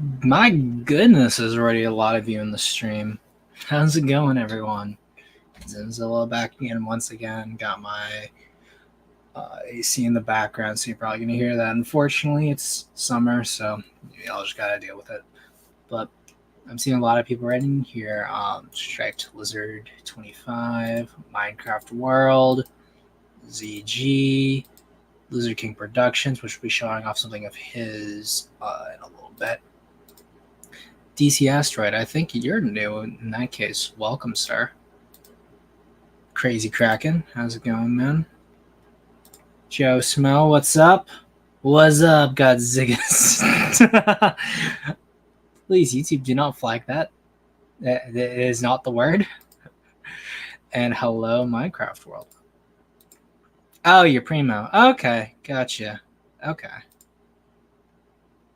My goodness, there's already a lot of you in the stream. How's it going, everyone? Zinzilla back again once again. Got my AC in the background, so you're probably going to hear that. Unfortunately, it's summer, so y'all just got to deal with it. But I'm seeing a lot of people right in here. Striped Lizard 25, Minecraft World, ZG, Lizard King Productions, which will be showing off something of his in a little bit. DC Asteroid, I think you're new in that case. Welcome, sir. Crazy Kraken, how's it going, man? Joe Smell, what's up? What's up, Godzigas? Please, YouTube, do not flag that. That is not the word. And hello, Minecraft World. Oh, you're Primo. Okay, gotcha. Okay.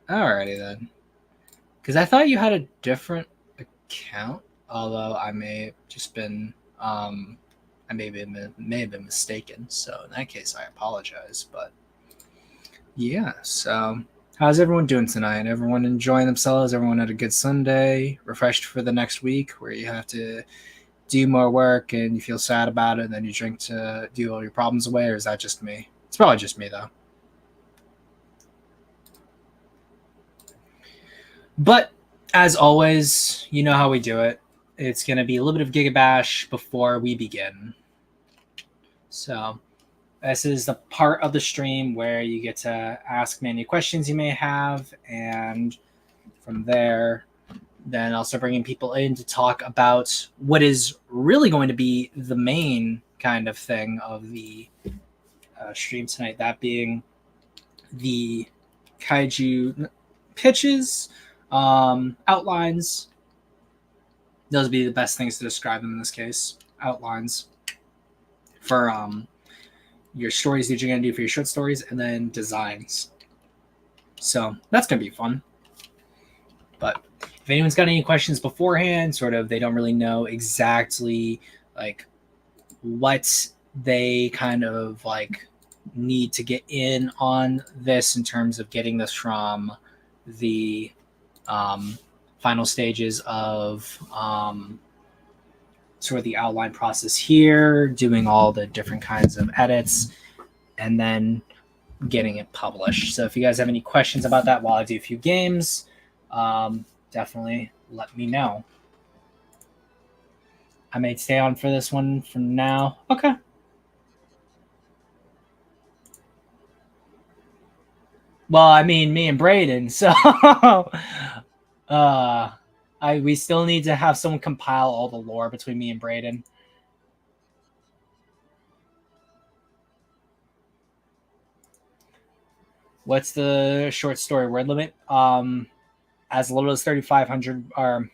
Alrighty then. Because I thought you had a different account, although I may have just been, I may have been mistaken. So in that case, I apologize. But yeah, so how's everyone doing tonight? Everyone enjoying themselves? Everyone had a good Sunday? Refreshed for the next week where you have to do more work and you feel sad about it and then you drink to do all your problems away? Or is that just me? It's probably just me, though. But as always, you know how we do it. It's going to be a little bit of Gigabash before we begin. So this is the part of the stream where you get to ask me any questions you may have, and from there, then I'll start bringing people in to talk about what is really going to be the main kind of thing of the stream tonight, that being the Kaiju pitches, outlines. Those would be the best things to describe them in this case. Outlines for your stories that you're going to do for your short stories, and then designs. So that's going to be fun. But if anyone's got any questions beforehand, sort of they don't really know exactly like what they kind of like need to get in on this in terms of getting this from the final stages of sort of the outline process here, doing all the different kinds of edits, and then getting it published. So if you guys have any questions about that while I do a few games, definitely let me know. I may stay on for this one from now. Okay. Well, I mean, me and Braden, so we still need to have someone compile all the lore between me and Braden. What's the short story word limit? As little as 3,500 or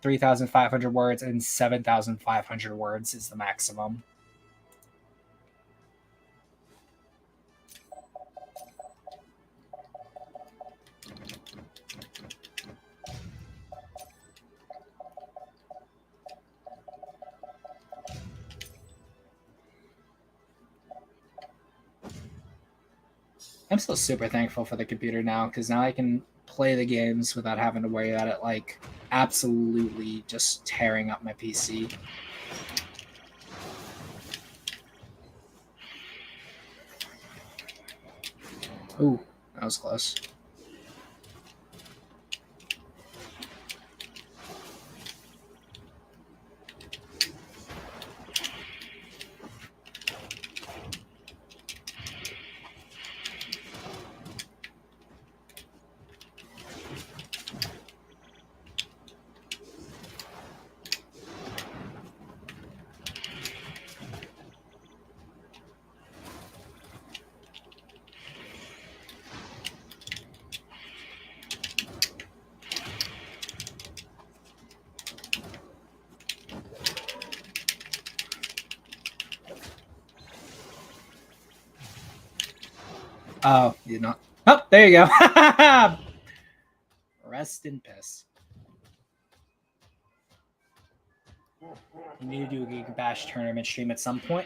3,500 words and 7,500 words is the maximum. I'm still super thankful for the computer now, because now I can play the games without having to worry about it like absolutely just tearing up my PC. Ooh, that was close. Oh, you're not. Oh, there you go. Rest in piss. You need to do a Giga Bash tournament stream at some point.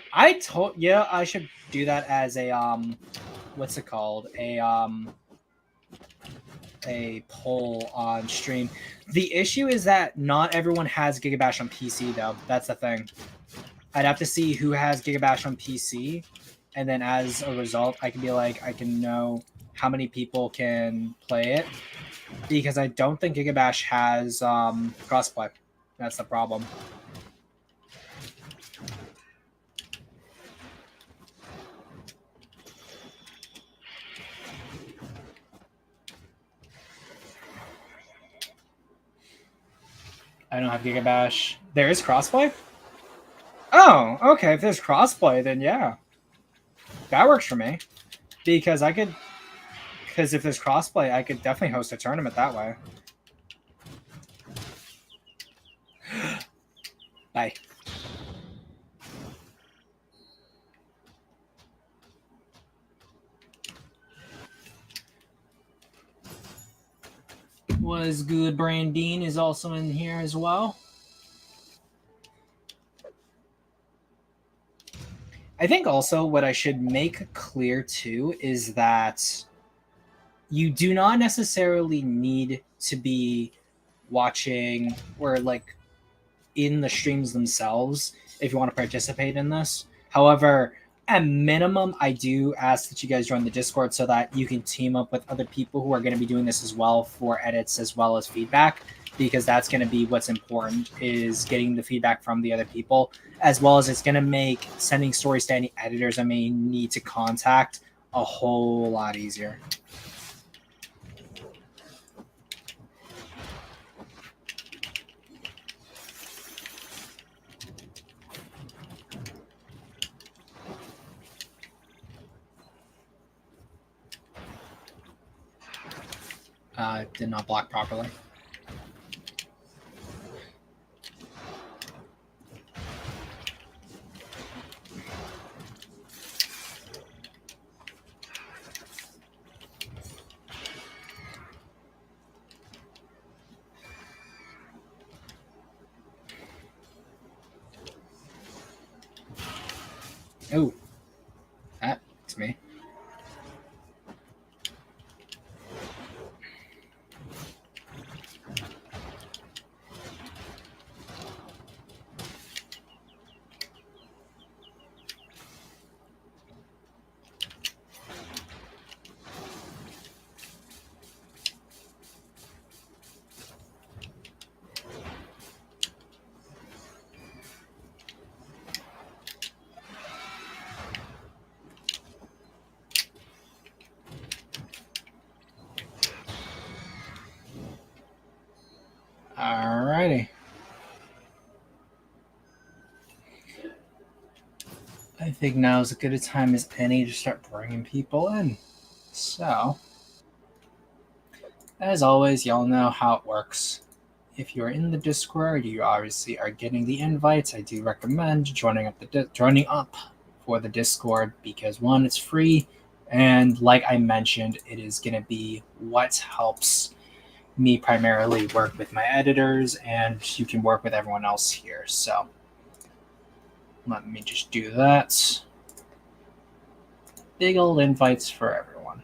Yeah, I should do that as a what's it called? a poll on stream. The issue is that not everyone has Gigabash on PC, though. That's the thing. I'd have to see who has Gigabash on PC, and then as a result, I can be like, I can know how many people can play it, because I don't think Gigabash has crossplay. That's the problem. I don't have Gigabash. There is crossplay? Oh, okay. If there's crossplay, then yeah. That works for me. Because if there's crossplay, I could definitely host a tournament that way. Bye. Was good. Brandine is also in here as well. I think also what I should make clear too is that you do not necessarily need to be watching or like in the streams themselves if you want to participate in this. However, at minimum, I do ask that you guys join the Discord so that you can team up with other people who are going to be doing this as well for edits as well as feedback, because that's going to be what's important, is getting the feedback from the other people, as well as it's going to make sending stories to any editors I may need to contact a whole lot easier. Did not block properly. Oh, that's me. Alrighty. I think now is as good a time as any to start bringing people in. So, as always, y'all know how it works. If you're in the Discord, you obviously are getting the invites. I do recommend joining up for the Discord because, one, it's free, and like I mentioned, it is going to be what helps me primarily work with my editors, and you can work with everyone else here. So let me just do that. Big old invites for everyone.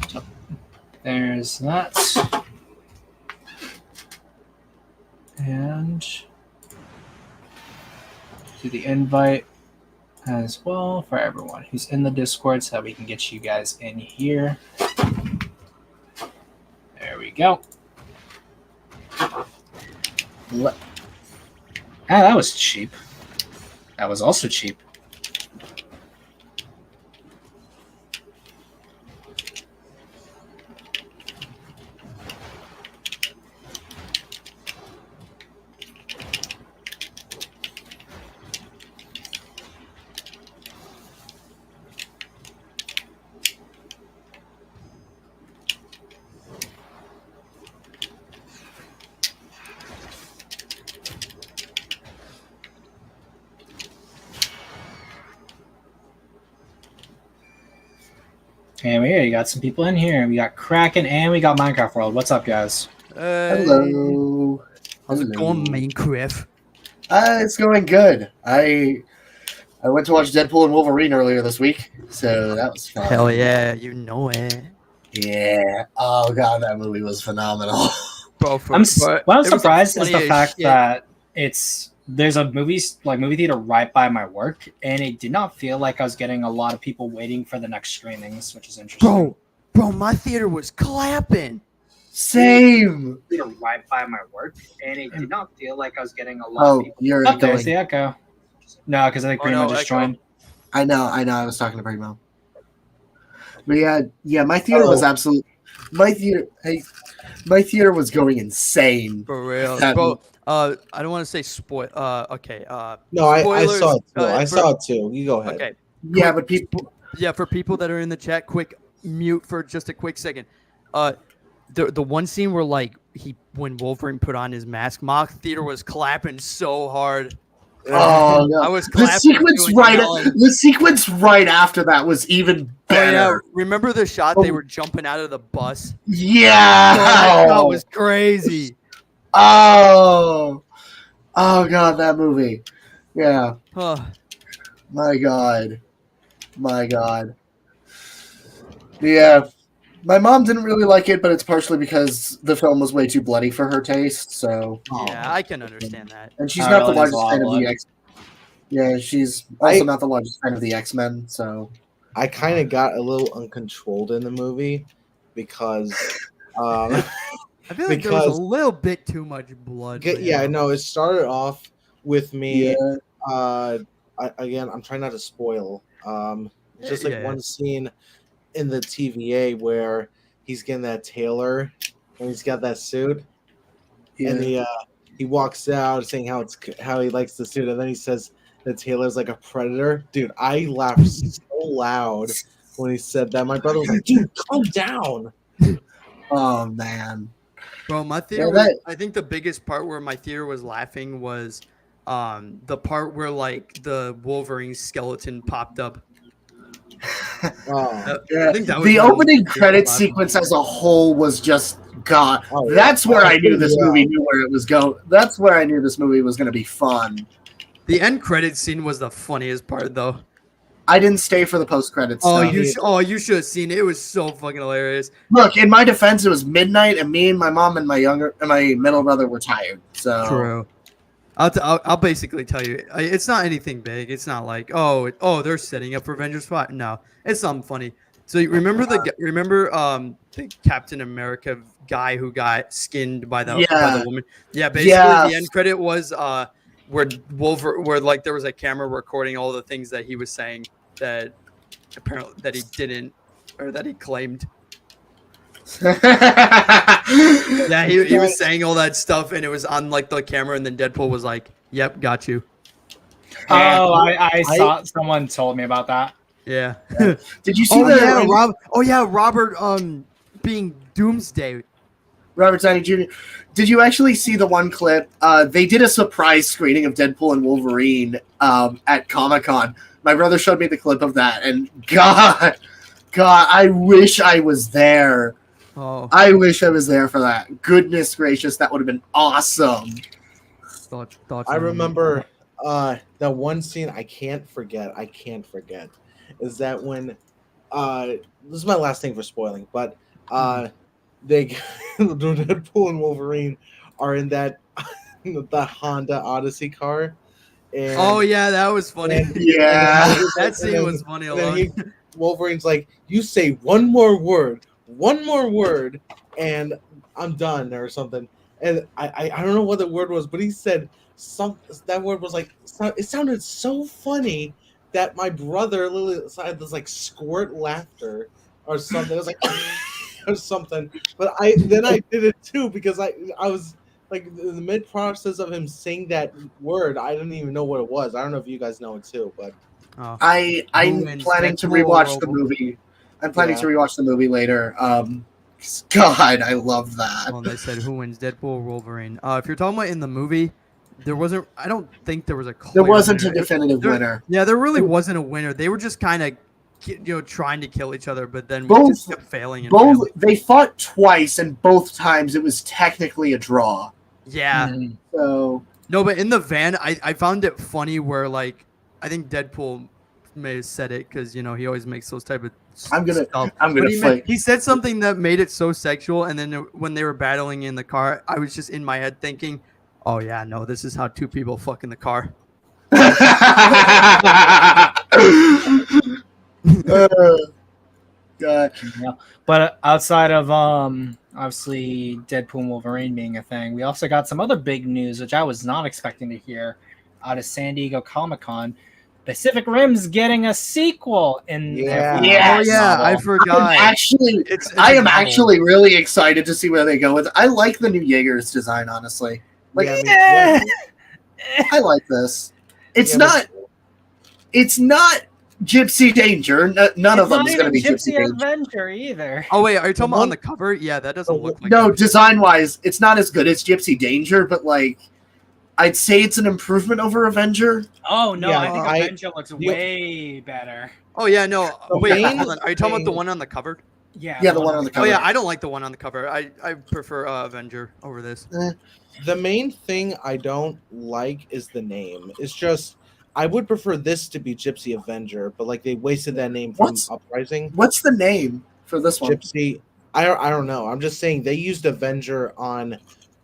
So there's that. And do the invite as well for everyone who's in the Discord so that we can get you guys in here. There we go. That was cheap. That was also cheap. And we got some people in here. We got Kraken and we got Minecraft World. What's up, guys? Hello. How's it going, Minecraft? It's going good. I went to watch Deadpool and Wolverine earlier this week, so that was fun. Hell yeah, you know it. Yeah. Oh god, that movie was phenomenal. Bro, What I'm surprised is the fact that there's a movie theater right by my work, and it did not feel like I was getting a lot of people waiting for the next screenings, which is interesting. Bro, my theater was clapping. Same. Right by my work, and it did not feel like I was getting a lot of people. You're there's the echo. No, because I think Primo just joined. I know. I was talking to Primo. But yeah. My theater was absolutely. My theater was going insane. For real, bro. I don't want to say spoil. Okay. No, I saw it too. I saw it too. You go ahead. Okay. Yeah, but people. Yeah, for people that are in the chat, quick mute for just a quick second. The one scene where when Wolverine put on his mask, my theater was clapping so hard. Oh no. I was clapping. The sequence right after that was even better. Oh, yeah. Remember the shot they were jumping out of the bus? Yeah. That was crazy. Oh god, that movie. Yeah. My god. Yeah. My mom didn't really like it, but it's partially because the film was way too bloody for her taste. So yeah, I can understand that. And she's not the largest fan of the X. Yeah, she's also not the largest fan of the X-Men. So I kind of got a little uncontrolled in the movie because I feel like there was a little bit too much blood. Yeah, no, it started off with me. Yeah. Again, I'm trying not to spoil. Just one scene in the TVA where he's getting that tailor and he's got that suit, and he walks out saying how he likes the suit, and then he says the tailor's like a predator. Dude, I laughed so loud when he said that. My brother was like, "Dude, calm down." Oh man, bro, my theater. I think the biggest part where my theater was laughing was the part where the Wolverine skeleton popped up. The opening credit sequence as a whole was just god. That's where I knew this movie knew where it was going. That's where I knew this movie was going to be fun. The end credit scene was the funniest part, though. I didn't stay for the post credits. You should have seen it. It was so fucking hilarious. Look, in my defense, it was midnight, and me and my mom and my middle brother were tired. So true. I'll basically tell you, it's not anything big. It's not like they're setting up for Avengers 5. No, it's something funny. So you remember the Captain America guy who got skinned by the woman? Yeah, basically the end credit was where there was a camera recording all the things that he was saying that apparently that he didn't or that he claimed. Yeah, he was saying all that stuff, and it was on the camera, and then Deadpool was like, "Yep, got you." Oh, I saw someone told me about that. Yeah. Did you see Robert being Doomsday? Robert Downey Jr. Did you actually see the one clip? They did a surprise screening of Deadpool and Wolverine at Comic-Con. My brother showed me the clip of that, and God, I wish I was there. Oh. I wish I was there for that. Goodness gracious, that would have been awesome. I remember the one scene I can't forget is that when this is my last thing for spoiling, but they Deadpool and Wolverine are in that the Honda Odyssey car. And, that was funny. That scene was funny alone. Wolverine's like, "You say one more word, and I'm done," or something. And I don't know what the word was, but he said that word was it sounded so funny that my brother literally had this squirt laughter or something. It was or something. But I did it too because I was in the mid process of him saying that word. I didn't even know what it was. I don't know if you guys know it too, but I'm planning to rewatch the movie. I'm planning to rewatch the movie later. God, I love that. Well, they said who wins, Deadpool or Wolverine? If you're talking about in the movie, there wasn't. I don't think there was a clear a definitive winner. Yeah, there really wasn't a winner. They were just kind of, trying to kill each other, but then we just kept failing. They fought twice, and both times it was technically a draw. Yeah. Mhm. So No, but in the van, I found it funny where like I think Deadpool may have said it because he always makes those type of I'm gonna stuff. I'm But gonna fight. he said something that made it so sexual, and then when they were battling in the car, I was just in my head thinking, "Oh yeah, no, this is how two people fuck in the car." God. Yeah. But outside of obviously Deadpool and Wolverine being a thing, we also got some other big news which I was not expecting to hear out of San Diego Comic-Con. Pacific Rim's getting a sequel in Yeah. their Yes. Oh yeah, I novel. forgot. It's I a am novel. actually really excited to see where they go with it. I like the new Jaeger's design, honestly. Like, Yeah, I like this. It's Yeah, not. It's not Gypsy Danger. None It's of them not is going to even be Gypsy Danger. Avenger either. Oh wait, are you talking about one- on the cover? Yeah, that doesn't look like. No, Gypsy. design-wise, it's not as good as Gypsy Danger, but like, I'd say it's an improvement over Avenger. Oh no, Yeah, I think I- Avenger looks way better. Oh yeah, no. The Wait, main hold on. Are you talking about the thing- one on the cover? Yeah, the one on the Oh cover. yeah, I don't like the one on the cover. I prefer Avenger over this. The main thing I don't like is the name. It's just I would prefer this to be Gypsy Avenger, but like they wasted that name from What's- Uprising. What's the name for this one? Gypsy. I don't know. I'm just saying they used Avenger on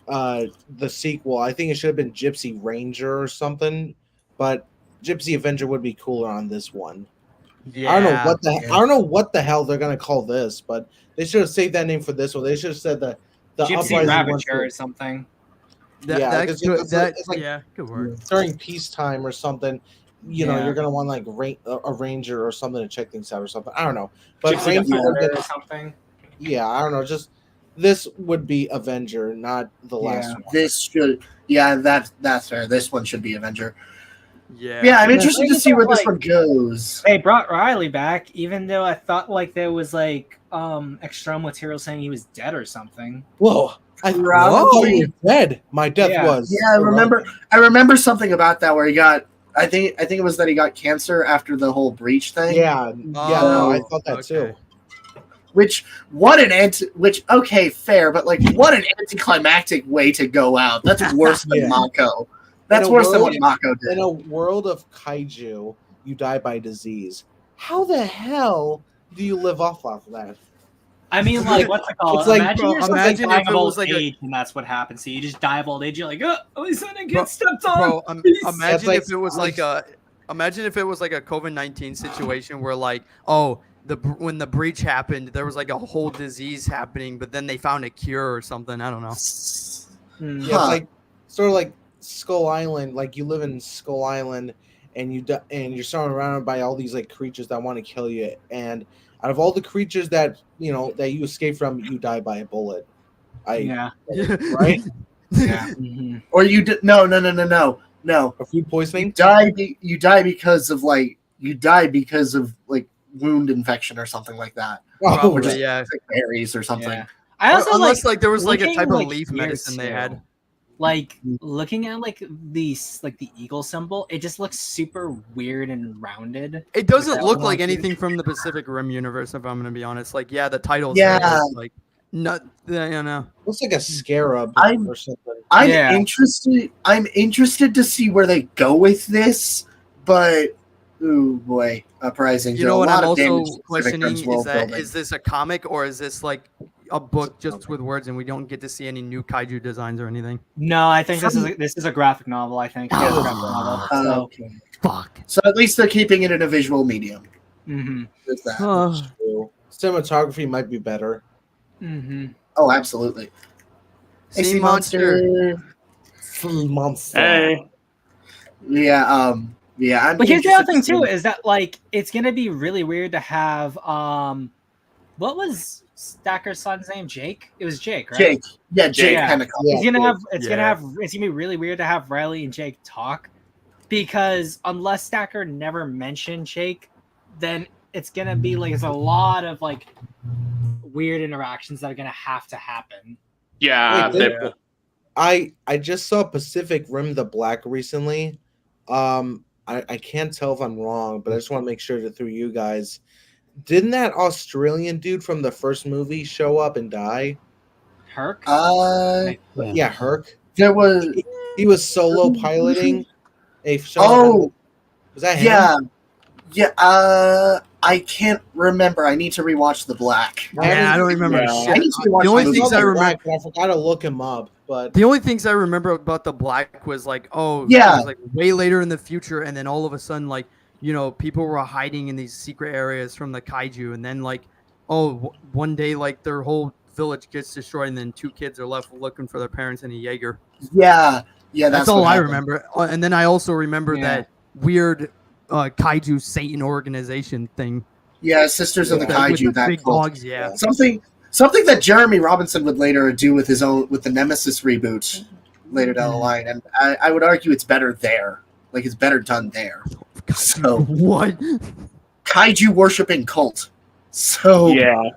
the sequel. I think it should have been Gypsy Ranger or something, but Gypsy Avenger would be cooler on this one. Yeah. I don't know what the hell they're gonna call this, but they should have saved that name for this one. They should have said the Gypsy Uprising one Ravager or something. That, Yeah, that, 'cause good, it's that like- yeah, good word. during peacetime or something. You know, Yeah. you're gonna want like a ranger or something to check things out or something. I don't know, but Gypsy Defender Ranger, or something. yeah, I don't know. Just this would be Avenger, not the last Yeah. one. This should. Yeah, that's fair. This one should be Avenger. Yeah. Yeah, I'm Yeah, interested I to think see where that, this one goes. They brought Riley back, even though I thought like there was like extra material saying he was dead or something. Whoa, I Probably. thought you were dead. My death Yeah. was. Yeah, I remember something about that where he got. I think it was that he got cancer after the whole breach thing. Yeah, no, I thought that too. Which okay, fair, but like what an anticlimactic way to go out. That's worse than Yeah. Mako. That's In a worse than what world- Mako did. In a world of kaiju, you die by disease. How the hell do you live off of that? I mean, like, what's it called? It's like, imagine bro, you're imagine dying if of it old was like a- age, and that's what happens. So you just die of old age. You're like, oh, at least I didn't Bro- get stepped on. Bro, Peace. imagine like- if it was like a COVID-19 situation where like, oh, when the breach happened, there was like a whole disease happening, but then they found a cure or something. I don't know. Hmm. Yeah, it's like sort of like Skull Island. Like you live in Skull Island, and you're surrounded by all these like creatures that want to kill you. And out of all the creatures that that you escape from, you die by a bullet. Yeah. Right? Yeah. Mhm. Or you did no. Or food You poisoning. die because of wound infection or something like that. Oh, Probably, just- yeah. Like berries or something. Yeah. I also Unless like there was like a looking, type of like, leaf here medicine they too, had. Like looking at like the eagle symbol, it just looks super weird and rounded. It doesn't that look one like too. anything from the Pacific Rim universe, if I'm gonna be honest. Like, yeah, the title's Yeah. there, but, like not. I know. looks like a scarab I'm- or something. I'm Yeah. interested to see where they go with this, but ooh boy, Uprising. You know what a lot I'm of damage also to Pacific questioning Rim's is world that building. is this a comic or is this like a book just with words and we don't get to see any new kaiju designs or anything? No, I think this is a graphic novel. I think. Yeah, it's a graphic novel. So, Okay. Fuck. So at least they're keeping it in a visual medium. mhm, With that. True. Cinematography might be better. mhm. Oh, absolutely. Sea monster. Monster. Yeah. Yeah. I'm But here's the interested other thing to too see- is that like it's gonna be really weird to have what was Stacker's son's name? Jake? It was Jake, right? Jake. Yeah, Jake Yeah. kind of. Yeah. It's gonna be really weird to have Riley and Jake talk because unless Stacker never mentioned Jake, then it's gonna be like it's a lot of like weird interactions that are gonna have to happen. Yeah, Wait, they- I just saw Pacific Rim the Black recently. I can't tell if I'm wrong, but I just want to make sure that through you guys, didn't that Australian dude from the first movie show up and die? Herc? Uh, Yeah, Herc There was He was solo piloting a show. oh Was that him? yeah. I can't remember. I need to rewatch The Black. Yeah, I don't remember Yeah. shit. I need to rewatch The only the things movie. I remember, Black, but I forgot to look him up. But the only things I remember about the Black was like, oh, Yeah. it was like way later in the future, and then all of a sudden, like, you know, people were hiding in these secret areas from the kaiju, and then like, one day, like, their whole village gets destroyed, and then 2 kids are left looking for their parents in a Jaeger. Yeah, That's what all I happened. remember. And then I also remember Yeah. that weird kaiju Satan organization thing. Yeah, Sisters of the With Kaiju. the That big cult. dogs, yeah. Something that Jeremy Robinson would later do with the Nemesis reboot later down the line, and I would argue it's better there. Like it's better done there. So What? kaiju worshipping cult. So Yeah.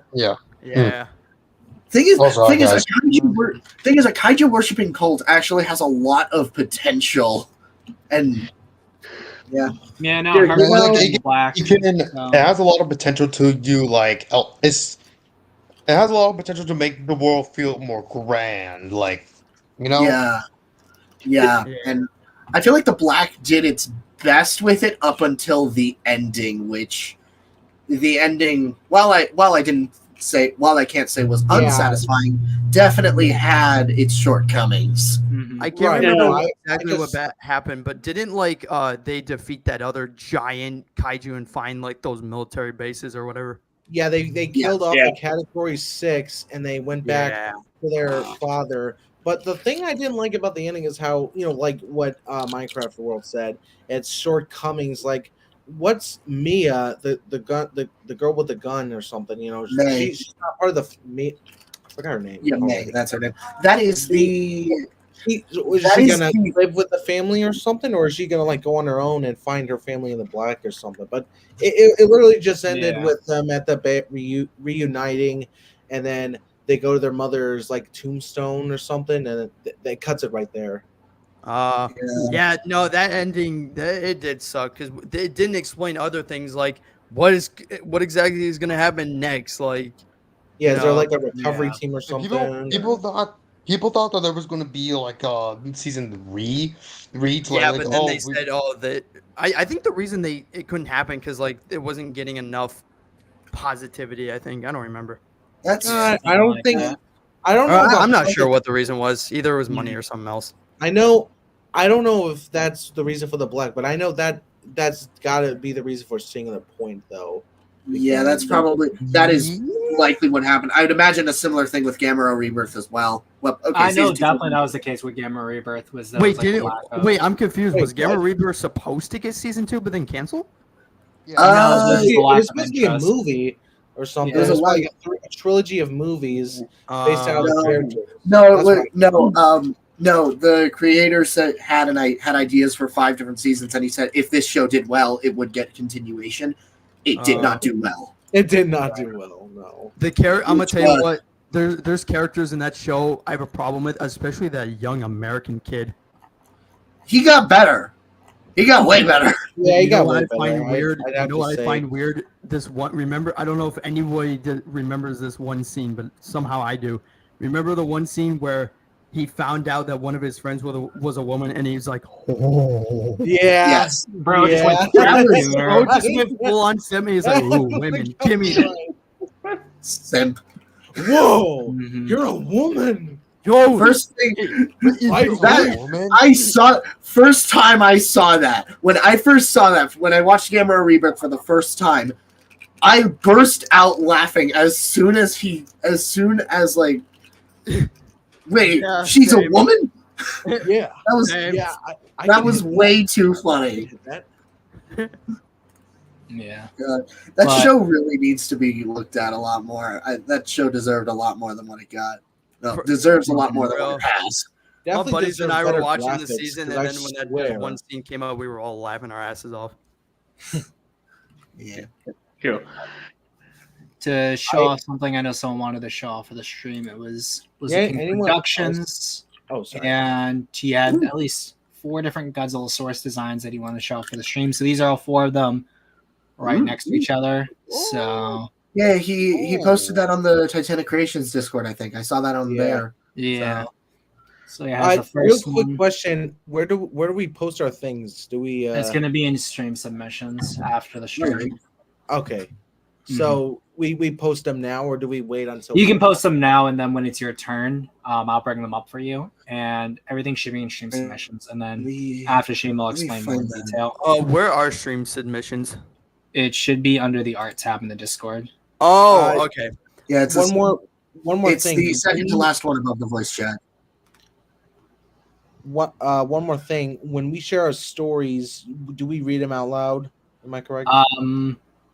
Yeah. thing is, Those are a guys. kaiju worshipping cult actually has a lot of potential, and Yeah, no, Dude, Heart man, like, was it- black. You can. So- It has a lot of potential to do like it's. It has a lot of potential to make the world feel more grand, like you know. yeah, Yeah. and I feel like the Black did its best with it up until the ending, which the ending, while I can't say was Yeah. unsatisfying, definitely had its shortcomings. Mhm. I can't Right. remember Yeah, exactly I what just- happened, but didn't like they defeat that other giant kaiju and find like those military bases or whatever? yeah, they killed off Yeah. the Category 6, and they went back Yeah. to their father. But the thing I didn't like about the ending is how, you know, like what Minecraft the World said, it's shortcomings. Like, what's Mia, the girl with the gun or something? You know, May. she's not part of the me. I forgot her name. Yeah, Oh, May, that's her name. That is the Is That she is gonna the- live with the family or something, or is she gonna like go on her own and find her family in the Black or something? But it literally just ended Yeah. with them at the reuniting, and then they go to their mother's like tombstone or something, and it cuts it right there. Yeah, no, that ending it did suck because it didn't explain other things like what exactly is gonna happen next. Like, Yeah, is there No, like a recovery yeah. team or something? People thought that there was going to be like season 3, yeah, but then they said, oh, that I think the reason it couldn't happen because like it wasn't getting enough positivity. I think I don't remember. that's I Something don't like think. that. I don't know. about I'm not budget. sure what the reason was. Either it was money or something else. I know. I don't know if that's the reason for the Black, but I know that's got to be the reason for Singular Point, though. yeah, that is likely what happened. I would imagine a similar thing with Gamma Ray Rebirth as well. Well, okay, I know season 2. definitely that was the case with Gamma Rebirth. Was that Wait, was, like, did it? lack of- Wait, I'm confused. Wait, Was Gamma what? Rebirth supposed to get season 2, but then canceled? No, it was It lack was of supposed to be a interest. movie or something. Yeah. It was like a trilogy of movies based out no. of characters. No, That's wait, right. no. The creator had ideas for 5 different seasons, and he said if this show did well, it would get continuation. It did not do well. It did not do well. No. I'm gonna tell you Which what. There's characters in that show I have a problem with, especially that young American kid. He got better. He got way better. Yeah, he You know got what way I find better. weird. I'd You have know to what I say. find weird? This one. Remember, I don't know if anybody remembers this one scene, but somehow I do. Remember the one scene where he found out that one of his friends was a woman, and he's like, "Oh." Yeah. Yes. Bro, just Yeah. went That was- tuner. Bro just went full on semi. He's like, "Ooh, women, give me that." Simp. Whoa! Mhm. You're a woman. Yo, First thing That, I saw, first time I saw that, when I watched Gamma Ray Rebirth for the first time, I burst out laughing as soon as like, wait, Yeah, she's a same. woman? Yeah. That was Same. Yeah. I that can was hit way too funny. that. Yeah. That But- show really needs to be looked at a lot more. That show deserved a lot more than what it got. No, For- deserves a lot more than what it has. my Definitely buddies and deserves I were better watching the graphics, season, 'cause and I then when that swear- one scene came out, we were all laughing our asses off. Yeah. Cool. To show off something I know someone wanted to show off for the stream, it was Yeah, looking anyone productions, Oh, sorry. and he had at least 4 different Godzilla source designs that he wanted to show off for the stream. So these are all 4 of them right next to each other. So Yeah, he posted that on the Titanic Creations Discord, I think. I saw that on Yeah. there. yeah, So yeah, has the Real first quick one. question: Where do we post our things? Do we? It's going to be in stream submissions after the stream. Okay, so we post them now, or do we wait until You can post them now, and then when it's your turn, I'll bring them up for you, and everything should be in stream submissions. And then after stream, I'll explain more in detail. Where are stream submissions? It should be under the art tab in the Discord. Oh, okay. Yeah, it's one more it's thing. the second to last one above the voice chat. One more thing. When we share our stories, do we read them out loud? Am I correct?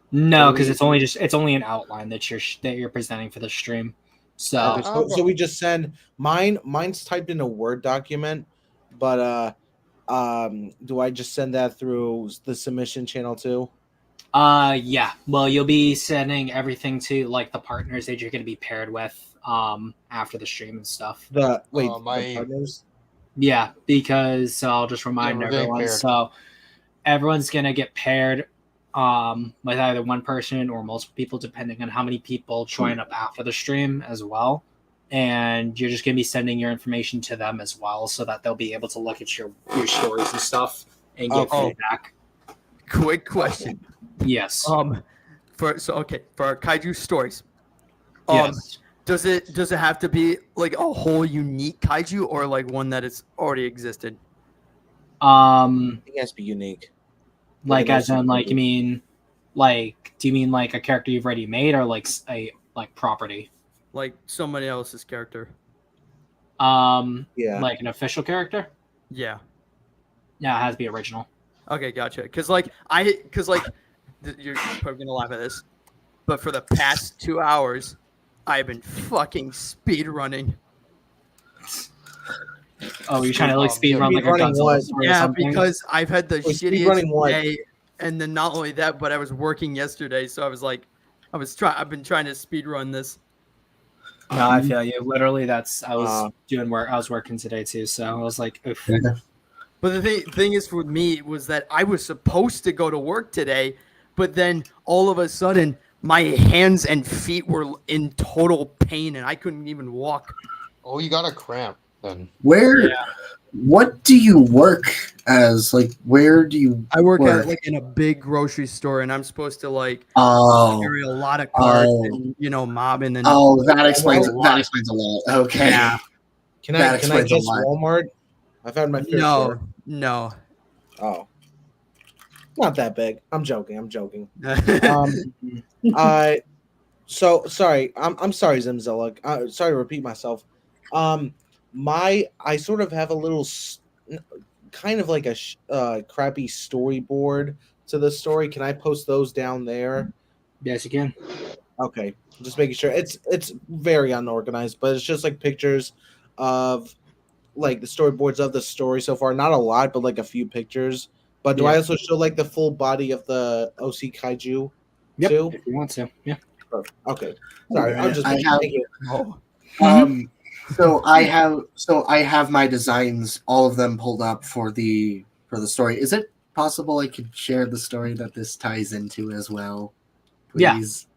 No, because it's only an outline that you're presenting for the stream. So, Okay, so we just send mine. Mine's typed in a Word document, but do I just send that through the submission channel too? yeah. Well, you'll be sending everything to like the partners that you're going to be paired with after the stream and stuff. The my partners. Yeah, because I'll just remind we're getting everyone. paired. So everyone's gonna get paired with either one person or multiple people, depending on how many people join up after the stream as well. And you're just gonna be sending your information to them as well, so that they'll be able to look at your stories and stuff and get feedback. Quick question. Yes. For Kaiju stories. Yes. Does it have to be like a whole unique kaiju or like one that it's already existed? It has to be unique. Like as in like you mean like do you mean like a character you've already made or like a property? Like somebody else's character. Yeah. Like an official character? Yeah. Yeah, it has to be original. Okay, gotcha. Because you're probably gonna laugh at this, but for the past 2 hours, I've been fucking speed running. Oh, you're trying to like speed run like a Speedrunning Godzilla what? story or Yeah, something? because I've had the speedrunning shittiest what? day, and then not only that, but I was working yesterday, so I was like, I've been trying to speed run this. No, I feel you. Literally, I was doing work. I was working today too, so I was like, oof. But the thing is for me was that I was supposed to go to work today, but then all of a sudden my hands and feet were in total pain and I couldn't even walk. Oh, you got a cramp then. What do you work as? Like, where do you? I work at like in a big grocery store, and I'm supposed to like Oh, carry a lot of carts and mobbing and. Oh, that explains a lot. Okay. Yeah. Can I explains a guess lot. Walmart? I've had my fair share. No. Oh, not that big. I'm joking. So sorry. I'm sorry, Zimzilla. Sorry to repeat myself. I sort of have a little kind of like a crappy storyboard to the story. Can I post those down there? Yes, you can. Okay, just making sure. It's very unorganized, but it's just like pictures of like the storyboards of the story so far. Not a lot, but like a few pictures. But do I also show like the full body of the OC Kaiju Yep, too? if you want to. Yeah. Perfect. Okay. Sorry, Right. I'm just. Thank you. So I have my designs, all of them pulled up for the story. Is it possible I could share the story that this ties into as well? Please.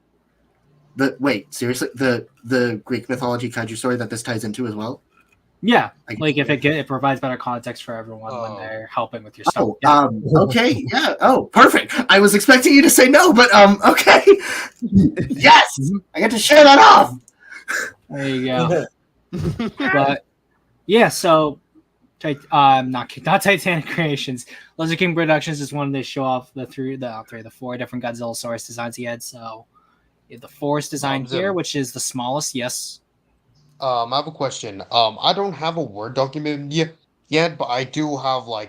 Yeah. Seriously, the Greek mythology kaiju story that this ties into as well? Yeah, like if it provides better context for everyone when they're helping with your stuff. Oh, yeah. Okay, yeah. Oh, perfect. I was expecting you to say no, but okay. Yes, I get to share that off. There you go. But yeah, so not Titanic Creations. Lizard King Productions is one they show off the 4 different Godzilla source designs he had. So you have the forest design here, which is the smallest. Yes. I have a question. I don't have a Word document yet, but I do have I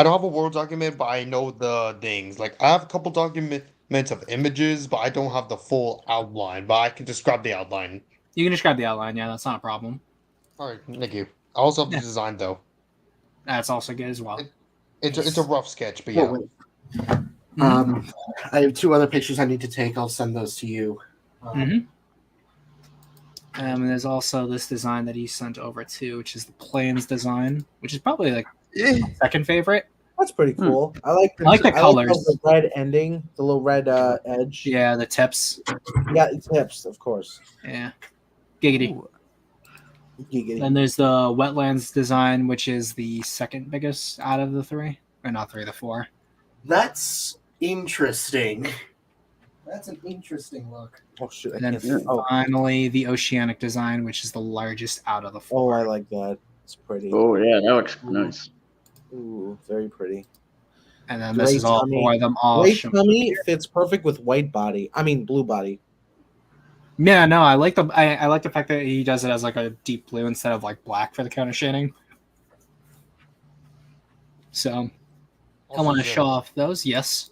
don't have a Word document, but I know the things. Like I have a couple documents of images, but I don't have the full outline. But I can describe the outline. You can describe the outline. Yeah, that's not a problem. All right, thank you. I also have the design though. That's also good as well. It's a rough sketch, but yeah. I have 2 other pictures I need to take. I'll send those to you. And there's also this design that he sent over too, which is the plains design, which is probably like second favorite. That's pretty cool. I like the colors. The red ending, the little red edge. Yeah, the tips. Yeah, tips, of course. Yeah. Giggity. Giggity. Then there's the wetlands design, which is the second biggest out of the three, or not three, the four. That's interesting. That's an interesting look. Oh shit! I And then can't. Oh, finally, the oceanic design, which is the largest out of the oh, four. I like that. It's pretty. Oh yeah, that looks nice. Ooh, very pretty. And then this is Gray all tummy. four of them all. Gray shown tummy here. fits perfect with white body. I mean, blue body. Yeah, no, I like the fact that he does it as like a deep blue instead of like black for the counter shading. So I want to show off those. Yes.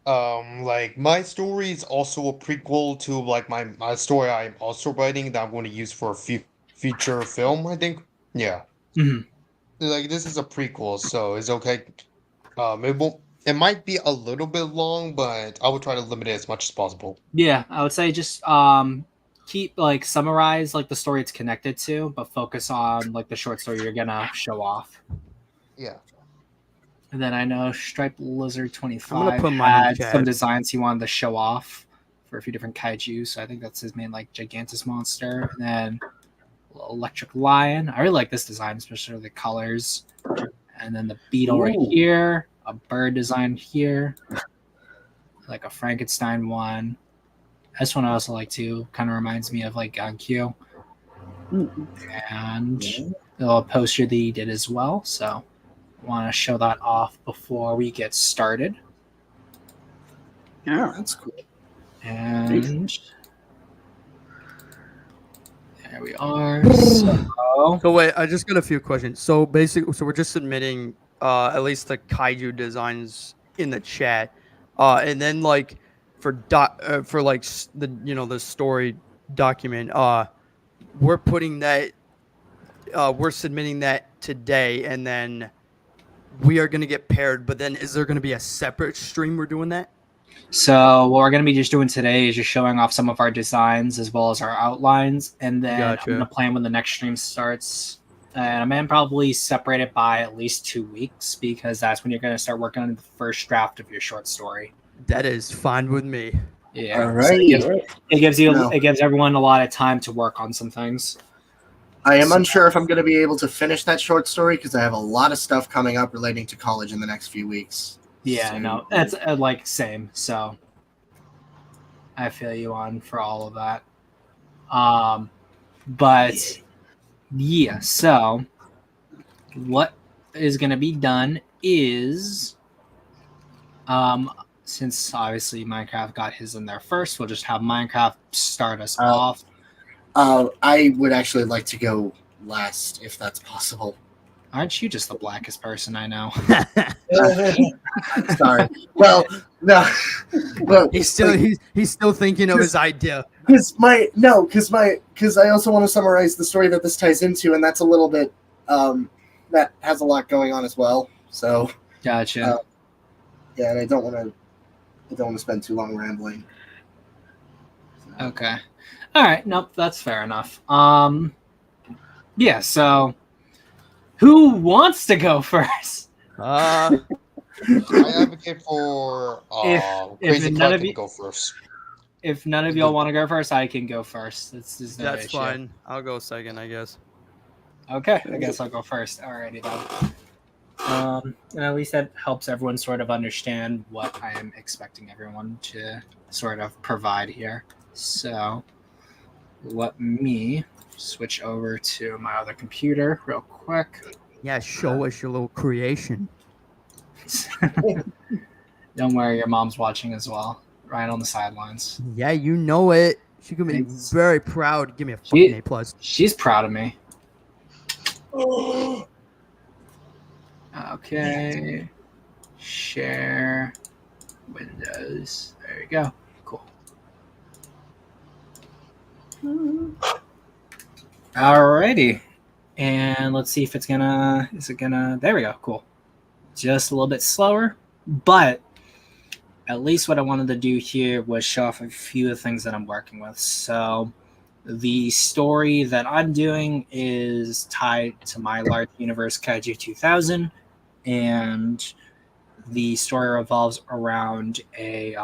Like my story is also a prequel to like my story I'm also writing that I'm going to use for a feature film. I think. Yeah. Mhm. Like this is a prequel, so it's okay. It might be a little bit long, but I will try to limit it as much as possible. Yeah, I would say just keep like summarize like the story it's connected to, but focus on like the short story you're gonna show off. Yeah. And then I know Striped Lizard 25 I'm gonna put mine in had chat. some designs he wanted to show off for a few different kaiju. So I think that's his main like gigantus monster. And then Electric Lion. I really like this design, especially the colors. And then the beetle right Ooh. here, a bird design here, like a Frankenstein one. This one I also like too. Kind of reminds me of like Gankyu. And a little poster that he did as well. So I want to show that off before we get started. Yeah. That's cool. And there we are. So wait, I just got a few questions. So basically, we're just submitting at least the kaiju designs in the chat, and then like for like the story document, we're putting that, we're submitting that today, and then we are gonna get paired. But then, is there gonna be a separate stream we're doing that? what we're going to be just doing today is just showing off some of our designs as well as our outlines. And then Gotcha. I'm going to plan when the next stream starts. And I'm going to probably separate it by at least 2 weeks because that's when you're going to start working on the first draft of your short story. That is fine with me. Yeah. All So right. it gives you No. it gives everyone a lot of time to work on some things. I am unsure if I'm going to be able to finish that short story because I have a lot of stuff coming up relating to college in the next few weeks. Yeah, So- no, that's like same. So I feel you on for all of that. But yeah, so what is going to be done is, since obviously Minecraft got his in there first, we'll just have Minecraft start us off. I would actually like to go last if that's possible. Aren't you just the blackest person I know? Sorry. Well, no. Well, he's still thinking of his idea. because I also want to summarize the story that this ties into, and that's a little bit that has a lot going on as well. So Gotcha. yeah, and I don't want to spend too long rambling. Okay. All right. Nope. That's fair enough. Yeah. So, who wants to go first? I advocate for If Crazy none Kraken of to you- go first. If none of y'all want to go first, I can go first. It's no That's issue. fine. I'll go second, I guess. Okay. I guess I'll go first. Alrighty then. And at least that helps everyone sort of understand what I am expecting everyone to sort of provide here. So, let me switch over to my other computer real quick. Yeah, show us your little creation. Don't worry, your mom's watching as well, right on the sidelines. Yeah, you know it. She could be Thanks. very proud. Give me a fucking A plus. She's proud of me. Okay. Share Windows. There you go. Cool. Alrighty. And let's see if it's gonna. Is it gonna? There we go. Cool. Just a little bit slower, but at least what I wanted to do here was show off a few of the things that I'm working with. So the story that I'm doing is tied to my large universe Kaiju 2000, and the story revolves around a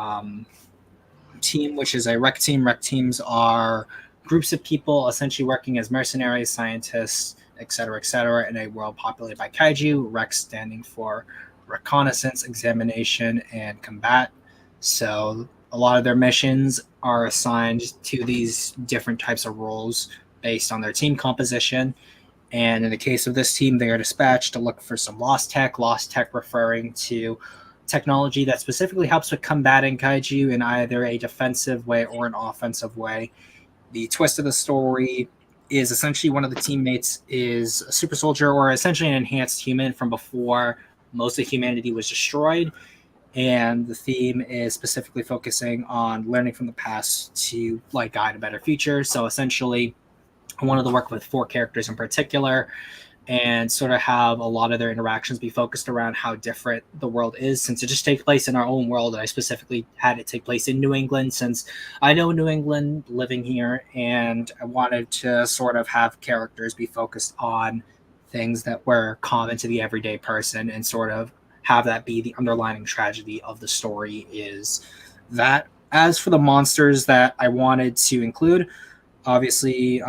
team, which is a rec team. Rec teams are groups of people essentially working as mercenaries, scientists, etc., in a world populated by kaiju. Rex standing for reconnaissance, examination, and combat. So a lot of their missions are assigned to these different types of roles based on their team composition. And in the case of this team, they are dispatched to look for some lost tech referring to technology that specifically helps with combating kaiju in either a defensive way or an offensive way. The twist of the story is essentially one of the teammates is a super soldier or essentially an enhanced human from before most of humanity was destroyed. And the theme is specifically focusing on learning from the past to like guide a better future. So essentially, I wanted to work with 4 characters in particular and sort of have a lot of their interactions be focused around how different the world is, since it just takes place in our own world. And I specifically had it take place in New England since I know New England living here, and I wanted to sort of have characters be focused on things that were common to the everyday person and sort of have that be the underlying tragedy of the story is that. As for the monsters that I wanted to include, obviously,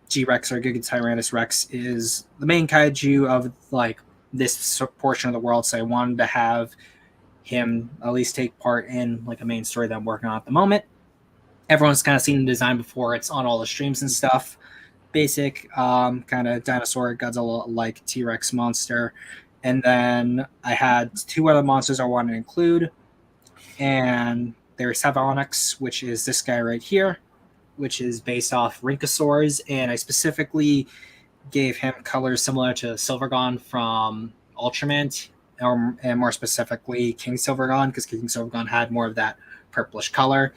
G-Rex or Gigatyrannus Rex is the main kaiju of like this portion of the world, so I wanted to have him at least take part in like a main story that I'm working on at the moment. Everyone's kind of seen the design before; it's on all the streams and stuff. Basic, kind of dinosaur Godzilla like T-Rex monster, and then I had 2 other monsters I wanted to include, and there's Savonix, which is this guy right here, which is based off Rinkosaurs, and I specifically gave him colors similar to Silvergon from Ultraman, and more specifically King Silvergon, because King Silvergon had more of that purplish color,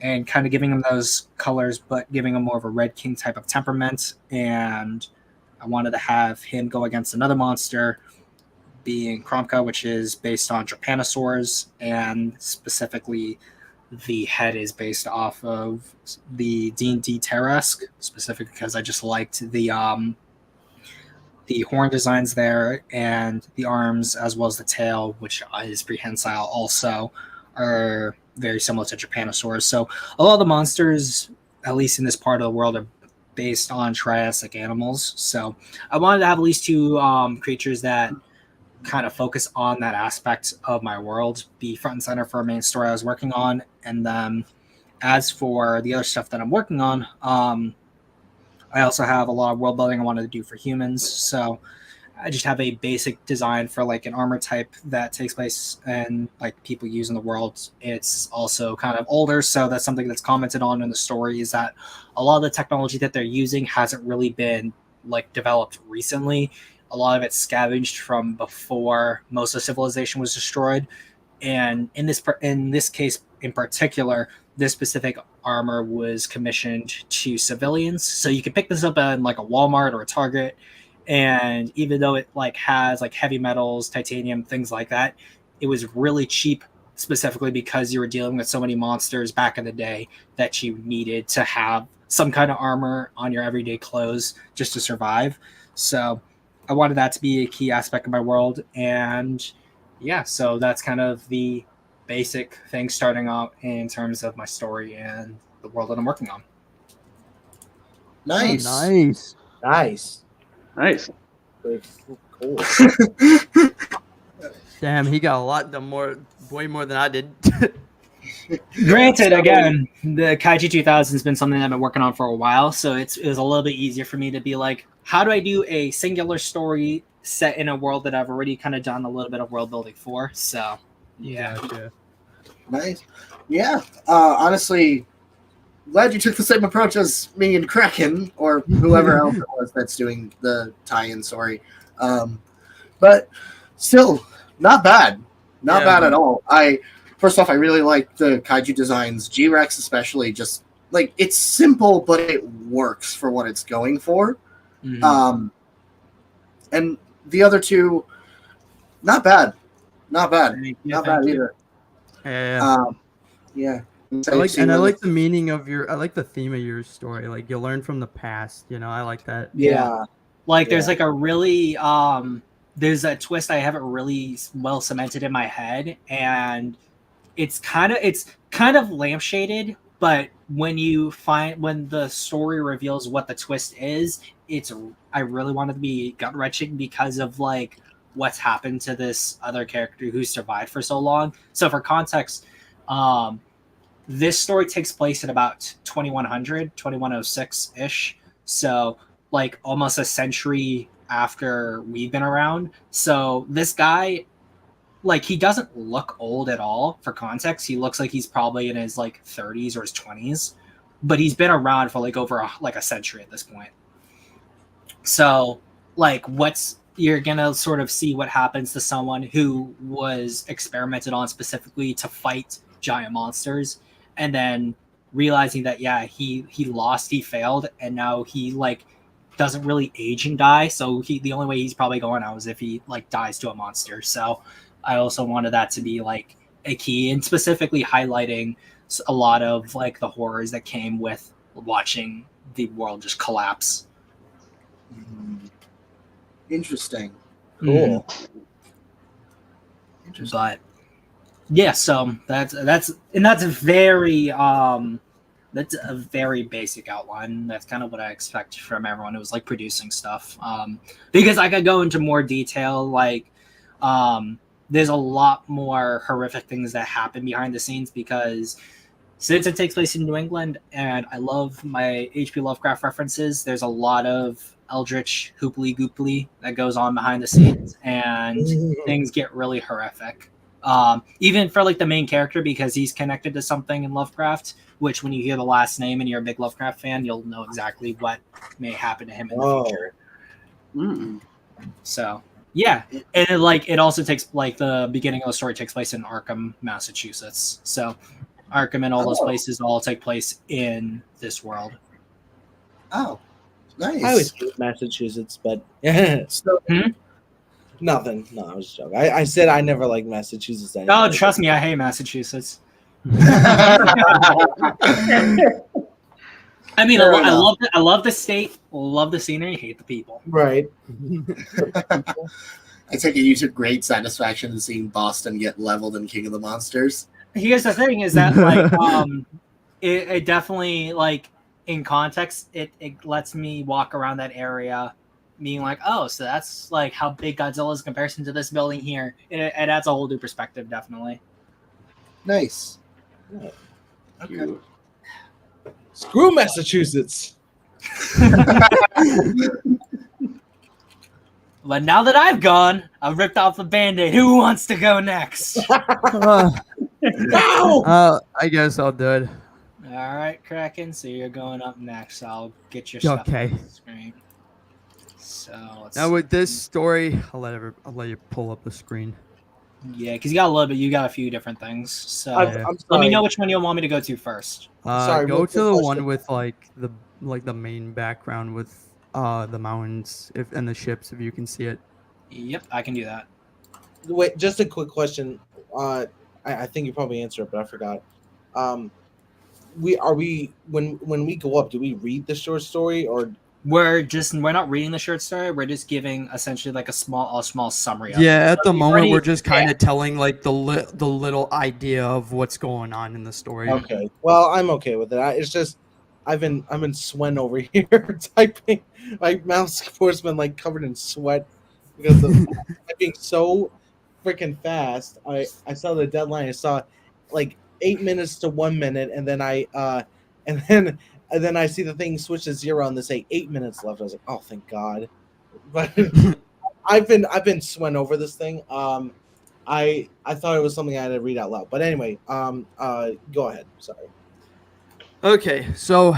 and kind of giving him those colors, but giving him more of a Red King type of temperament. And I wanted to have him go against another monster, being Kromka, which is based on Trypanosaurs, and specifically the head is based off of the D&D Terrasque, specifically because I just liked the horn designs there, and the arms as well as the tail, which is prehensile, also are very similar to Trypanosaurs. So a lot of the monsters, at least in this part of the world, are based on Triassic animals. So I wanted to have at least 2 creatures that kind of focus on that aspect of my world, be front and center for a main story I was working on. And then as for the other stuff that I'm working on, I also have a lot of world building I wanted to do for humans. So I just have a basic design for like an armor type that takes place and like people use in the world. It's also kind of older, so that's something that's commented on in the story, is that a lot of the technology that they're using hasn't really been like developed recently. A lot of it's scavenged from before most of civilization was destroyed. And in this case in particular, this specific armor was commissioned to civilians. So you can pick this up in like a Walmart or a Target, and even though it like has like heavy metals, titanium, things like that, it was really cheap, specifically because you were dealing with so many monsters back in the day that you needed to have some kind of armor on your everyday clothes just to survive. So I wanted that to be a key aspect of my world. And yeah, so that's kind of the basic thing starting out in terms of my story and the world that I'm working on. Nice. Oh, nice. Nice. Nice. Cool. Damn, he got a lot way more than I did. Granted, again, the Kaiju 2000 has been something that I've been working on for a while, so it was a little bit easier for me to be like, how do I do a singular story set in a world that I've already kind of done a little bit of world building for? So, yeah. Gotcha. Nice. Yeah. Honestly, glad you took the same approach as me and Kraken, or whoever else it was that's doing the tie-in story. But still, not bad. Not bad at all. First off, I really like the Kaiju designs. G-Rex especially, just like, it's simple, but it works for what it's going for. Mm-hmm. And the other 2, not bad. Not bad. Not bad either. Yeah. Yeah. I like the meaning of I like the theme of your story. Like, you learn from the past, I like that. Yeah. Like, there's like a really there's a twist I haven't really well cemented in my head, and it's kind of lampshaded But when the story reveals what the twist is, I really wanted to be gut wrenching because of like what's happened to this other character who survived for so long. So for context, this story takes place in about 2100, 2106 ish. So like almost a century after we've been around. So this guy, like, he doesn't look old at all. For context, he looks like he's probably in his like 30s or his 20s, but he's been around for like over a century at this point. So like you're gonna sort of see what happens to someone who was experimented on specifically to fight giant monsters, and then realizing that he lost, he failed, and now he like doesn't really age and die. So the only way he's probably going out is if he like dies to a monster. So I also wanted that to be like a key, and specifically highlighting a lot of like the horrors that came with watching the world just collapse. Interesting. Cool. Interesting. But yeah, so that's a very basic outline. That's kind of what I expect from everyone who's like producing stuff. Because I could go into more detail, like there's a lot more horrific things that happen behind the scenes, because since it takes place in New England and I love my H.P. Lovecraft references, there's a lot of eldritch hooply gooply that goes on behind the scenes, and things get really horrific. Even for like the main character, because he's connected to something in Lovecraft, which when you hear the last name and you're a big Lovecraft fan, you'll know exactly what may happen to him in the future. So yeah, and it also takes like the beginning of the story takes place in Arkham, Massachusetts. So Arkham and all those places all take place in this world. Oh, nice. I always hate Massachusetts, but nothing. No, I was just joking. I said I never liked Massachusetts. Anyway. Oh, trust me, I hate Massachusetts. I mean, I love the state, love the scenery, hate the people. Right. I take it you took great satisfaction in seeing Boston get leveled in King of the Monsters. Here's the thing: is that like it definitely like in context, it lets me walk around that area, being like, oh, so that's like how big Godzilla is in comparison to this building here. It adds a whole new perspective, definitely. Nice. Yeah. Okay. Screw Massachusetts. But now that I've gone, I've ripped off the Band-Aid. Who wants to go next? No! I guess I'll do it. All right, Kraken. So you're going up next. I'll get your stuff Okay. on the screen. So let's Now with this story, I'll let you pull up the screen. yeah, because you got a few different things. So I'm let me know which one you'll want me to go to first. Sorry, go what's to the the question? one with the main background with the mountains and the ships, if you can see it. Yep, I can do that. Wait, just a quick question. I think you probably answered it, but I forgot. When we go up, do we read the short story or? We're not reading the short story. We're just giving essentially like a small summary. Yeah, at the So moment already- we're just kind of telling like the little idea of what's going on in the story. Okay, well, I'm okay with it. It's just I've been sweating over here typing. My mouse cursor been like covered in sweat because of typing so freaking fast. I saw the deadline. I saw like 8 minutes to 1 minute, and then and then I see the thing switch to 0 and they say 8 minutes left. I was like, oh, thank God. But I've been sweating over this thing. I thought it was something I had to read out loud. But anyway, go ahead. Sorry. Okay, so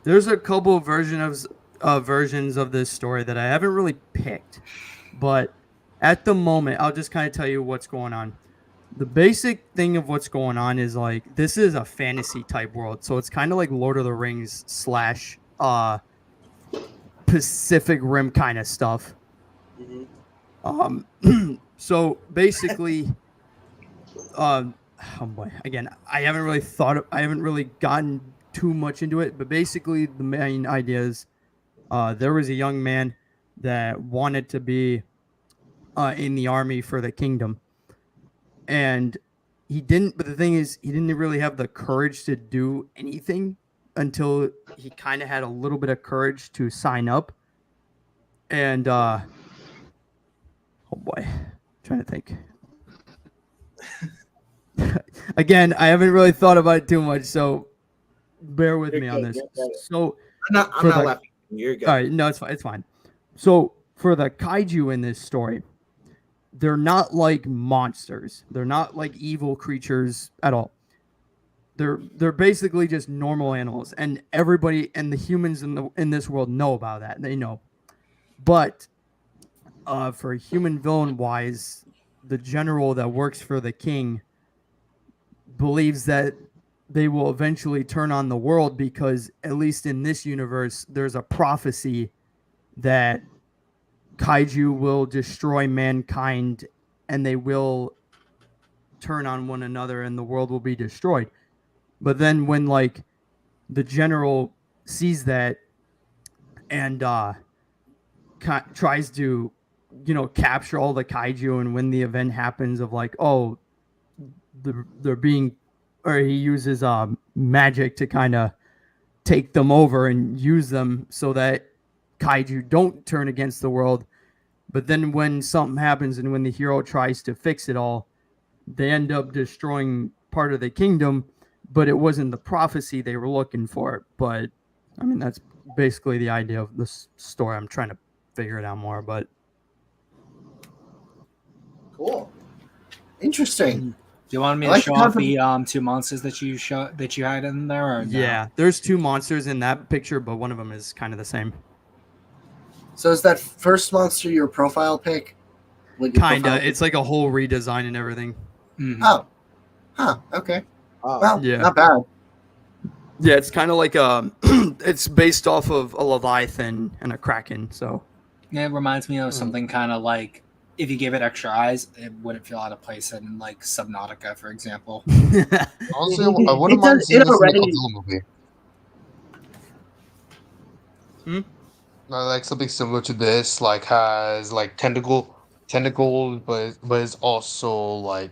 there's a couple of versions of this story that I haven't really picked, but at the moment, I'll just kind of tell you what's going on. The basic thing of what's going on is like this is a fantasy type world, so it's kind of like Lord of the Rings / Pacific Rim kind of stuff. Mm-hmm. So basically, oh boy, again, I haven't really gotten too much into it, but basically the main idea is there was a young man that wanted to be in the army for the kingdom, and he didn't. But the thing is, he didn't really have the courage to do anything until he kind of had a little bit of courage to sign up. And oh boy, I'm trying to think. Again, I haven't really thought about it too much, so bear with me on this. So I'm not laughing. You're good. all right, no, it's fine. It's fine. So for the kaiju in this story, they're not like monsters. They're not like evil creatures at all. They're basically just normal animals, and everybody and the humans in this world know about that. They know, but for human villain wise, the general that works for the king believes that they will eventually turn on the world because, at least in this universe, there's a prophecy that kaiju will destroy mankind and they will turn on one another and the world will be destroyed. But then when like the general sees that and tries to, capture all the kaiju, and when the event happens of like, oh, they're being, or he uses magic to kind of take them over and use them so that kaiju don't turn against the world. But then when something happens and when the hero tries to fix it all, they end up destroying part of the kingdom, but it wasn't the prophecy they were looking for. But I mean, that's basically the idea of this story. I'm trying to figure it out more, but Cool. Interesting. Do you want me to show off the two monsters that you had in there? Or no? Yeah, there's two monsters in that picture, but one of them is kind of the same. So is that first monster your profile pic? Kinda. It's like a whole redesign and everything. Mm-hmm. Oh. Huh. Okay. Well, yeah. Not bad. Yeah, it's kind of like it's based off of a Leviathan and a Kraken. So yeah, it reminds me of something kind of like if you gave it extra eyes, it wouldn't feel out of place in like Subnautica, for example. Honestly, I wouldn't mind seeing this in a Godzilla movie. Like something similar to this, like has like tentacles, but it's also like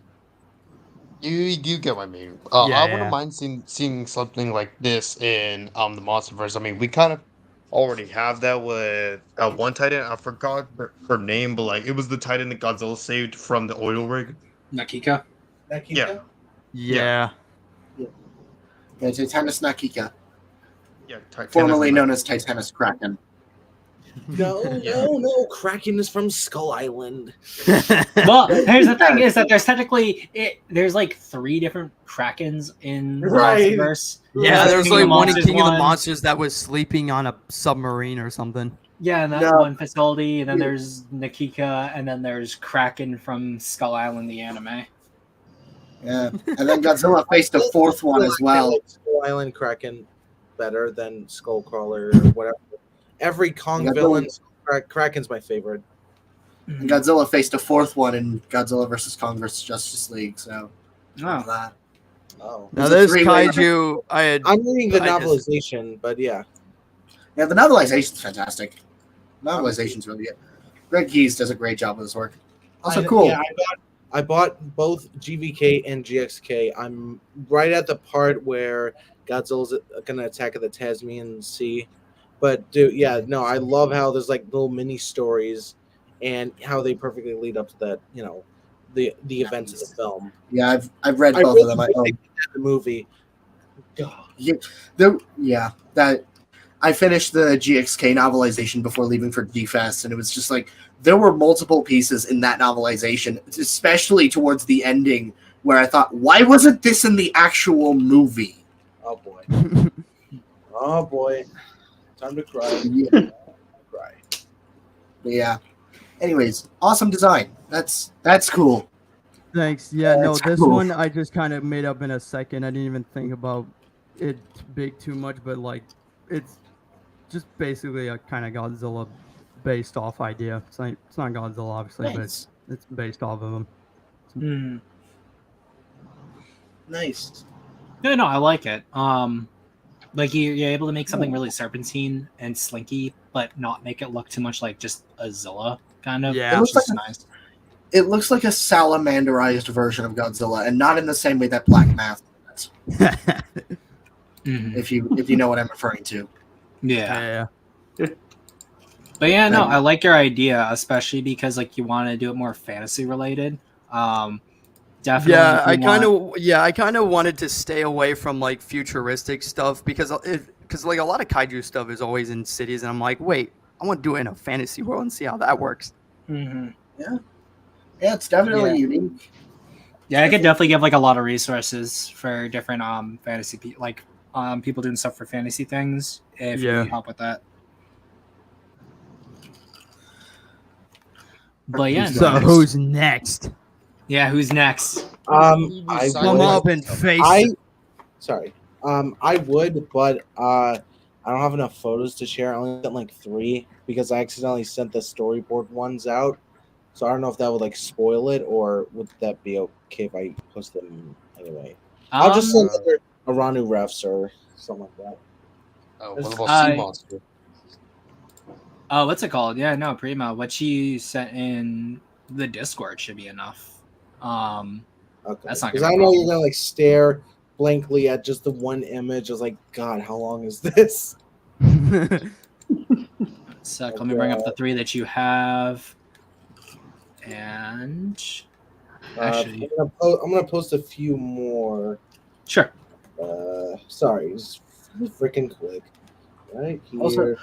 you get what I mean. I wouldn't mind seeing something like this in the MonsterVerse. I mean, we kind of already have that with one Titan. I forgot her name, but like it was the Titan that Godzilla saved from the oil rig. Nakika. Nakika? Yeah. Yeah, Titanus Nakika. Yeah, Formerly known as Titanus Kraken. No. Kraken is from Skull Island. Well, here's the thing: is that there's like 3 different Krakens in the MonsterVerse. Yeah, there's like one in King of the Monsters that was sleeping on a submarine or something. Yeah, and that one facility, and then there's Nakika, and then there's Kraken from Skull Island, the anime. Yeah, and then Godzilla faced a 4th one as well. Like Skull Island Kraken better than Skullcrawler or whatever. Every Kong villain, Kraken's my favorite. And Godzilla faced a 4th one in Godzilla vs. Kong vs. Justice League. So, that. Oh, now this kaiju, I'm reading the novelization, but yeah. Yeah, the novelization's fantastic. Novelization's really good. Greg Keyes does a great job with his work. Also, cool. Yeah, I bought both GVK and GXK. I'm right at the part where Godzilla's gonna attack the Tasmanian Sea. But dude, yeah, no, I love how there's like little mini stories and how they perfectly lead up to that, the events of the film. Yeah, I've read both of them. The movie. That I finished the GXK novelization before leaving for DFest, and it was just like there were multiple pieces in that novelization, especially towards the ending, where I thought, why wasn't this in the actual movie? Oh boy. Oh boy. Time to cry. Cry. But yeah. Anyways, awesome design. That's cool. Thanks. Yeah, That's this cool. one I just kind of made up in a second. I didn't even think about it big too much, but like it's just basically a kind of Godzilla based off idea. It's not Godzilla obviously, Nice. but it's based off of him. Nice. No, I like it. Like you're able to make something really serpentine and slinky, but not make it look too much like just a Zilla kind of. Yeah. It looks which is like nice. It looks like a salamanderized version of Godzilla, and not in the same way that Black Mask does. Mhm. If you know what I'm referring to. Yeah. But yeah, no, I like your idea, especially because like you want to do it more fantasy related. Definitely. Yeah, if you I kind of wanted to stay away from like futuristic stuff because like a lot of kaiju stuff is always in cities, and I'm like, wait, I want to do it in a fantasy world and see how that works. Mm-hmm. Yeah, it's definitely unique. Yeah, I could definitely give like a lot of resources for different fantasy people doing stuff for fantasy things if you need help with that. But yeah, So who's next? Yeah, who's next? I Come up and face. I would, but I don't have enough photos to share. I only sent like 3 because I accidentally sent the storyboard ones out. So I don't know if that would like spoil it, or would that be okay if I post them anyway? I'll just send other Aranu refs or something like that. Oh, what about Sea Monster? Oh, what's it called? Yeah, no, Primo. What you sent in the Discord should be enough. Okay. That's not because I know you're gonna like stare blankly at just the one image. I was like, God, how long is this? So let me bring up the 3 that you have. And actually, I'm gonna post a few more. Sure. Sorry, just freaking quick. Right here.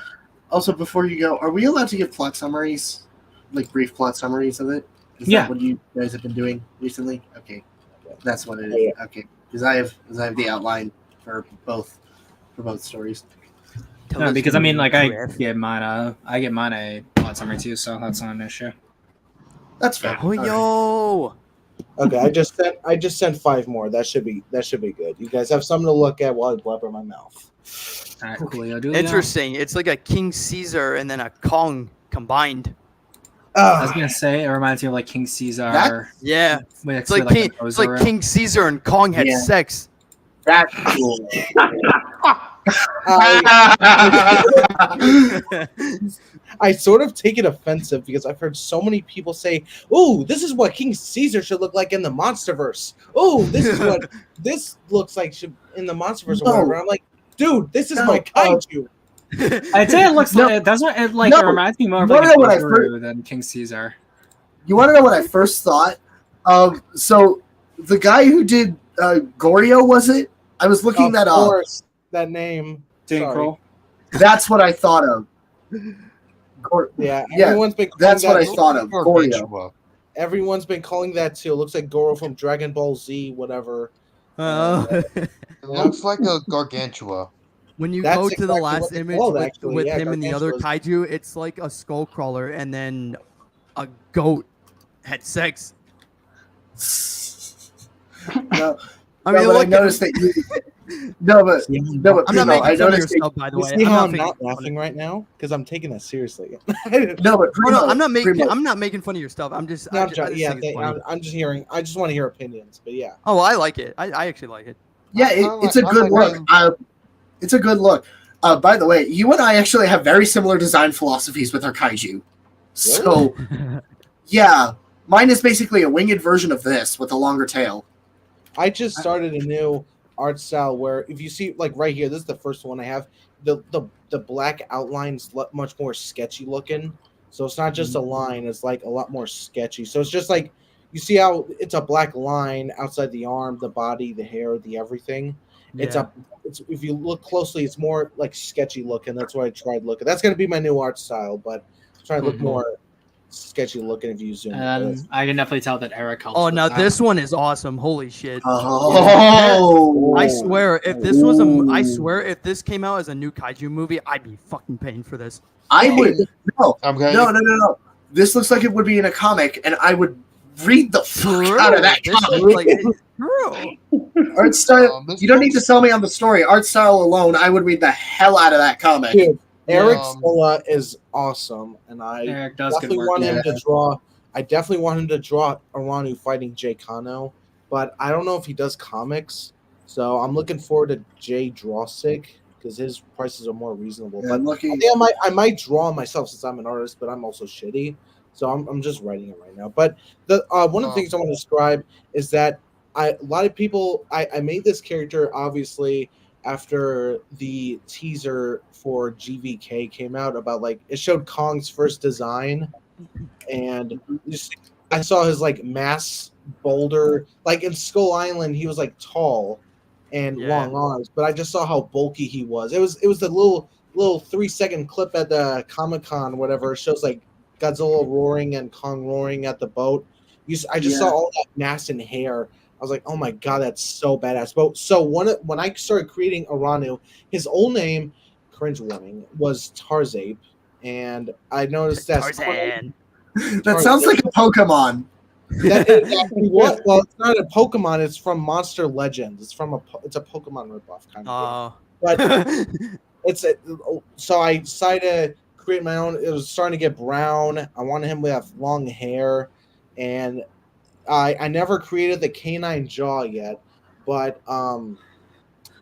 Also, before you go, are we allowed to give plot summaries, like brief plot summaries of it? Is Yeah. that what you guys have been doing recently? Okay, that's what it is. Yeah. Okay, because I have the outline for both stories. No, because I mean, like I get mine a plot summary too, so that's not an issue. That's fair. Oh, yo. Okay, I just sent 5 more. That should be good. You guys have something to look at while I blabber my mouth. All right, cool. Interesting. It's like a King Caesar and then a Kong combined. I was gonna say it reminds me of like King Caesar. Yeah, it's like King Caesar and Kong had sex. That's cool. I sort of take it offensive because I've heard so many people say, "Oh, this is what King Caesar should look like in the MonsterVerse." Oh, this is what this looks like in the MonsterVerse or whatever. I'm like, dude, this is my kaiju. I'd say it looks like that's what it like. It reminds me more of like a Guru than King Caesar. You want to know what I first thought? So the guy who did Goryo, was it? I was looking that up. Of course, that name. Sorry. That's what I thought of. Everyone's been. That's what I thought of. Goryo. Everyone's been calling that too. It looks like Goro from Dragon Ball Z, whatever. It looks like a Gargantua. When you go to the last image with him and the other kaiju, it's like a skull crawler, and then a goat had sex. No, I noticed that you. No, but I'm not making fun of yourself, by the way. I'm not laughing right now because I'm taking that seriously. No, but Primo, I'm not making fun of your stuff. I'm just I'm just hearing. I just want to hear opinions, but yeah. Oh, I like it. I actually like it. Yeah, it's a good look. It's a good look. By the way, you and I actually have very similar design philosophies with our kaiju. So, yeah, mine is basically a winged version of this with a longer tail. I just started a new art style where if you see like right here, this is the first one I have. The black outline's much more sketchy looking. So it's not just a line, it's like a lot more sketchy. So it's just like you see how it's a black line outside the arm, the body, the hair, the everything. Yeah. It's if you look closely, it's more like sketchy looking. That's why I tried looking. That's gonna be my new art style, but I'm trying to look more sketchy looking if you zoom. I can definitely tell that Eric helps. Oh, now this one is awesome! Holy shit! Oh, I swear, if this came out as a new kaiju movie, I'd be fucking paying for this. I would no. This looks like it would be in a comic, and I would read the fuck out of that comic. Art style. You don't need to sell me on the story. Art style alone, I would read the hell out of that comic. Dude, Eric Zimcast is awesome, and I definitely want him to draw. I definitely want him to draw Aranu fighting Jay Kano, but I don't know if he does comics. So I'm looking forward to Jay Drawsick because his prices are more reasonable. Yeah, but I might draw myself since I'm an artist, but I'm also shitty. So I'm just writing it right now. But the one of the things I want to describe is that a lot of people I made this character obviously after the teaser for GVK came out about like it showed Kong's first design, and I saw his like mass boulder. Like in Skull Island, he was like tall and long arms, but I just saw how bulky he was. It was the little 3-second clip at the Comic-Con, whatever. It shows like Godzilla roaring and Kong roaring at the boat. I just saw all that mass and hair. I was like, oh my god, that's so badass. But so when I started creating Aranu, his old name, cringe warning, was Tarzape, and I noticed that Tarzan. That sounds like a Pokemon. That is exactly what. Well, it's not a Pokemon. It's from Monster Legends. It's a Pokemon ripoff kind of. But so I decided to create my own. It was starting to get brown. I wanted him to have long hair, and I never created the canine jaw yet, but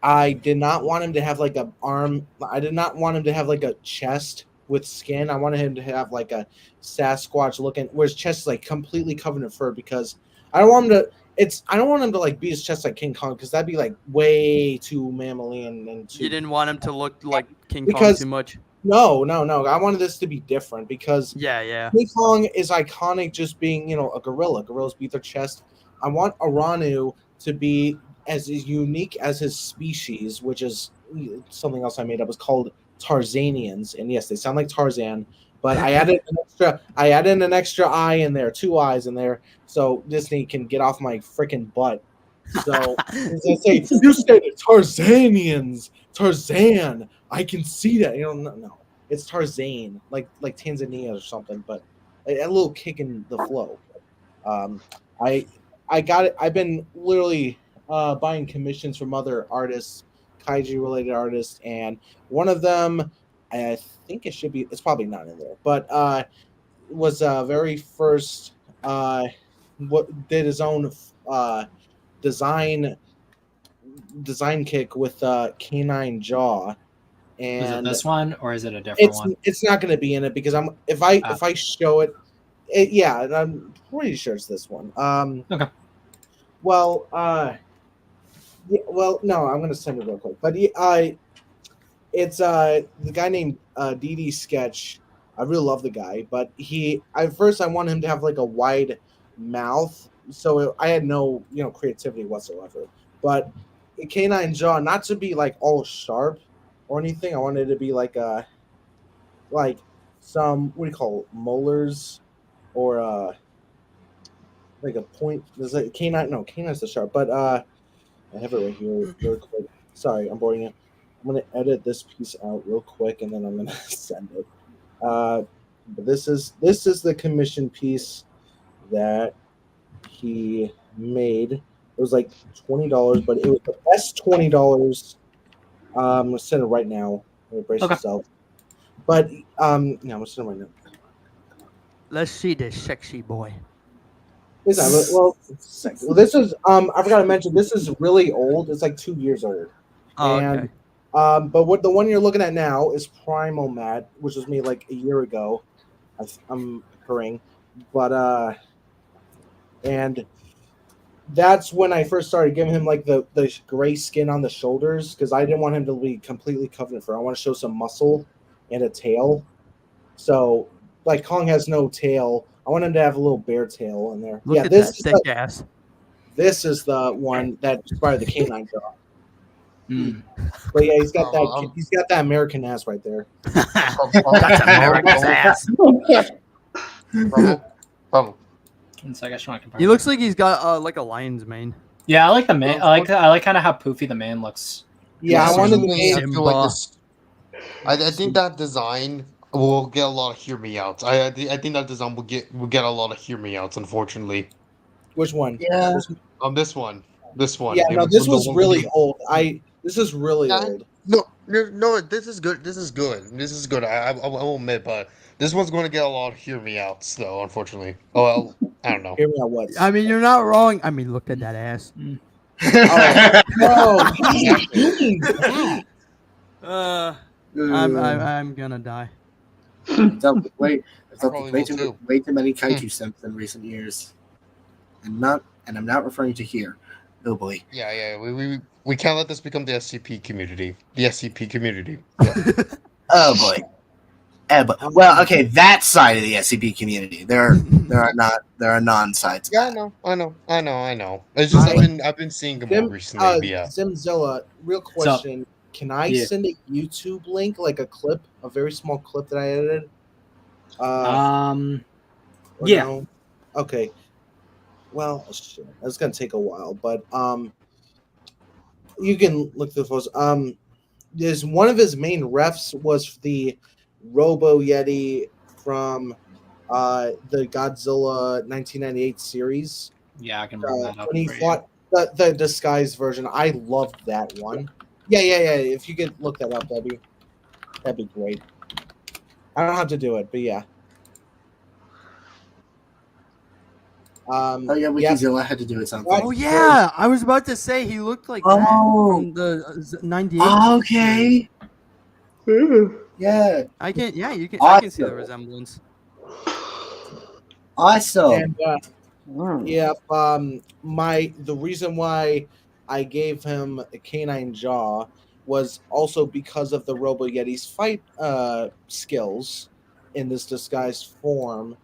I did not want him to have like an arm. I did not want him to have like a chest with skin. I wanted him to have like a Sasquatch looking, where his chest is like completely covered in fur, because I don't want him to. I don't want him to like be his chest like King Kong, because that'd be like way too mammalian and too. You didn't want him to look like King Kong too much. No. I wanted this to be different because yeah. King Kong is iconic, just being a gorilla. Gorillas beat their chest. I want Aranu to be as unique as his species, which is something else I made up. It's called Tarzanians, and yes, they sound like Tarzan, but I added an extra eye in there, 2 eyes in there, so Disney can get off my freaking butt. So as I say, you said Tarzanians, Tarzan. I can see that. No, it's Tarzan, like Tanzania or something, but a little kick in the flow. I got it. I've been literally buying commissions from other artists, Kaiju related artists, and one of them, I think it should be, it's probably not in there, but was very first did his own design kick with canine jaw. And is it this one or is it a different one? It's not going to be in it because if I show it, yeah, I'm pretty sure it's this one. Okay. Well, no, I'm gonna send it real quick. But it's the guy named DD Sketch. I really love the guy, but at first I wanted him to have like a wide mouth, so I had no creativity whatsoever. But canine jaw, not to be like all sharp or anything. I wanted it to be like some, what do you call it, molars, or like a point. There's like canine. No, canine's the sharp. But I have it right here real quick. Sorry, I'm boring you. I'm gonna edit this piece out real quick, and then I'm gonna send it. But this is the commission piece that he made. It was like $20, but it was the best $20. I'm gonna send it right now. Brace yourself. But I'm gonna send it right now. Let's see this sexy boy. Well, this is I forgot to mention, this is really old. It's like 2 years old. Oh, and okay. But what the one you're looking at now is Primo Matt, which was made like a year ago. I'm hurrying, but and that's when I first started giving him like the gray skin on the shoulders, because I didn't want him to be completely covered in fur. I want to show some muscle and a tail. So like Kong has no tail. I want him to have a little bear tail in there. Look at that thick ass. This is the one that inspired the canine jaw. But yeah, he's got that American ass right there. That's America's ass. He looks like he's got like a lion's mane. Yeah, I like the mane. I like kind of how poofy the mane looks. Yeah, I wanted I think that design will get a lot of hear me outs. I think that design will get a lot of hear me outs. Unfortunately. Which one? Yeah. This one. Yeah, no, this was really old. This is really old. No, this is good. This is good. I will admit, but this one's going to get a lot of hear me outs, though. Unfortunately. Oh well, I don't know. Hear me out what? I mean, you're not wrong. I mean, look at that ass. Oh, no. I'm gonna die. I've dealt with way probably will too. way too many kaiju simps in recent years, and I'm not referring to here. Oh boy. Yeah. We can't let this become the SCP community. The SCP community. Yeah. Oh boy. Well, okay, that side of the SCP community. There are non-sides. Yeah, I know. It's just I've been seeing them more recently. But yeah. Zimzilla, real question. Can I send a YouTube link, like a clip, a very small clip that I edited? Yeah. No? Okay. Well, shit, that's gonna take a while, but you can look through the photos. There's one of his main refs was the Robo Yeti from the Godzilla 1998 series. Yeah, I can bring that up. When he fought the disguised version, I loved that one. Yeah. If you could look that up, that'd be great. I don't have to do it, but yeah. Wikizilla had to do it something. Oh yeah, I was about to say he looked like that from the 98. Okay. Yeah. I can. Yeah, you can. I can see the resemblance. Awesome. And the reason why I gave him a canine jaw was also because of the Robo Yeti's fight skills in this disguised form.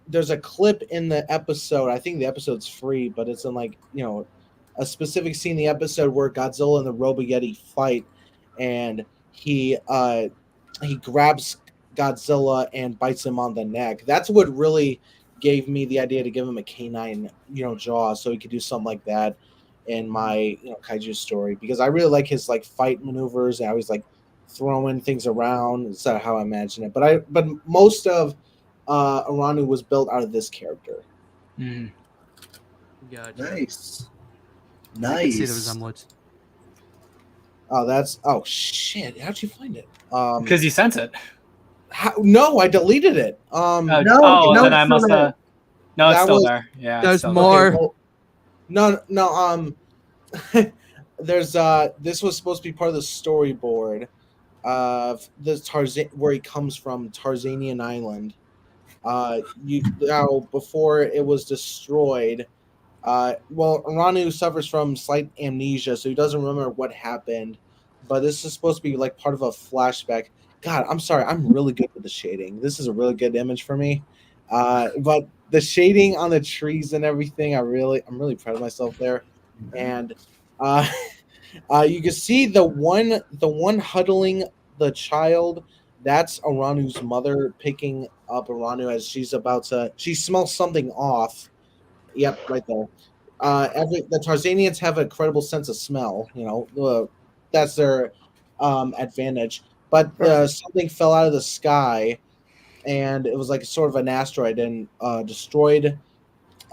There's a clip in the episode. I think the episode's free, but it's in a specific scene in the episode where Godzilla and the Robo Yeti fight, and he grabs Godzilla and bites him on the neck. That's what really gave me the idea to give him a canine, jaw, so he could do something like that in my kaiju story, because I really like his fight maneuvers and how he's throwing things around. It's not how I imagine it, but most of Aranu was built out of this character. Mm. Gotcha. Nice. I can see the resemblance. Oh shit! How'd you find it? Because you sent it. No, I deleted it. Then I must have. No, it's still there. Yeah. There's more. Okay, no. There's this was supposed to be part of the storyboard of the Tarzan, where he comes from, Tarzanian Island. Before it was destroyed, Aranu suffers from slight amnesia, so he doesn't remember what happened. But this is supposed to be part of a flashback. God, I'm sorry, I'm really good with the shading. This is a really good image for me. But the shading on the trees and everything, I'm really proud of myself there. And you can see the one huddling the child. That's Aranu's mother picking up Aranu as she smells something off. Yep, right there. The Tarzanians have a credible sense of smell. That's their advantage. But something fell out of the sky, and it was sort of an asteroid, and destroyed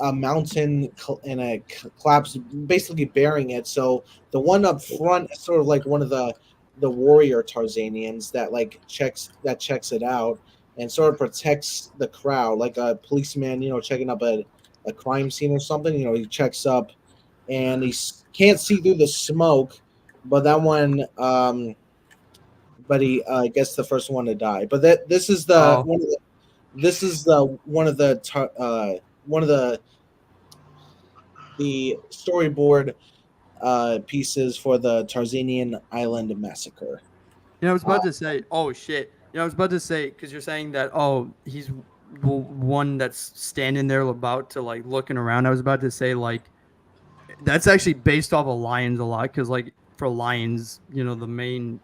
a mountain and a collapse, basically burying it. So the one up front is sort of one of the warrior Tarzanians that checks it out and sort of protects the crowd, like a policeman, checking up a crime scene or something. He checks up, and he can't see through the smoke, but that one, but he gets the first one to die. But this is the one of the storyboard pieces for the Tarzanian Island massacre. I was about to say, oh shit. I was about to say, because you're saying that, he's one that's standing there about to looking around. I was about to say that's actually based off of lions a lot, because for lions, the main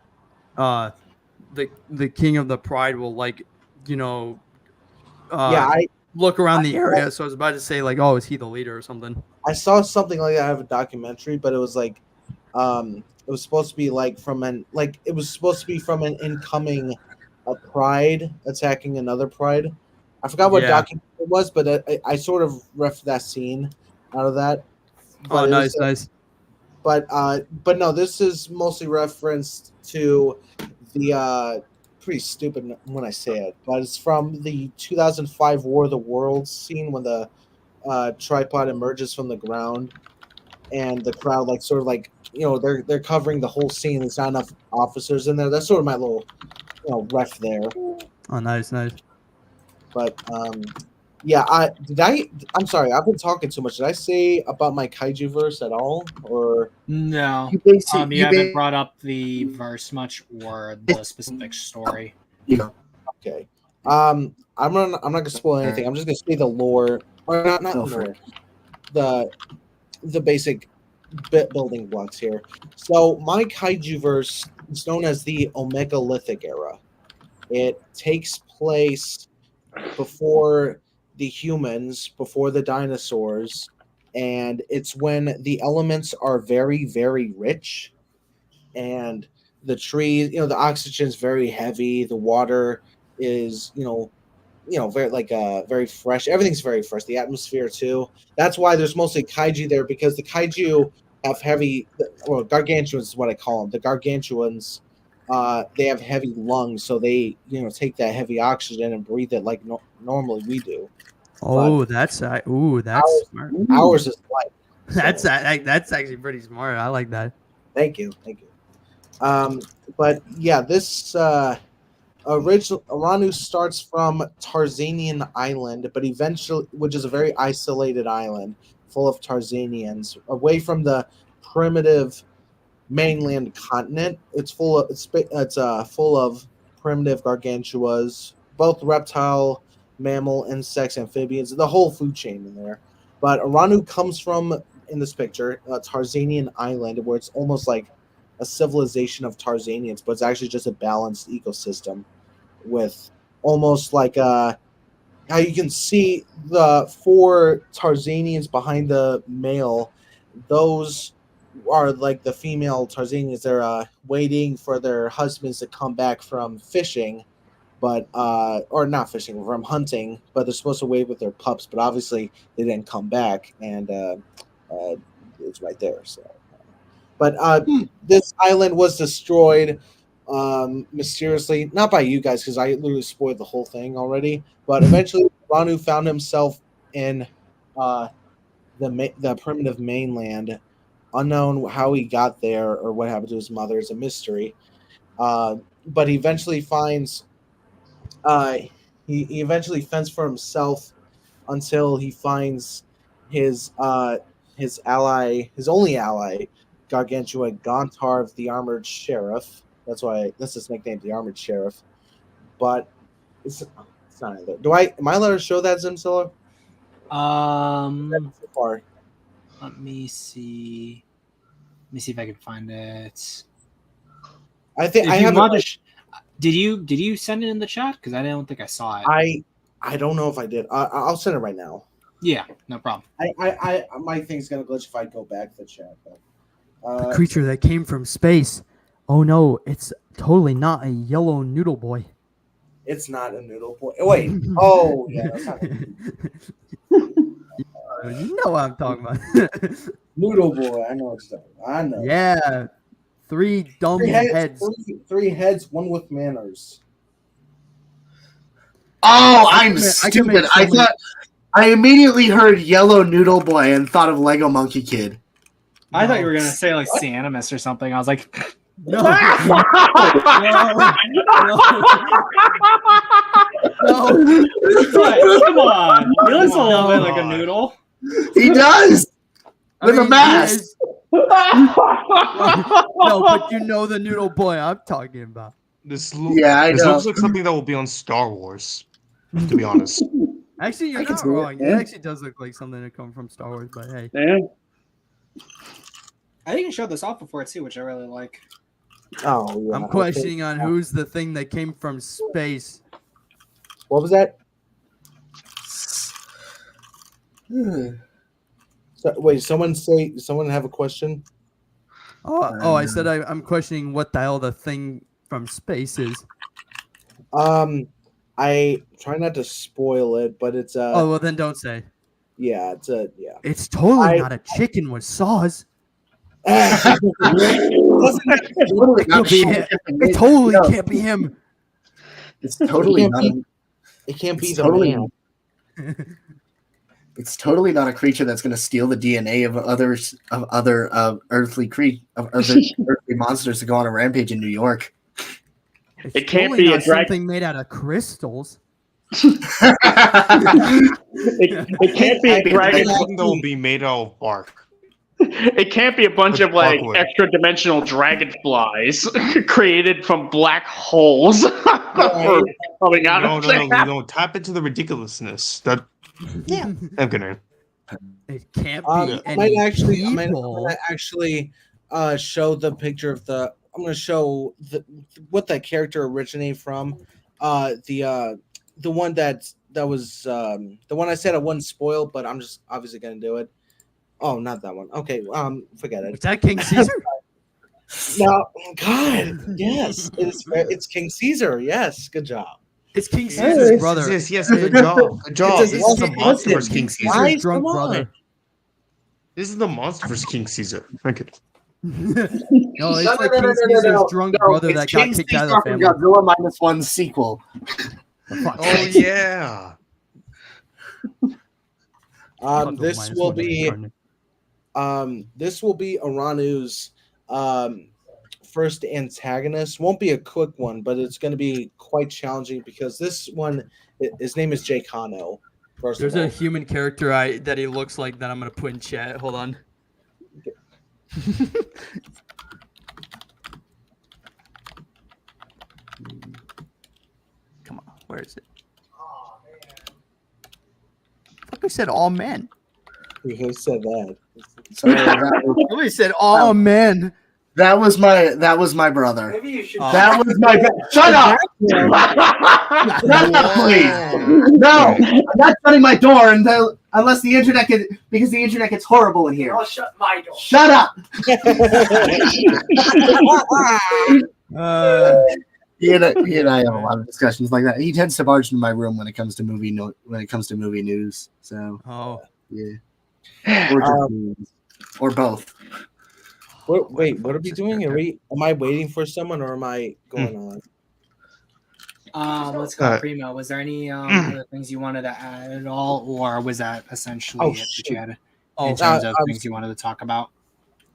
the king of the pride will look around the area. So I was about to say is he the leader or something? I saw something like that. I have a documentary, but it was it was supposed to be from an incoming pride attacking another pride. I forgot what documentary it was, but I sort of ref that scene out of that. But nice. But no, this is mostly referenced to the pretty stupid when I say it, but it's from the 2005 War of the Worlds scene when the tripod emerges from the ground, and the crowd they're covering the whole scene. There's not enough officers in there. That's sort of my little ref there. Oh, nice. But yeah, I'm sorry, I've been talking too much. Did I say about my kaiju verse at all, or No. You haven't brought up the verse much or the specific story. Yeah. okay? I'm not gonna spoil anything. I'm just gonna say the lore, or not Go for lore, the basic bit building blocks here. So my kaiju verse is known as the Omegalithic era. It takes place before the humans, before the dinosaurs, and it's when the elements are very, very rich, and the trees, the oxygen is very heavy, the water is, very very fresh. Everything's very fresh. The atmosphere too. That's why there's mostly kaiju there, because the kaiju have heavy, well, gargantuans is what I call them. The gargantuans, they have heavy lungs, so they take that heavy oxygen and breathe it like normally we do. Oh, that's smart. Ours is light. That's actually pretty smart. I like that. Thank you. But yeah, this original Aranu starts from Tarzanian Island, but eventually, which is a very isolated island full of Tarzanians, away from the primitive mainland continent. It's full of primitive gargantuas, both reptile, mammal, insects, amphibians, the whole food chain in there. But Aranu comes from, in this picture, Tarzanian Island, where it's almost like a civilization of Tarzanians, but it's actually just a balanced ecosystem with almost like how you can see the 4 Tarzanians behind the male. Those are like the female Tarzanians. They're waiting for their husbands to come back from fishing, but or not fishing, from hunting, but they're supposed to wait with their pups, but obviously they didn't come back, and it's right there. So, but this island was destroyed mysteriously, not by you guys, because I literally spoiled the whole thing already, but eventually Ranu found himself in the primitive mainland. Unknown how he got there or what happened to his mother is a mystery, but he eventually finds he eventually fends for himself until he finds his ally, his only ally, Gargantua Gontarv, the Armored Sheriff. That's his nickname, the Armored Sheriff. But it's not in there. Am I allowed to show that, Zimzilla? So far. Let me see. Let me see if I can find it. I think I have. Did you send it in the chat? Because I don't think I saw it. I don't know if I did. I'll send it right now. Yeah, no problem. My thing's gonna glitch if I go back to the chat. The creature that came from space. Oh no, it's totally not a yellow noodle boy. It's not a noodle boy. Wait. Oh yeah, that's not. You know what I'm talking about. Noodle boy. I know what you're talking about. I know. Yeah. 3 dumb heads. Three heads, one with manners. Oh, I'm stupid. I immediately heard Yellow Noodle Boy and thought of Lego Monkey Kid. I thought you were gonna say like Sanimus or something. I was like, No. no. Come on. He looks a little bit like a noodle. He does. With a mask. No, but you know the noodle boy I'm talking about. This looks like something that will be on Star Wars, to be honest. Actually, you're not wrong. It actually does look like something that comes from Star Wars, but hey. Yeah. I think you showed this off before too, which I really like. Oh, yeah. I'm questioning on who's the thing that came from space. What was that? So, wait, someone have a question? Oh, I said I'm questioning what the hell the thing from space is. I try not to spoil it, but it's Oh, well then don't say. Yeah, It's totally not a chicken with saws. It totally can't be him. It's totally not. It can't be the man. It's totally not a creature that's going to steal the DNA of other earthly monsters to go on a rampage in New York. It's It can't surely be a not drag. something made out of crystals. It can't be a I dragon. think they'll be made out of bark. It can't be a bunch of like Barkwood. extra dimensional dragonflies created from black holes for coming out No, of no, no, there. no. Tap into the ridiculousness. That I'm gonna. It can't be I any might actually, people. show the picture of the. I'm gonna show what that character originated from. The one that was the one I said I wouldn't spoil, but I'm just obviously gonna do it. Oh, not that one. Okay, forget it. Was that King Caesar? No, God, yes, it's King Caesar. Yes, good job. It's King Caesar's brother. Yes, good job. Good job. It's This is the listen, monster vs. King Caesar's Caesar. Guys, drunk come on. brother. This is the monster vs. King Caesar. Okay. No, it's like King Caesar's drunk brother that got kicked out of the family. Godzilla -1 sequel. Fuck. Oh yeah. This will be Aranu's first antagonist. Won't be a quick one, but it's going to be quite challenging because this one, his name is Jake Hano. First There's of a all. human character that he looks like that I'm gonna put in chat. Hold on. Come on, where is it? Fuck, I said all men. Who said that? So Somebody said all men. that was my brother. Maybe you should. That was my shut up! Shut up, please! No, I'm not shutting my door unless the internet because the internet gets horrible in here. I'll shut my door. Shut up! He and I have a lot of discussions like that. He tends to barge into my room when it comes to movie news. So Oh, yeah, or just news. Or both. Wait, what are we doing? Am I waiting for someone or am I going on? Let's go, Primo. Was there any other things you wanted to add at all, or was that essentially it that you had in terms of things you wanted to talk about?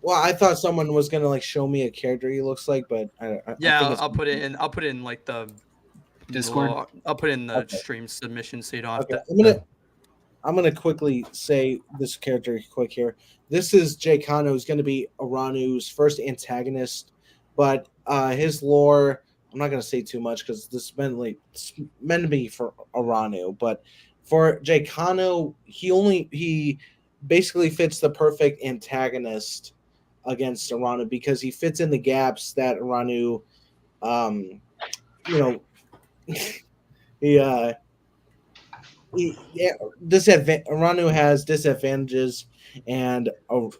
Well, I thought someone was gonna like show me a character he looks like, but I think I'll put it in. I'll put it in like the Discord? I'll put it in the Okay. stream submission so you don't have Okay, to. I'm gonna quickly say this character quick here. This is Jake Hano, who's gonna be Aranu's first antagonist, but his lore. I'm not gonna say too much because this is meant to be for Aranu, but for Jake Hano, he basically fits the perfect antagonist against Aranu because he fits in the gaps that Aranu, Aranu has disadvantages and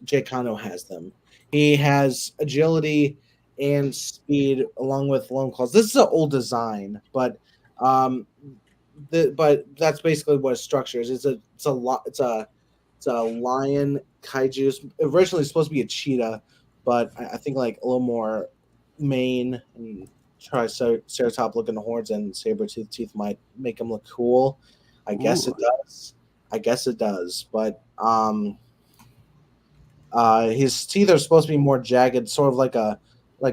Jake Hano has them. He has agility and speed along with lone claws. This is an old design, but that's basically what its structure is. It's a lion kaiju. It's originally supposed to be a cheetah, but I think like a little more mane and triceratops looking horns and saber-toothed teeth might make him look cool. I guess it does. But his teeth are supposed to be more jagged, sort of like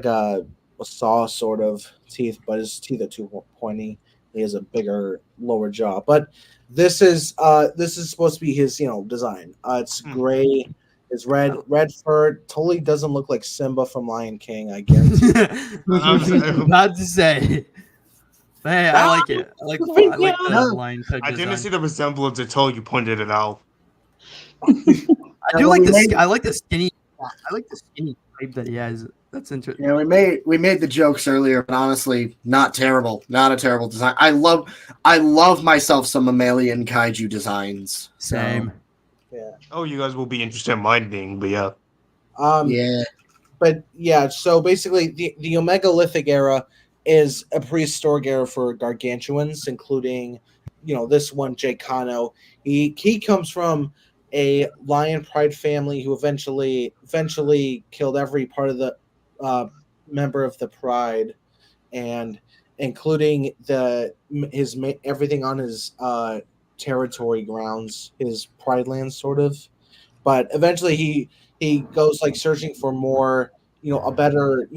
a saw sort of teeth, but his teeth are too pointy. He has a bigger lower jaw. But this is supposed to be his design. It's gray. It's red fur. Totally doesn't look like Simba from Lion King. I guarantee. Not to say. Hey, I like it. I like the lion type I didn't design. see the resemblance until you pointed it out. I do like this. I like the skinny. I like the skinny type that he has. That's interesting. Yeah, we made the jokes earlier, but honestly, not terrible. Not a terrible design. I love myself some mammalian kaiju designs. So, Same. Yeah. Oh, you guys will be interested in mine being, but yeah. Yeah. But yeah, so basically the Omegalithic era is a prehistoric era for gargantuans, including, this one, Jake Hano. He comes from a lion pride family who eventually killed every part of the member of the pride, and including everything on his territory grounds, his pride land sort of. But eventually he goes like searching for more, a better,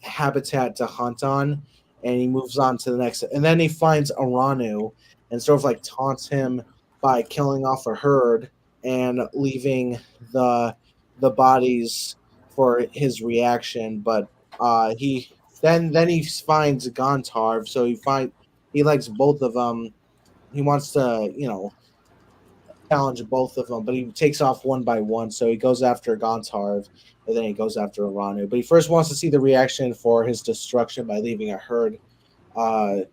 habitat to hunt on, and he moves on to the next. And then he finds Aranu and sort of like taunts him by killing off a herd and leaving the bodies for his reaction. But he then finds Gontarv, so he likes both of them. He wants to challenge both of them, but he takes off one by one. So he goes after Gontarv, and then he goes after Aranu. But he first wants to see the reaction for his destruction by leaving a herd of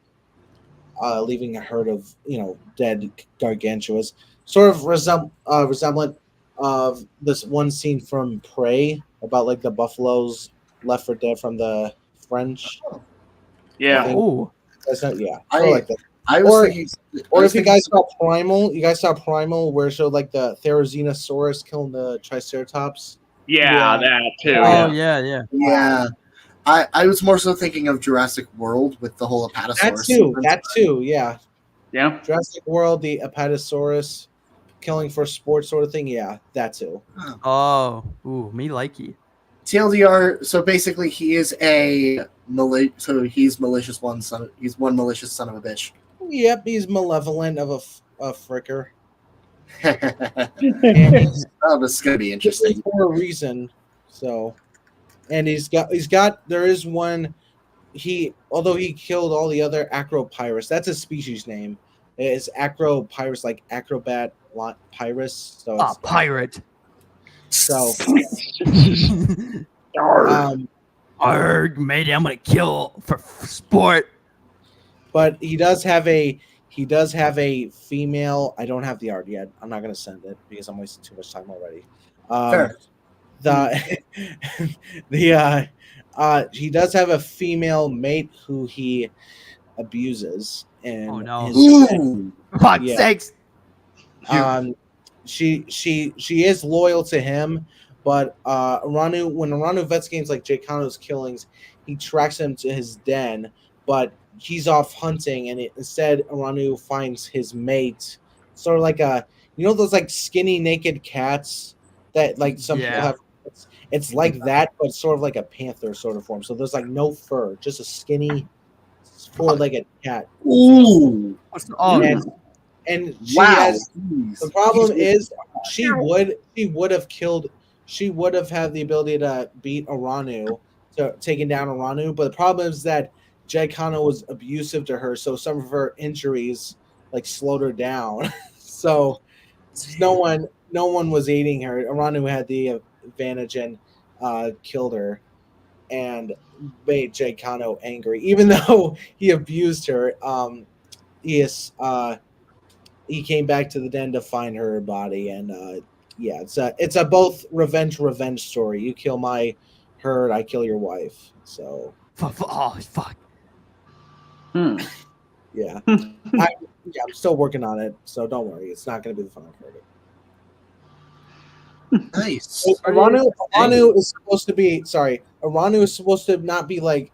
dead gargantuas, sort of resemblant of this one scene from Prey about like the buffaloes left for dead from the French. Yeah. Oh, That's not, yeah. I- Sort of like that. I was thinking, Or if you guys saw Primal, where it showed like the Therizinosaurus killing the Triceratops. Yeah, that too. oh yeah. yeah. I was more so thinking of Jurassic World with the whole Apatosaurus. That too, yeah. Yeah. Jurassic World, the Apatosaurus killing for sport sort of thing, yeah, that too. Oh, ooh, me likey. TLDR. So basically, he is he's malicious one son. He's one malicious son of a bitch. Yep, he's malevolent of a fricker. Oh, this is gonna be interesting. For a reason. So, and there is one. Although he killed all the other Acropyrus, that's a species name. It's Acropyrus, like acrobat pyrus. So it's pirate. So, Arg, maybe I'm gonna kill for sport. but he does have a female. I don't have the art yet. I'm not gonna send it because I'm wasting too much time already. Fair. He does have a female mate who he abuses, and Oh, no. Ooh. Fuck Yeah. sakes. She is loyal to him, but when Aranu investigates like Jay Kano's killings, he tracks him to his den, but he's off hunting, and instead Aranu finds his mate, sort of like those like skinny naked cats that like some people Yeah. have. It's like that, but sort of like a panther sort of form. So there's like no fur, just a skinny four-legged cat. Ooh. Oh, And she Wow. has. The problem is she would have had the ability to beat Aranu, to taking down Aranu, but the problem is that Jay Kano was abusive to her, so some of her injuries like slowed her down. So no one was aiding her. Aranu had the advantage and killed her and made Jay Kano angry, even though he abused her. He came back to the den to find her body, and it's a both revenge story. You kill my herd, I kill your wife. So fuck. yeah, I'm still working on it. So don't worry, it's not going to be the final product. Nice. Aranu is supposed to be Aranu is supposed to not be like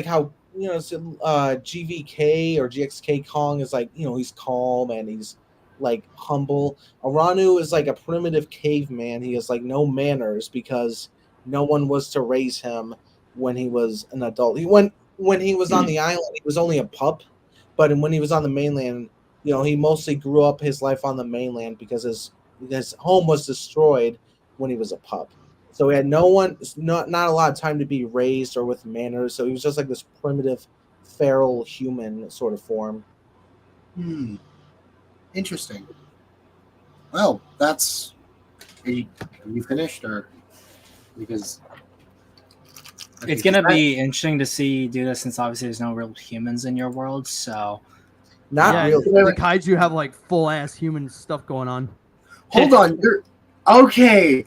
how GVK or GXK Kong is like, he's calm and he's like humble. Aranu is like a primitive caveman. He has like no manners because no one was to raise him when he was an adult. When he was on the island, he was only a pup, but when he was on the mainland, he mostly grew up his life on the mainland because his home was destroyed when he was a pup. So he had not a lot of time to be raised or with manners. So he was just like this primitive, feral human sort of form. Interesting. Well, that's. Are you finished, or because It's gonna be interesting to see you do this, since obviously there's no real humans in your world. So Not really. The kaiju have like full ass human stuff going on. Hold on. Okay.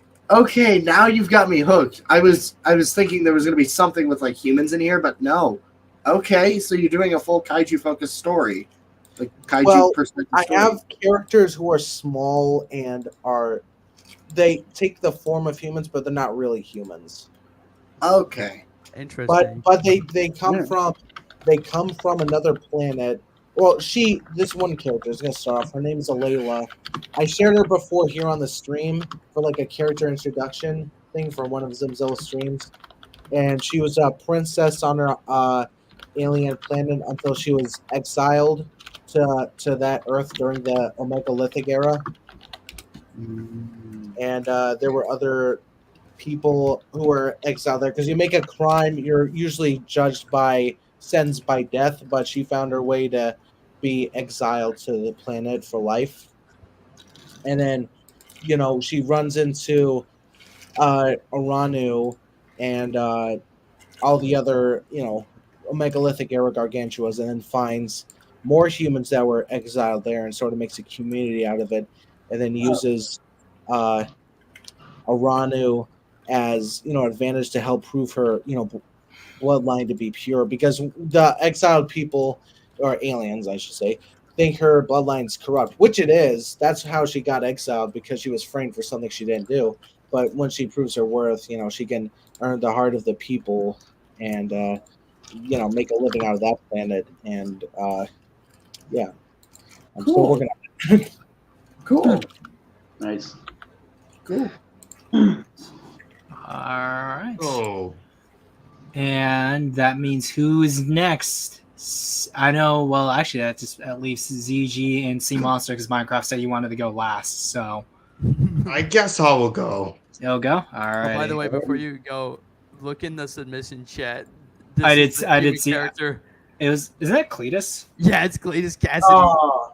Now you've got me hooked. I was thinking there was going to be something with like humans in here, but no. Okay, so you're doing a full kaiju focused story, like kaiju perspective. I story. have characters who are small and they take the form of humans, but they're not really humans. Okay. Interesting. But they come from another planet. Well, this one character is going to start off. Her name is Alayla. I shared her before here on the stream for like a character introduction thing for one of Zimzilla's streams. and she was a princess on her alien planet until she was exiled to that Earth during the Omegalithic era. And there were other people who were exiled there because you make a crime, you're usually judged by sentenced by death, but she found her way to be exiled to the planet for life. And then, she runs into Aranu and all the other, megalithic era gargantuas, and then finds more humans that were exiled there and sort of makes a community out of it, and then uses Aranu as advantage to help prove her bloodline to be pure, because the exiled people, or aliens I should say, think her bloodline's corrupt, which it is. That's how she got exiled, because she was framed for something she didn't do. But when she proves her worth, she can earn the heart of the people and make a living out of that planet. And yeah, I'm still working on it. Cool. Nice. Cool. All right. Oh, And that means who is next? I know. Well, actually, that just at least ZG and Sea Monster, because Minecraft said you wanted to go last. So I guess I will go. you'll go. All right. Oh, by the way, before you go, look in the submission chat. I This is the did streaming see- character. Isn't that Cletus? Yeah, it's Cletus Cassidy. Oh.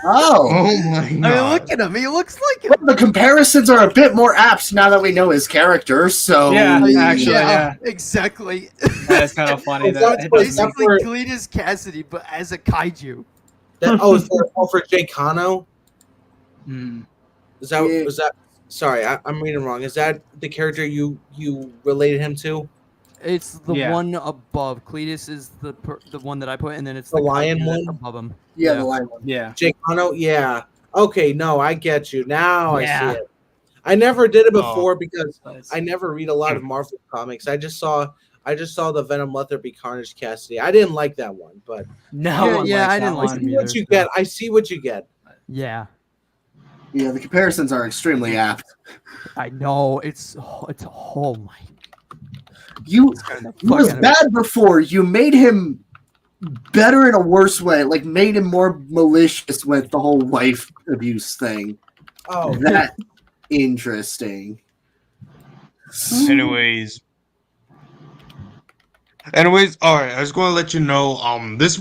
Oh my I mean, god! look at him. He looks like him. Well, the comparisons are a bit more apt now that we know his character. So Yeah, actually, yeah. Exactly. That's kind of funny. That's That, what- Basically, for- Cletus Cassidy, but as a kaiju. For Jay Kano? Hmm. Is that? Sorry, I'm reading wrong. Is that the character you related him to? It's the Yeah. one above. Cletus is the one that I put, and then it's The lion kaiju that's one? above him. yeah, the line one. Yeah. Jay Kano? Yeah. Okay, no, I get you. Now Yeah. I see it. I never did it before because But- I never read a lot of Marvel comics. I just saw the Venom Let There Be Carnage Cassidy. I didn't like that one, but No one Yeah, likes I didn't that like one. him I see either, what you so- get. I see what you get. Yeah, Yeah, the comparisons are extremely apt. I know. It's oh my. You Scaring the he fuck was out of me. bad before. You made him better in a worse way. Like made him more malicious with the whole wife abuse thing. Oh, That interesting. Anyways, all right. I was going to let you know. This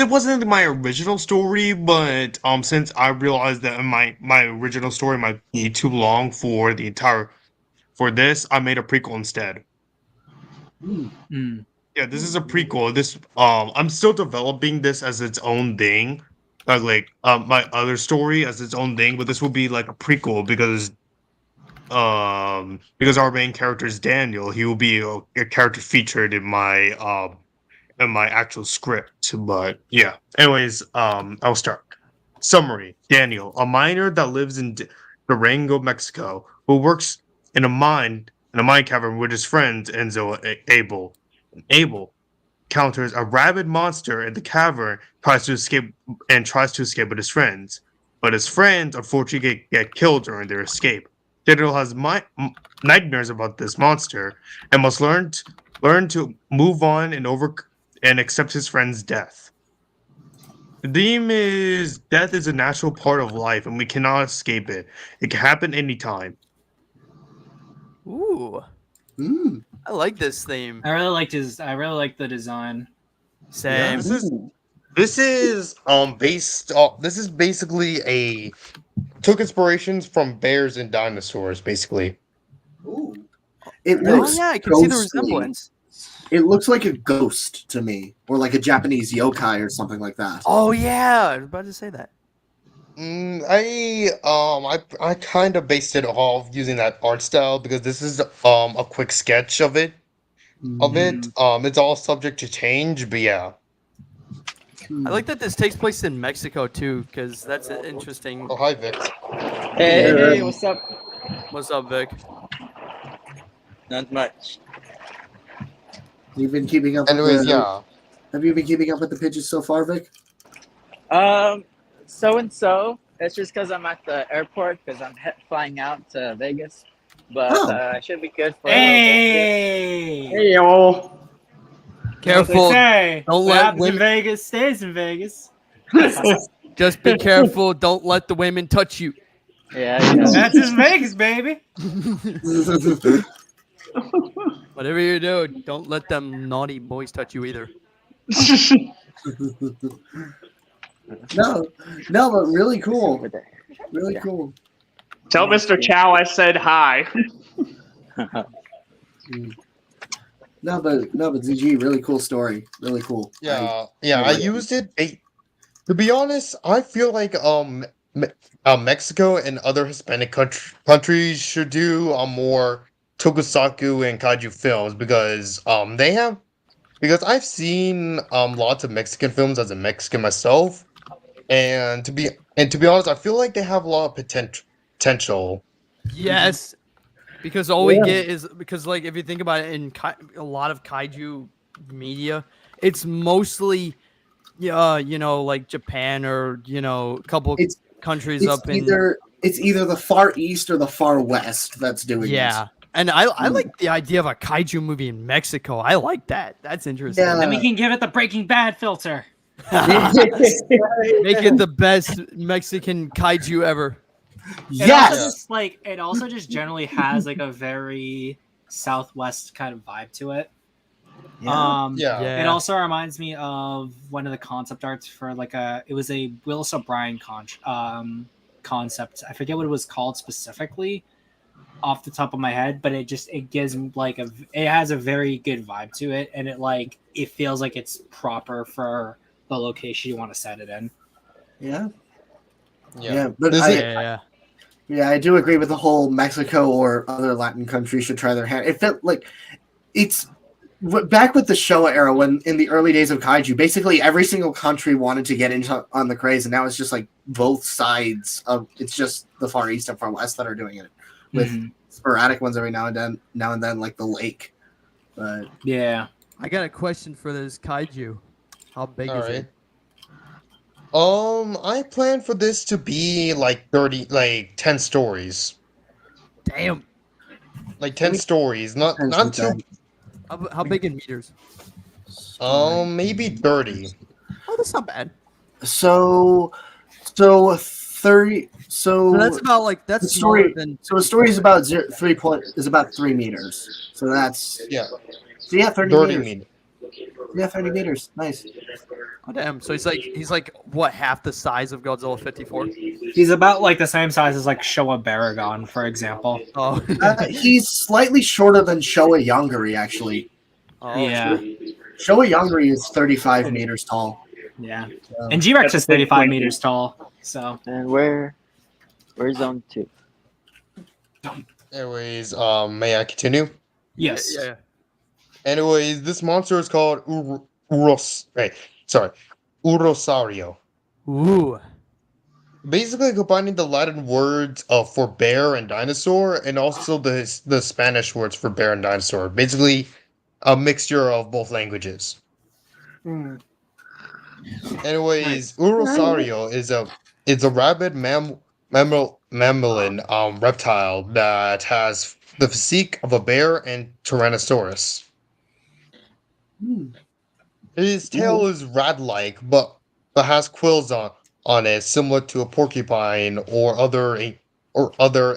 wasn't my original story, but since I realized that my original story might be too long for this, I made a prequel instead. Hmm. Yeah, this is a prequel. This I'm still developing this as its own thing, my other story as its own thing, but this will be like a prequel because our main character is Daniel. He will be a character featured in my actual script. But yeah, anyways, I'll start. Summary: Daniel, a miner that lives in Durango, Mexico, who works in a mine cavern with his friends Enzo and Abel. Abel counters a rabid monster in the cavern, tries to escape with his friends, but his friends unfortunately get killed during their escape. Daniel has nightmares about this monster and must learn to move on and accept his friend's death. The theme is death is a natural part of life and we cannot escape it. It can happen anytime. Ooh, Mm. I like this theme. I really liked the design. Same. This is basically took inspirations from bears and dinosaurs, basically. Ooh. It Oh looks yeah, I can see the ghostly. resemblance. It looks like a ghost to me, or like a Japanese yokai or something like that. Oh yeah, I was about to say that. I kind of based it off using that art style because this is a quick sketch of it. It's all subject to change, but yeah. I like that this takes place in Mexico too, because that's interesting. Oh, hi Vic. Hey, what's up? What's up, Vic? Not much. You've been keeping up. Anyways, with yeah. Have you been keeping up with the pitches so far, Vic? So and so. It's just because I'm at the airport because I'm flying out to Vegas. but Oh. I should be good for Hey! Hey, yo. Careful. Say, Don't what let happens in women- Vegas stays in Vegas. Just be careful. Don't let the women touch you. Yeah. That's just Vegas, baby. Whatever you do, don't let them naughty boys touch you either. no, but really cool. Over there. Really Yeah. cool. Tell Mr. Chow I said hi. No, but ZG, really cool story. Really cool. Yeah, I I like it. used it. To be honest, I feel like Mexico and other Hispanic countries should do more tokusatsu and kaiju films because they have because I've seen lots of Mexican films as a Mexican myself, and to be honest, I feel like they have a lot of potential. Yes, because all we get is because like if you think about it in a lot of kaiju media, it's mostly like Japan or a couple It's countries up in it's either the far east or the far west that's doing yeah. And I like the idea of a kaiju movie in Mexico. I like that. That's interesting. Yeah. And we can give it the Breaking Bad filter. Make it the best Mexian kaiju ever. Yes. It also just generally has like a very Southwest kind of vibe to it. Yeah. It also reminds me of one of the concept arts for it was a Willis O'Brien concept. I forget what it was called specifically off the top of my head, but it gives it has a very good vibe to it, and it feels like it's proper for the location you want to set it in. Yeah. But I do agree with the whole Mexico or other Latin countries should try their hand. It felt like it's back with the Showa era when in the early days of kaiju, basically every single country wanted to get into on the craze, and now it's just like both sides of it's just the far east and far west that are doing it with sporadic ones every now and then, like the lake. But yeah, I got a question for this kaiju. How big is it? I plan for this to be like 10 stories. Damn. Like 10 stories, not too. How big in meters? Maybe 30. Oh, that's not bad. So 30. So that's about that's story. smaller than. So a story is about 3 meters. So that's Yeah. So yeah, 30 meters. meters. Yeah, 30 meters. Nice. Oh damn! So he's like what, half the size of Godzilla 54? he's about the same size as Showa Baragon, for example. Oh. He's slightly shorter than Showa Yongari, actually. Oh, yeah, Showa Yongari is 35 meters tall. yeah, and G-Rex is 35 meters tall. So And where's Zone 2? Anyways, may I continue? yes, Yeah. Anyways, this monster is called Urosario. Ooh. Basically combining the Latin words for bear and dinosaur and also the Spanish words for bear and dinosaur. Basically a mixture of both languages. Anyways, Urosario is a rabid mammalian reptile that has the physique of a bear and Tyrannosaurus. His tail is rat-like, but has quills on it, similar to a porcupine or other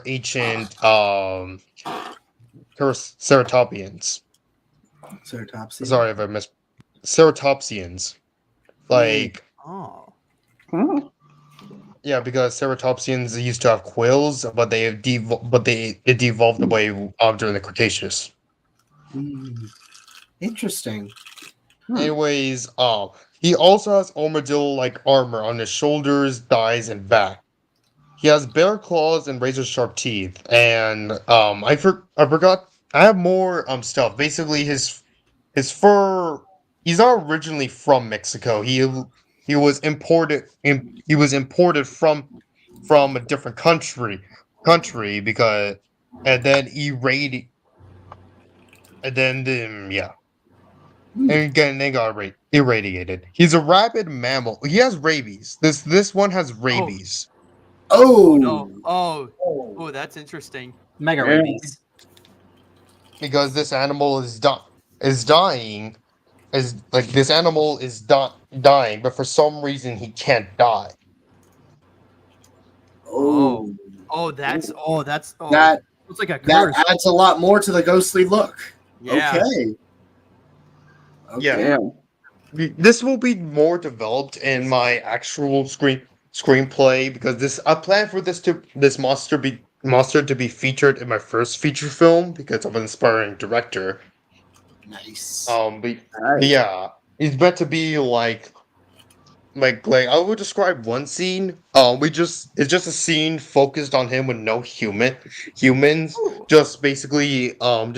ancient ceratopsians. Ceratopsians. Sorry if I missed. Ceratopsians, like Oh. yeah, because ceratopsians used to have quills, but it devolved away during the Cretaceous. Interesting. Anyways, he also has armadillo-like armor on his shoulders, thighs, and back. He has bear claws and razor-sharp teeth. And I forgot. I have more stuff. Basically, his fur. He's not originally from Mexico. He was imported. He was imported from a different country because, and then and again, they got irradiated. He's a rabid mammal. He has rabies. This one has rabies. Oh No. Oh, that's interesting. Mega rabies. because this animal is dying. Is like this animal is dying, but for some reason he can't die. Oh, that it's like a that curse. adds a lot more to the ghostly look. Yeah. Okay. Yeah. Okay. Damn. This will be more developed in my actual screenplay because I plan for this monster to be featured in my first feature film because I'm an aspiring director. Nice. But yeah, it's meant to be like I would describe one scene. It's just a scene focused on him with no humans. Just basically, going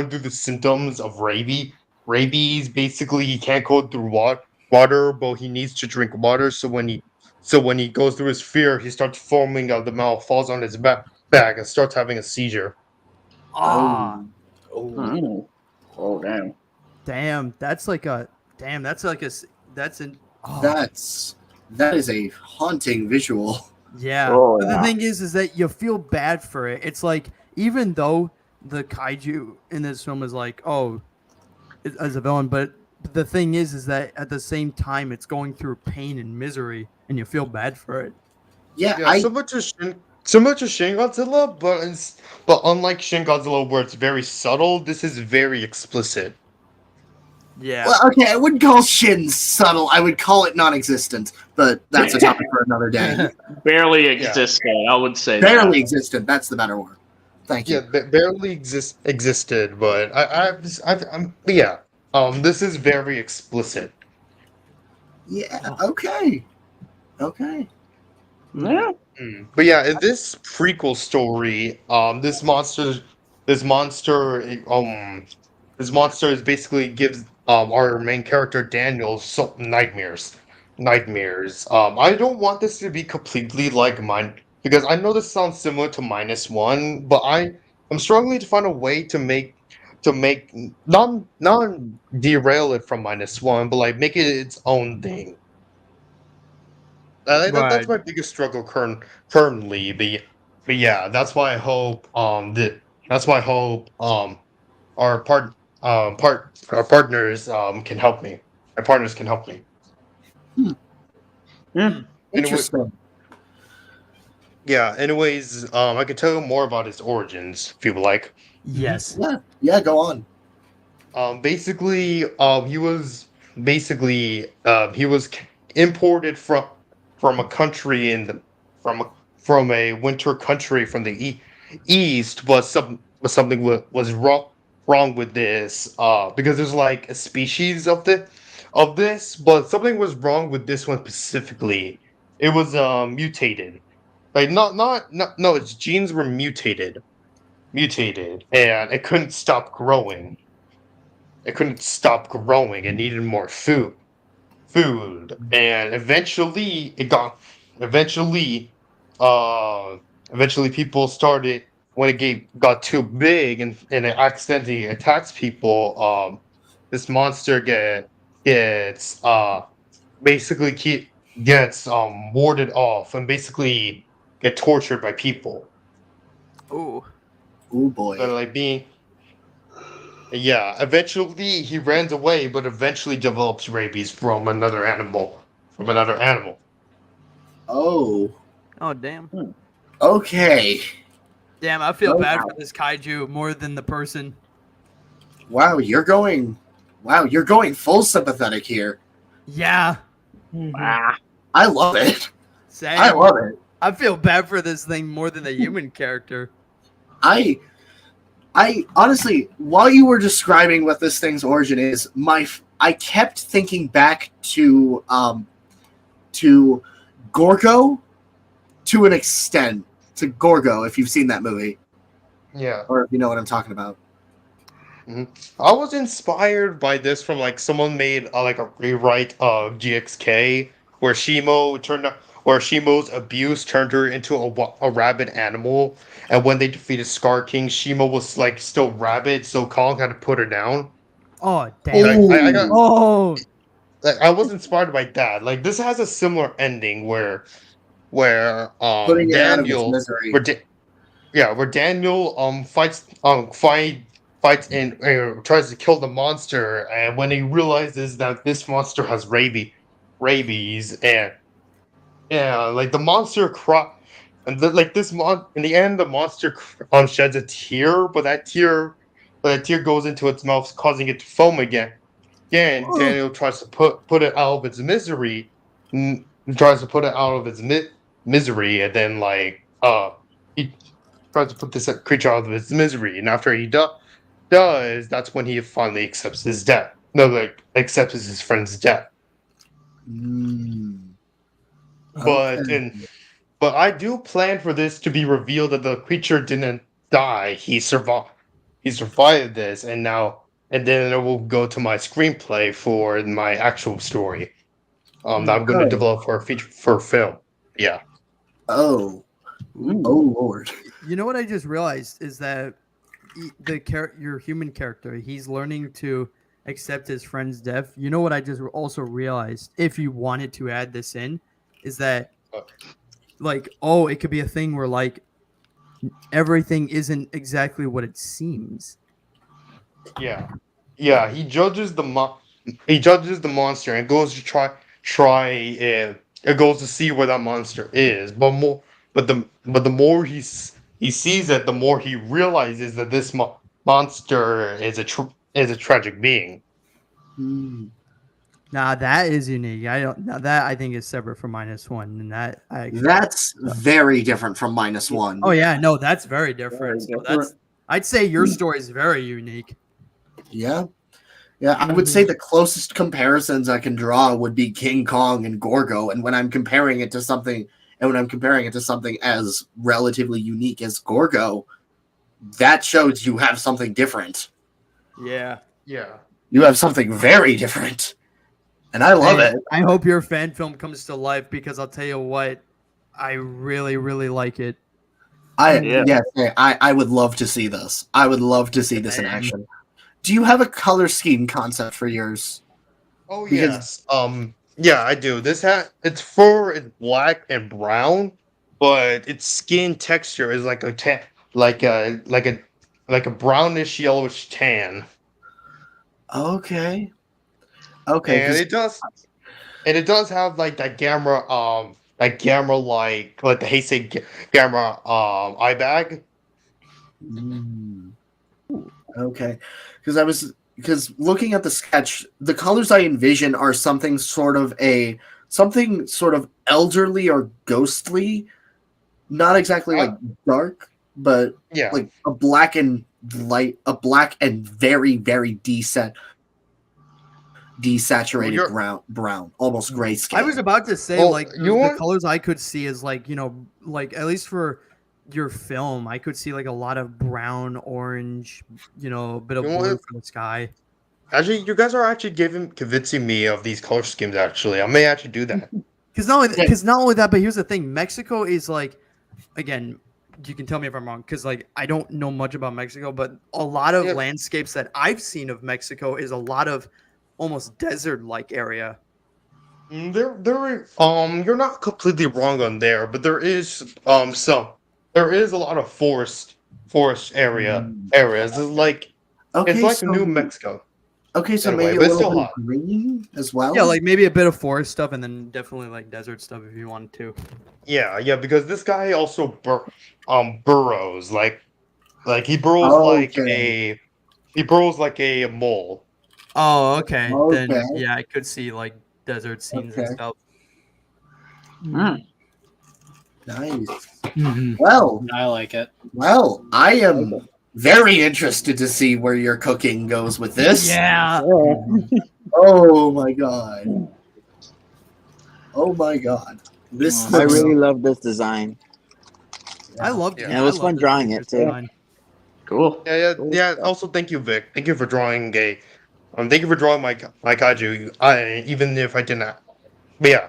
through the symptoms of rabies. Rabies. Basically, he can't go through water, but he needs to drink water. So when he goes through his fear, he starts foaming out the mouth, falls on his back, and starts having a seizure. Ah, Oh, oh damn. damn. That's like a That's like that's an. Oh, That is a haunting visual. yeah. Oh, But the yeah. thing is that you feel bad for it. It's like even though the kaiju in this film is like, oh, as a villain, but the thing is that at the same time it's going through pain and misery, and you feel bad for it. Yeah, Yeah, similar to Shin Godzilla, but unlike Shin Godzilla, where it's very subtle, this is very explicit. Yeah. well, okay, I wouldn't call Shin subtle. I would call it non-existent, but that's a topic for another day. Barely existed, I would say. Barely existent. That's the better word. Thank Yeah, you. barely existed, but I'm yeah. This is very explicit. Yeah. Okay. Okay. Yeah. But yeah, in this prequel story, this monster, this monster is basically gives our main character Daniel nightmares. Nightmares. I don't want this to be completely like mine because I know this sounds similar to -1, but I'm struggling to find a way to make not derail it from -1, but like make it its own thing. That's Right. my biggest struggle currently. But yeah, that's why I hope that's why I hope our our partners can help me. My partners can help me. Yeah. Anyway, Interesting. yeah. Anyways, I can tell you more about his origins if you would like. Yes. Yeah. Yeah. Go on. Basically, he was imported from a country in the from a winter country from the east, but something was wrong with this. Because there's like a species of this, but something was wrong with this one specifically. It was mutated. Like not no, its genes were mutated, and it couldn't stop growing. It couldn't stop growing. It needed more food, and eventually, uh, eventually people started when got too big and it accidentally attacks people. This monster gets basically gets warded off and basically get tortured by people. Oh. Oh boy. They're like being Yeah, eventually he runs away, but eventually develops rabies from another animal. From another animal. Oh. Oh damn. Okay. Damn, I feel Oh, bad wow. for this kaiju more than the person. Wow. You're going. Wow. You're going full sympathetic here. Yeah. Ah. I love it. Same. I love it. I feel bad for this thing more than the human character. I honestly, while you were describing what this thing's origin is, I kept thinking back to Gorgo to an extent. To Gorgo, if you've seen that movie Yeah. or if you know what I'm talking about. I was inspired by this from like someone made like a rewrite of GXK where Shimo's abuse turned her into a rabid animal, and when they defeated Scar King, Shimo was like still rabid, so Kong had to put her down. Oh damn. Like, Oh. I was inspired by that. Like this has a similar ending where Putting it out of its Daniel misery. where where Daniel fights and tries to kill the monster, and when he realizes that this monster has rabies, and like the monster and like in the end the monster sheds a tear, but that tear goes into its mouth, causing it to foam again. Again, Daniel tries to put it out of its misery, tries to put it out of its misery, and then he tries to put this creature out of its misery, and after he does, that's when he finally accepts his death. No, like accepts his friend's death. But Okay. but I do plan for this to be revealed that the creature didn't die. He survived. He survived this, and then it will go to my screenplay for my actual story. That I'm going to develop for a feature for film. Yeah. Oh. Oh Lord. You know what I just realized is that your human character, he's learning to accept his friend's death. You know what I just also realized, if you wanted to add this in, is that it could be a thing where everything isn't exactly what it seems. Yeah. Yeah. He judges the monster and goes to try it goes to see where that monster is. But the more he sees it, the more he realizes that this monster is a tragic being. Nah, that is unique. That I think is separate from -1, and That's very different from -1. Oh yeah, no, that's very different. Very So I'd say your story is very unique. Yeah. Yeah, I would say the closest comparisons I can draw would be King Kong and Gorgo, and when I'm comparing it to something as relatively unique as Gorgo, that shows you have something different. Yeah. Yeah. You have something very different. And I love it. I hope your fan film comes to life, because I'll tell you what, I really, really like it. I would love to see this. I would love to see this in action. Do you have a color scheme concept for yours? Oh yes. Yeah, I do. It's fur is black and brown, but its skin texture is like a brownish yellowish tan. Okay. And it does have like that gamma like the Heisei gamma eye bag. Okay. Because looking at the sketch, the colors I envision are something sort of elderly or ghostly, not exactly like dark, but like a black and very, very desaturated brown, almost grayscale. I was about to say, the colors I could see is at least for your film, I could see a lot of brown, orange, a bit of blue for the sky. Actually, you guys are actually convincing me of these color schemes. Actually, I may actually do that. Because not only that, but here's the thing: Mexico is again, you can tell me if I'm wrong, because I don't know much about Mexico, but a lot of landscapes that I've seen of Mexico is a lot of almost desert-like area. You're not completely wrong on there, but there is there is a lot of forest areas. It's like New Mexico. Okay, so anyway, maybe but a it's still little hot. green as well. Yeah, maybe a bit of forest stuff, and then definitely desert stuff if you want to. Yeah, because this guy also burrows he burrows like a mole. Oh, okay. Then yeah, I could see desert scenes and stuff. Nice. Mm-hmm. Well, I like it. Well, I am very interested to see where your cooking goes with this. Yeah. Oh my god. Oh my god. I really love this design. I loved it. And it was fun drawing it too. Cool. Yeah. Also, thank you, Vic. Thank you for drawing thank you for drawing my kaiju. Even if I didn't. But yeah.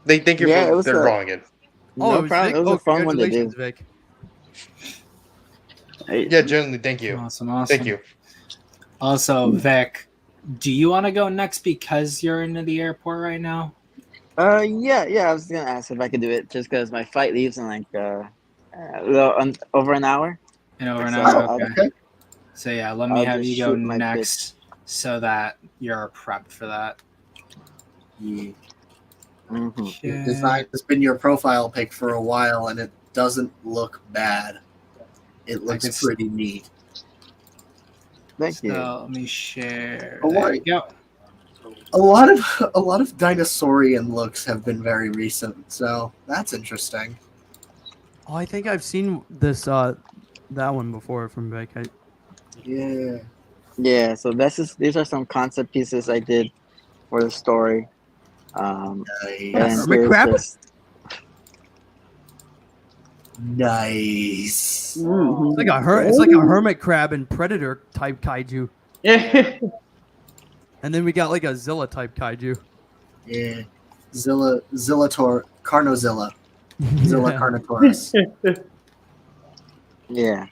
Thank you for drawing it. No problem. It was a fun one to do. Vic. Yeah, generally, thank you. Awesome. Thank you. Also, Vic, do you want to go next because you're into the airport right now? Yeah. I was gonna ask if I could do it just because my flight leaves in Over an hour. In over an So hour. I'll, Okay. So yeah, let me I'll have just you go shoot my next, so that you're prepped for that. Yeah. Mhm. Okay. Design has been your profile pic for a while, and it doesn't look bad. It looks it's- pretty neat. Thank So you. let me share. Oh, There why- you go. A lot of dinosaurian looks have been very recent, so that's interesting. Oh, I think I've seen this that one before from Vic. Yeah. Yeah. So these are some concept pieces I did for the story. Nice. And Hermit here's crab? just Nice. It's like it's like a hermit crab and predator type kaiju. Yeah. And then we got like a Zilla type kaiju. Yeah. Zillator, Carnozilla. Zilla Yeah. Carnotaurus. yeah.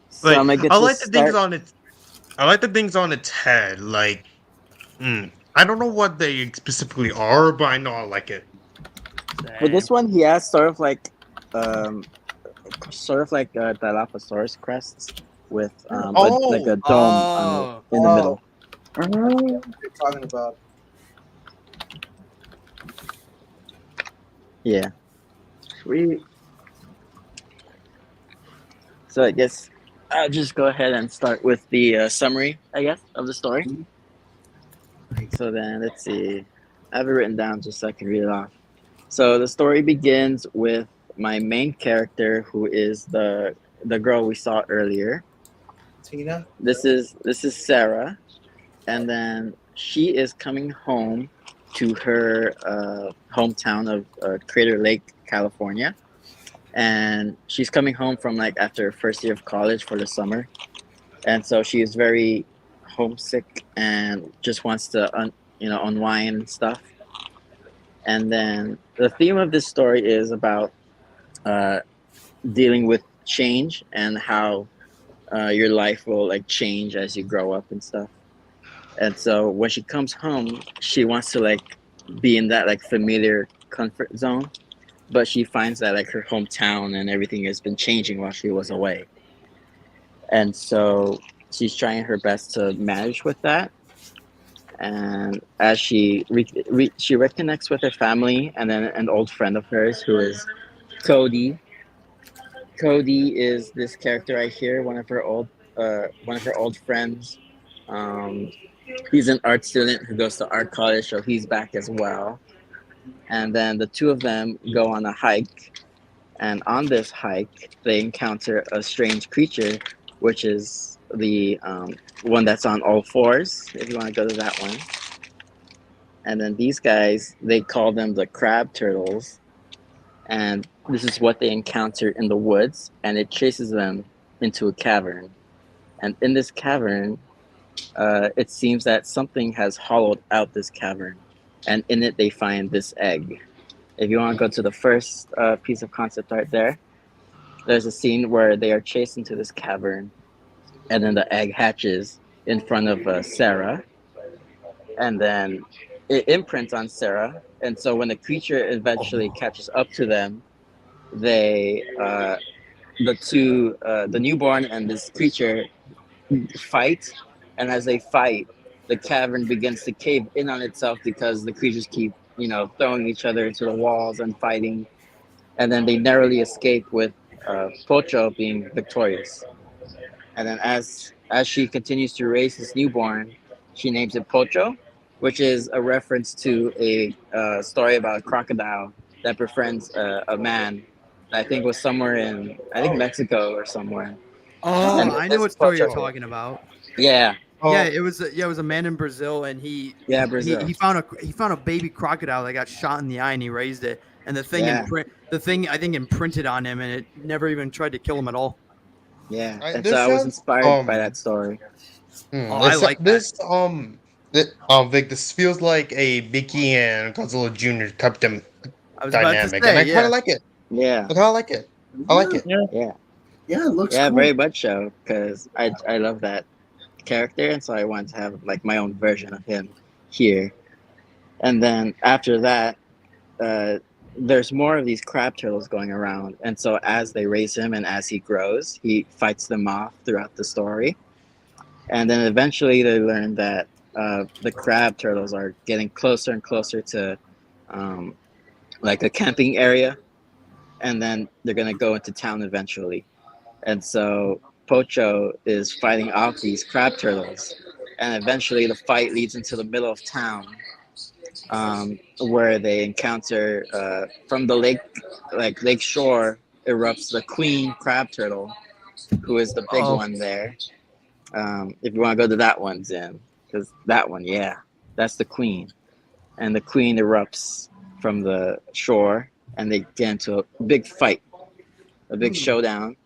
So Like, I'm gonna get I to like the things start. on its. I like the things on its head. Like, I don't know what they specifically are, but I know I like it. For this one, he has sort of like Dilophosaurus crests with like a dome in the middle. What you're talking about? Yeah. Sweet. So I guess I'll just go ahead and start with the summary, I guess, of the story. So then let's see. I have it written down just so I can read it off. So the story begins with my main character, who is the girl we saw earlier. Tina. This is Sarah, and then she is coming home to her hometown of Crater Lake, California, and she's coming home from like after her first year of college for the summer, and so she is very homesick and just wants to unwind and stuff. And then the theme of this story is about dealing with change and how your life will like change as you grow up and stuff. And so when she comes home, she wants to like be in that like familiar comfort zone, but she finds that like her hometown and everything has been changing while she was away. And so she's trying her best to manage with that. And as she she reconnects with her family and then an old friend of hers who is Cody. Cody is this character right here, one of her old friends. Um, he's an art student who goes to art college, so he's back as well. And then the two of them go on a hike, and on this hike, they encounter a strange creature, which is the one that's on all fours. If you want to go to that one. And then these guys, they call them the crab turtles, and this is what they encounter in the woods, and it chases them into a cavern. And in this cavern, it seems that something has hollowed out this cavern, and in it they find this egg. If you want to go to the first piece of concept art there, there's a scene where they are chased into this cavern, and then the egg hatches in front of Sarah, and then it imprints on Sarah. And so when the creature eventually catches up to them, they the newborn and this creature fight, and as they fight, the cavern begins to cave in on itself because the creatures keep throwing each other into the walls and fighting, and then they narrowly escape with Pocho being victorious. And then as she continues to raise this newborn, she names it Pocho, which is a reference to a story about a crocodile that befriends a man that I think was somewhere in Mexico or somewhere. Oh, And I know this what story you're Pocho, talking about. yeah, Yeah, it was a man in Brazil, and Brazil. he found a baby crocodile that got shot in the eye, and he raised it, and the thing I think imprinted on him, and it never even tried to kill him at all. Yeah, and so This I was sounds inspired by that story. I like that. Vic, this feels like a Mickey and Godzilla Jr. Captain I was about to dynamic, say, and I kind yeah. of like it. Yeah, I kind of like it. I like it. yeah, Yeah, it looks yeah, cool. very much so. Because I love that character, and so I wanted to have like my own version of him here. And then after that, there's more of these crab turtles going around, and so as they raise him and as he grows, he fights them off throughout the story, and then eventually they learn that the crab turtles are getting closer and closer to like a camping area, and then they're gonna go into town eventually, and so Pocho is fighting off these crab turtles, and eventually the fight leads into the middle of town, where they encounter from the lake shore erupts the queen crab turtle, who is the big one there. If you want to go to that one, Zim, because that one, yeah, that's the queen, and the queen erupts from the shore, and they get into a big fight, a big showdown,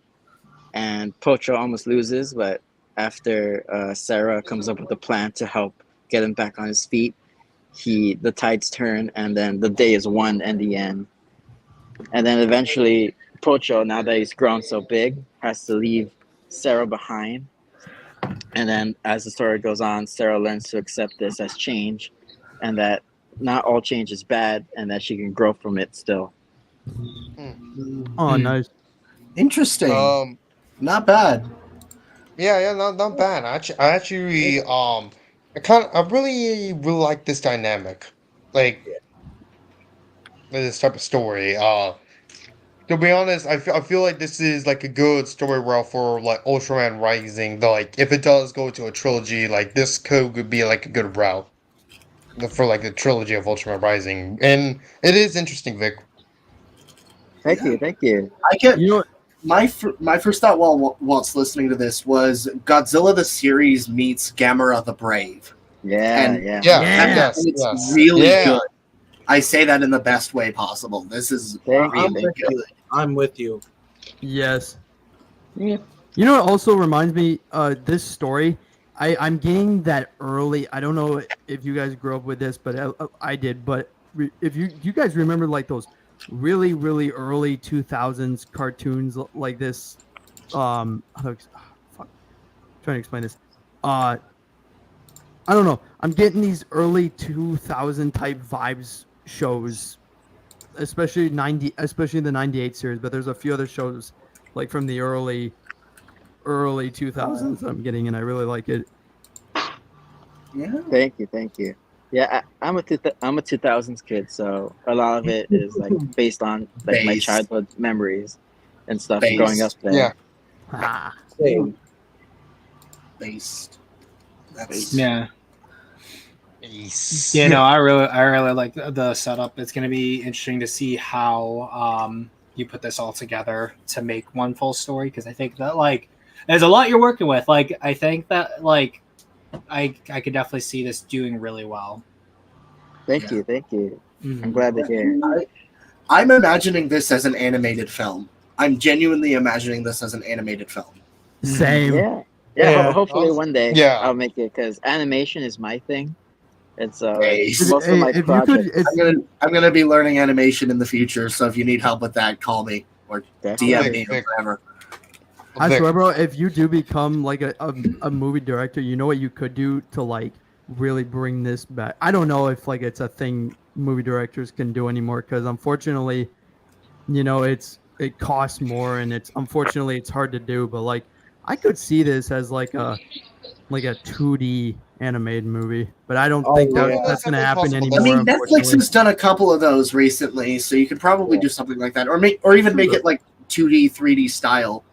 and Pocho almost loses, but after Sarah comes up with a plan to help get him back on his feet, the tides turn, and then the day is won in the end. And then eventually, Pocho, now that he's grown so big, has to leave Sarah behind. And then as the story goes on, Sarah learns to accept this as change, and that not all change is bad, and that she can grow from it still. Oh, nice. Interesting. Not bad. Yeah, not bad. I really like this dynamic, like this type of story. To be honest, I feel like this is like a good story route for like Ultraman Rising. Though, like if it does go to a trilogy, like this could be like a good route for like the trilogy of Ultraman Rising, and it is interesting, Vic. Thank you. I get my first thought whilst listening to this was Godzilla the series meets Gamera the Brave. Yeah. It's really good. I say that in the best way possible. This is really good. I'm with you. Yes. Yeah. You know, it also reminds me, this story, I'm getting that early. I don't know if you guys grew up with this, but I did. But if you guys remember like those really, really early 2000s cartoons like this, trying to explain this. I don't know. I'm getting these early 2000 type vibes shows, especially the 98 series, but there's a few other shows like from the early 2000s I'm getting, and I really like it. Yeah. Thank you. Yeah, I'm a 2000s kid, so a lot of it is like based on like my childhood memories and stuff growing up there. Yeah. Same. Based. Yeah. Yeah, no, I really like the setup. It's going to be interesting to see how you put this all together to make one full story, because I think that like there's a lot you're working with. Like I think that like I could definitely see this doing really well. Thank you. Mm-hmm. I'm glad to hear. I'm imagining this as an animated film. I'm genuinely imagining this as an animated film. Same. Yeah. Hopefully one day Yeah. I'll make it, because animation is my thing. And so Nice. most of my projects. I'm gonna be learning animation in the future, so if you need help with that, call me or DM me or whatever. I swear, bro, if you do become like a movie director, you know what you could do to like really bring this back. I don't know if like it's a thing movie directors can do anymore, because unfortunately, you know, it costs more, and it's hard to do. But like I could see this as like a 2D animated movie, but I don't think that's going to happen anymore. I mean, Netflix has done a couple of those recently, so you could probably do something like that, or even make it like 2D, 3D style.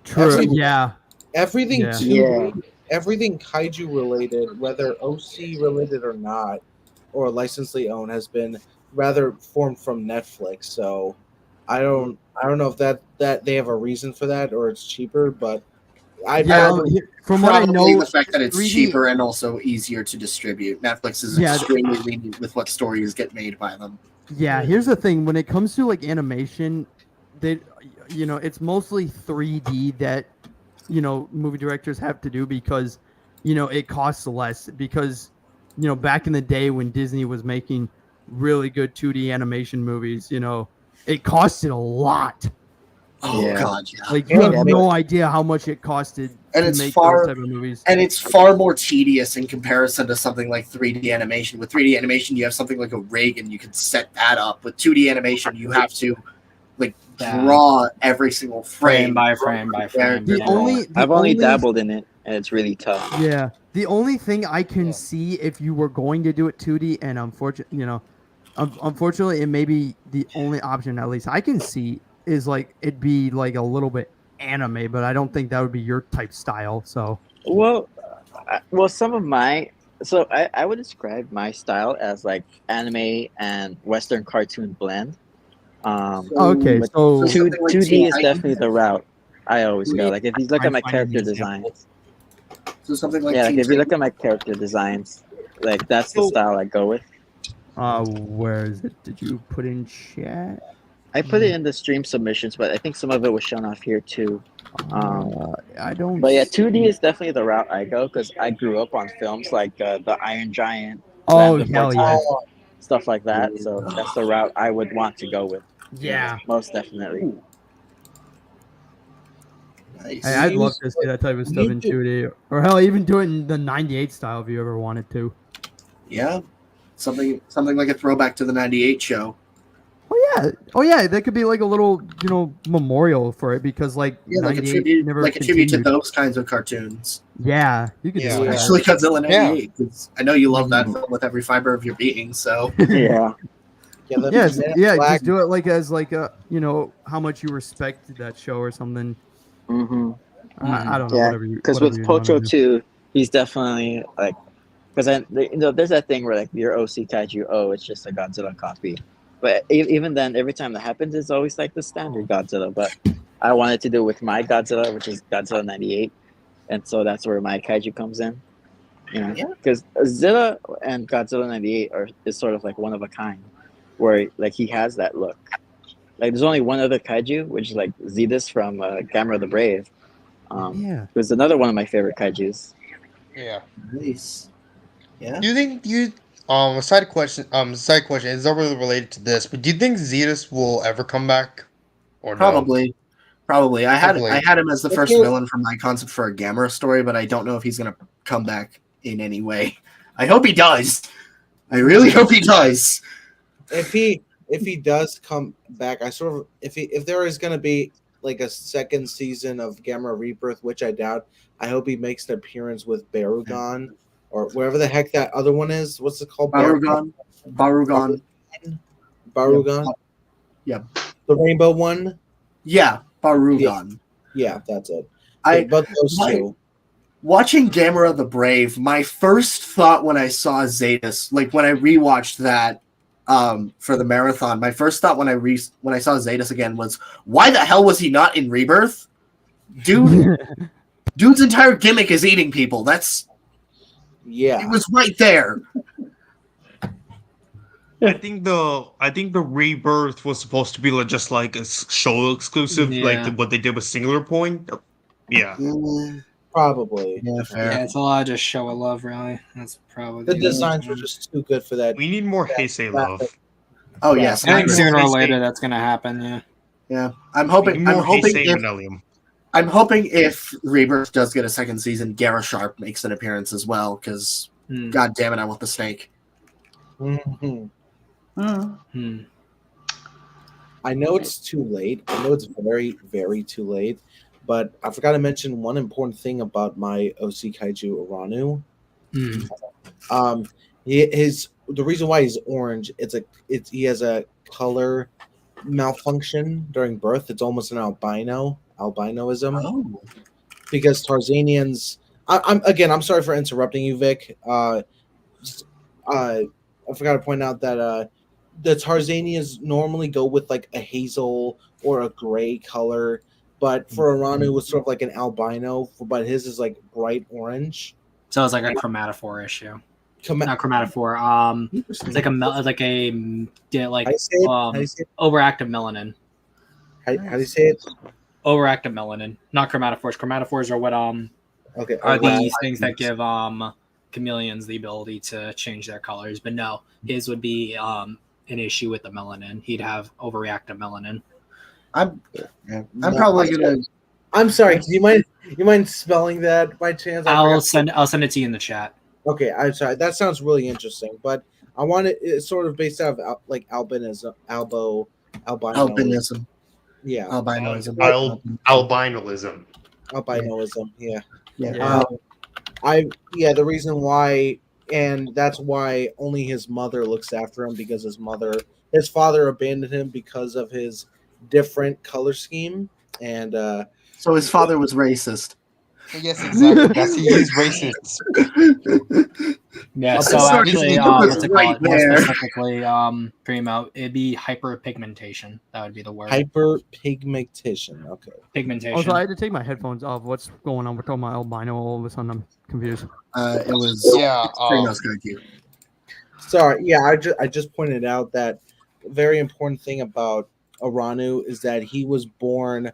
True. Everything Yeah. 2D, everything kaiju related, whether OC related or not, or licensely owned, has been rather formed from Netflix. So I don't know if that they have a reason for that, or it's cheaper, but from what I know, the fact that it's cheaper and also easier to distribute. Netflix is extremely lenient with what stories get made by them. Yeah, here's the thing: when it comes to like animation, it's mostly 3D that movie directors have to do, because it costs less. Because back in the day when Disney was making really good 2D animation movies, it costed a lot Oh Yeah. god, yeah. Like you have Yeah, no idea how much it costed And to it's make far- those type of movies. And it's far more tedious in comparison to something like 3D animation. With 3D animation, you have something like a rig, and you can set that up. With 2D animation, you have to draw every single frame frame. by frame by frame. The yeah. only I've only dabbled in it, and it's really tough. Yeah, the only thing I can Yeah. see if you were going to do it 2D, and unfortunately, it may be the only option at least I can see is like it'd be like a little bit anime, but I don't think that would be your type style. So Well, some of my I would describe my style as like anime and Western cartoon blend. okay, but so two something like 2D is Teen definitely the route I always go. Yeah. Like if you look at my I'm finding character the example. designs, So something like yeah, like Teen if you look Titans. at my character designs, like that's the So- style I go with. where is it? Did you put in chat? I put it in the stream submissions, but I think some of it was shown off here too. I don't. But yeah, see- 2D is definitely the route I go because I grew up on films like The Iron Giant, Oh Land of hell Forty, yeah! stuff like that. So that's the route I would want to go with. Yeah, Most definitely. Nice. hey, I'd love to see that type of stuff in 2D, or hell, even do it in the '98 style if you ever wanted to. Yeah. Something like a throwback to the 98 show. Oh yeah, that could be like a little, memorial for it because like Yeah, like a 98 tribute, never like a tribute to continued. those kinds of cartoons. Yeah, you could Yeah. do that. Especially Godzilla 98. 'Cause I know you love that film with every fiber of your being, so Yeah. Yeah, the Yes, Men in yeah, Black- just do it like as like a how much you respect that show or something. Mm-hmm. I don't know, Yeah, whatever you. because whatever with you wanna Pocho do. too, he's definitely like, because there's that thing where like your OC Kaiju, it's just a Godzilla copy. But even then, every time that happens, it's always like the standard Godzilla. But I wanted to do it with my Godzilla, which is Godzilla '98, and so that's where my Kaiju comes in. Yeah. Because Zilla and Godzilla '98 is sort of like one of a kind, where like he has that look. Like there's only one other Kaiju, which is like Zetus from Gamera the Brave. Yeah. It was another one of my favorite Kaijus. Yeah. nice. Yeah. Do you think a side question is not really related to this, but do you think Zetus will ever come back? Or no? Probably. I had Hopefully. him as the first Okay. villain from my concept for a Gamera story, but I don't know if he's gonna come back in any way. I hope he does. I really hope he does. If he does come back, I sort of if there is going to be like a second season of Gamera Rebirth, which I doubt, I hope he makes an appearance with Barugon or whatever the heck that other one is. What's it called? Barugon. Barugon. Yeah. The rainbow one. Yeah, Barugon. Yeah, that's it. I But those my- two. Watching Gamera the Brave, my first thought when I saw Zetus, like when I rewatched that for the marathon, my first thought when I saw Zetus again was, why the hell was he not in Rebirth? Dude's entire gimmick is eating people. It Yeah. was right there. I think the Rebirth was supposed to be just like a show exclusive, Yeah. like what they did with Singular Point. Yeah. Probably. Yeah, fair. Yeah, it's a lot of just show of love, really. That's probably The designs were just too good for that. We need more Heisei love. Oh yes, I think I'm, sooner or Heisei- later that's gonna happen. Yeah. yeah. I'm We hoping. need I'm more hoping Heisei if Millennium. I'm hoping if Rebirth does get a second season, Gara Sharp makes an appearance as well. Because Hmm. God damn it, I want the snake. Mhm. Hmm. I know it's too late. I know it's very, very too late. But I forgot to mention one important thing about my OC Kaiju Uranu. Hmm. The reason why he's orange, he has a color malfunction during birth. It's almost an albinism. Oh, Because Tarzanians. I'm sorry for interrupting you, Vic. I forgot to point out that the Tarzanians normally go with like a hazel or a gray color, but for Uranu it's sort of like an albino, but his is like bright orange. So it's like a chromatophore issue. Come Not chromatophore. It's like How do you say it? How do you say it? overactive melanin. How do you say it? Overactive melanin, not chromatophores. Chromatophores are what Okay. are okay. these things that give chameleons the ability to change their colors. But no, his would be an issue with the melanin. He'd have overreactive melanin. I'm probably gonna. I'm sorry. Do you mind spelling that by chance? I'll send it to you in the chat. Okay, I'm sorry. That sounds really interesting, but I want it's sort of based out of like albinism, Albinism. Yeah, Albinoism. Albinoism. albinoism. Yeah. Yeah. The reason why, and that's why only his mother looks after him, because his father abandoned him because of his different color scheme, and So his father was racist. Yes, exactly. He is racist. Yeah, I'm so sorry, actually, you put what's it right called? More there. specifically, Primo, it'd be hyperpigmentation. That would be the word. hyperpigmentation. Okay. Pigmentation. Also, I had to take my headphones off. What's going on with all my albino? All of a sudden, I'm confused. It was Primo's Kaiju. Sorry. Yeah, I just pointed out that a very important thing about Aranu is that he was born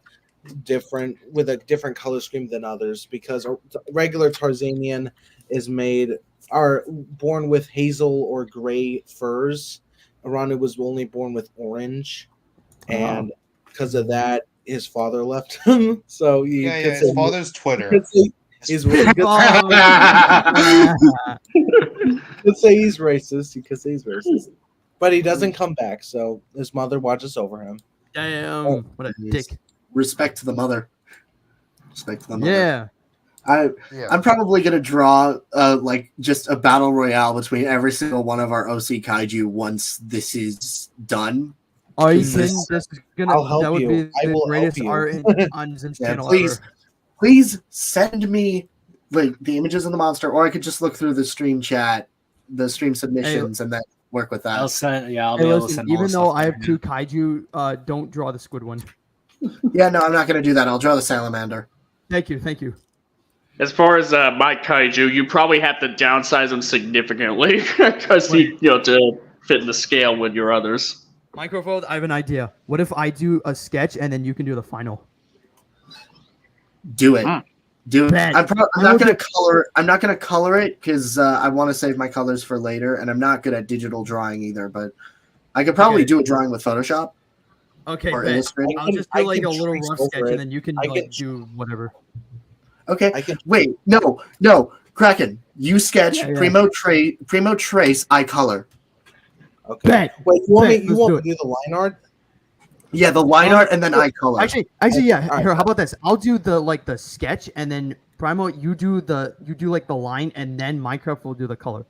different with a different color scheme than others, because a regular Tarzanian are born with hazel or gray furs. Aranu was only born with orange, and because of that, his father left him. So His father's Twitter. He's you could say he's racist. You could say he's racist, but he doesn't come back. So his mother watches over him. Damn, what a dick. Respect to the mother. Respect to the mother. Yeah. I'm probably gonna draw like just a battle royale between every single one of our OC Kaiju once this is done. Are you kidding? This is gonna. I'll help that would you. be I the will greatest help you. art on Zim's channel Please send me like the images of the monster, or I could just look through the stream chat, the stream submissions, and then work with that. I'll send. Yeah, I'll Hey, be able to listen, send. all even the though stuff I there, have two Kaiju, don't draw the squid one. Yeah, no, I'm not gonna do that. I'll draw the salamander. Thank you. As far as my kaiju, you probably have to downsize him significantly because to fit in the scale with your others. Microphone, I have an idea. What if I do a sketch and then you can do the final? Do it. Do it. Bet. I'm not gonna color. I'm not gonna color it because I want to save my colors for later, and I'm not good at digital drawing either. But I could probably do a drawing with Photoshop. Okay, Or bet. illustrating. I'll just do like a little trace rough over sketch it. and then you can I like can- do whatever. Okay. I can Wait. No. Kraken, you sketch. Yeah. Primo trace. I color. Okay. Bet. Wait, you want Bet, me let's to do it. do the line art? Yeah, the line art, and then I color. Actually, yeah. Alright. Here, how about this? I'll do the sketch, and then Primo, you do like the line, and then Minecraft will do the color.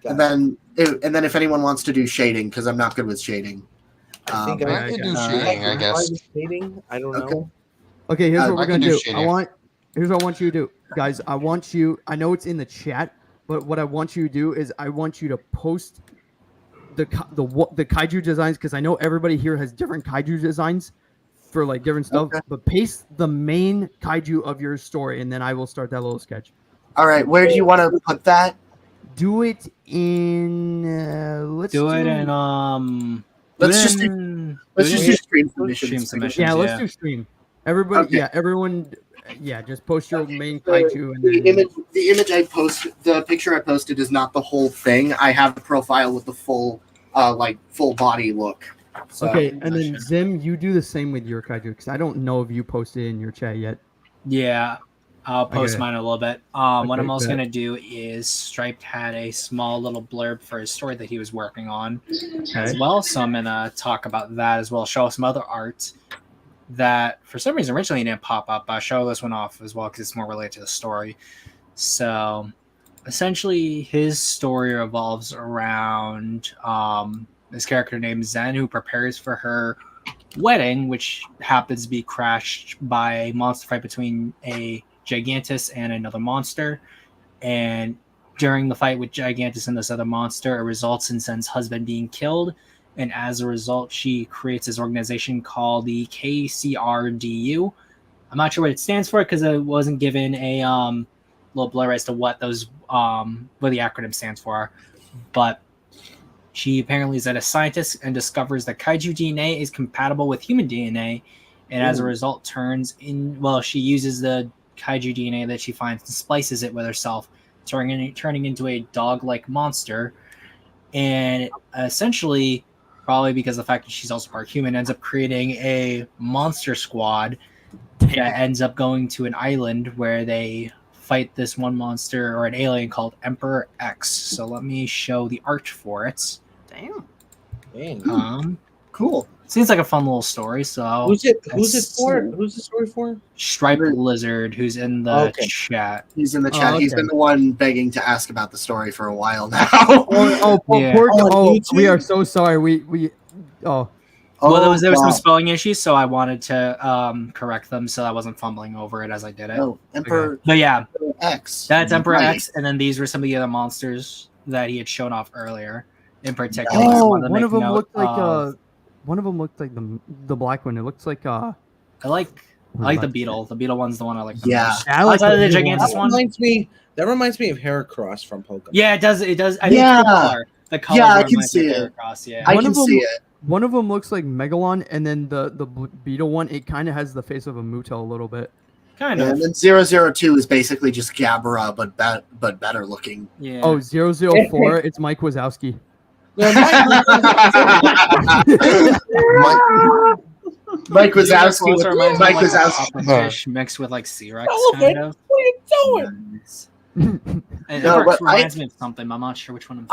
and then if anyone wants to do shading, because I'm not good with shading. I think okay, I can do okay. shading, I guess. Shading? I don't Okay. know. Okay, here's what I we're can gonna do do. shading. Here's what I want you to do, guys. I know it's in the chat, but what I want you to do is I want you to post the kaiju designs, because I know everybody here has different kaiju designs for like different stuff. Okay. But paste the main kaiju of your story, and then I will start that little sketch. All right, where do you want to put that? Do it in. Let's do it in Let's just do stream stream submissions. submissions. Yeah, let's do stream. Everybody, Okay. everyone, just post your main The- kaiju and The then. image I posted, the picture I posted is not the whole thing. I have a profile with the full body look. So, Okay, and then Zim, you do the same with your kaiju, because I don't know if you posted in your chat yet. Yeah, I'll post Okay. mine a little bit. What Okay, I'm also bet. gonna do is Striped had a small little blurb for his story that he was working on as well, so I'm gonna talk about that as well. Show some other art that for some reason originally didn't pop up. I'll show this one off as well because it's more related to the story. So essentially, his story revolves around this character named Zen, who prepares for her wedding, which happens to be crashed by a monster fight between a Gigantus and another monster. And during the fight with Gigantus and this other monster, it results in Zen's husband being killed. And as a result, she creates this organization called the KCRDU. I'm not sure what it stands for because I wasn't given a little blur as to what the acronym stands for. But she apparently is a scientist and discovers that kaiju DNA is compatible with human DNA, and as a result she uses the kaiju DNA that she finds and splices it with herself, turning into a dog-like monster. And essentially, probably because of the fact that she's also part human, ends up creating a monster squad that ends up going to an island where they fight this one monster or an alien called Emperor X. So let me show the art for it. Damn. Dang. Cool. Seems like a fun little story. So Who's it it's for? Who's the story for? Striped Lizard, who's in the chat. He's in the chat. He's okay. been the one begging to ask about the story for a while now. Yeah. We are so sorry. We Well, there was some wow. spelling issues, so I wanted to correct them so I wasn't fumbling over it as I did it. Oh, Emperor But yeah, X. that's Emperor Right. X, and then these were some of the other monsters that he had shown off earlier. In particular, Oh, I wanted to one make of them note looked like of- one of them looked like the black one. It looks like I like the beetle. The beetle one's the one I like. The Yeah. most. I like Outside of the beetle Gigantus one. That reminds me of Heracross from Pokemon. Yeah, it does. It does. I Yeah. think the color. The color. Yeah, I can reminds me see of it. Heracross, yeah. I One can of them- see it. One of them looks like Megalon, and then the beetle one, it kind of has the face of a Muto a little bit. Kind Yeah, of. and then 002 is basically just Gabara, but better looking. Yeah. Oh, 004, it's Mike Wazowski. Mike Wazowski. Also reminds me Mike of, like, a Wazowski. pufferfish mixed with like C-Rex, Elephant, kind of. what are you doing? It No, but reminds me of something. But I'm not sure which one.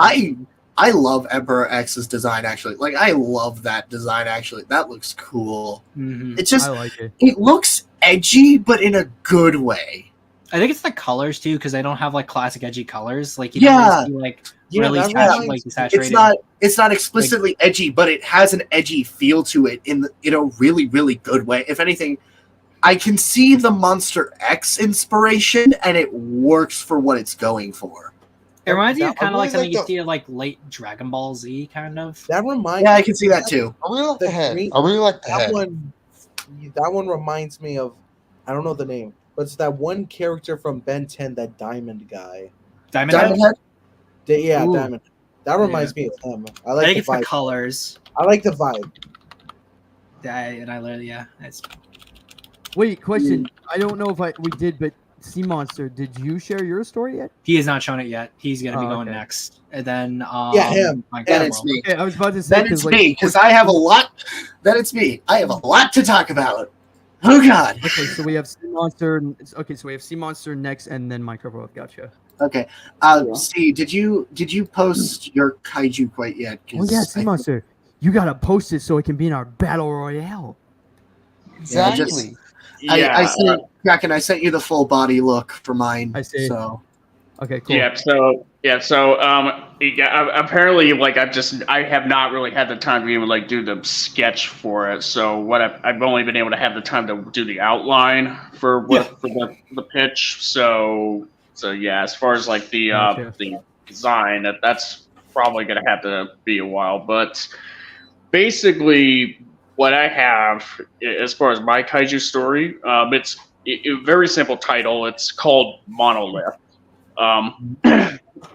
I love Emperor X's design actually. Like I love that design actually. That looks cool. Mhm. It's just I like it. it looks edgy, but in a good way. I think it's the colors too, because they don't have like classic edgy colors. Like you Yeah. don't really see, like Yeah, really that sat- reminds- like saturated. It's not explicitly edgy, but it has an edgy feel to it in a really really good way. If anything, I can see the Monster X inspiration, and it works for what it's going for. It reminds me Yeah, of kind I of like really something like you see of like late Dragon Ball Z, kind of. That reminds Yeah, I can see that too. I really like the The head. green- I really like the that head. one. That one reminds me of, I don't know the name, but it's that one character from Ben 10, that Diamond guy. Diamond Head? Diamond Head. Yeah, Ooh. Diamond. That reminds me of him. I I like think the it's the vibe. colors. I like the vibe. I literally, yeah. It's, Wait, question. I don't know if we did, but Sea Monster, did you share your story yet? he has not shown it yet. He's gonna be Oh, going okay. next, and then Yeah, him. my Then girl. it's me. Okay, I was about to say Then it's me because I have a lot. Then it's me. I have a lot to talk about. Oh God. Okay, so we have Sea Monster. Okay, so we have Sea Monster next, and then Microwave. Gotcha. Okay. See, did you post your kaiju quite yet? Oh yeah, Sea Monster. You gotta post it so it can be in our battle royale. Yeah, Exactly. I sent Kraken. I sent you the full body look for mine. I see. So Okay, cool. Apparently, like I have not really had the time to even like do the sketch for it. So what I've only been able to have the time to do the outline for the pitch. So yeah, as far as like the Gotcha. the design, that's probably gonna have to be a while. But basically, what I have as far as my kaiju story, it's a very simple title. It's called Monolith.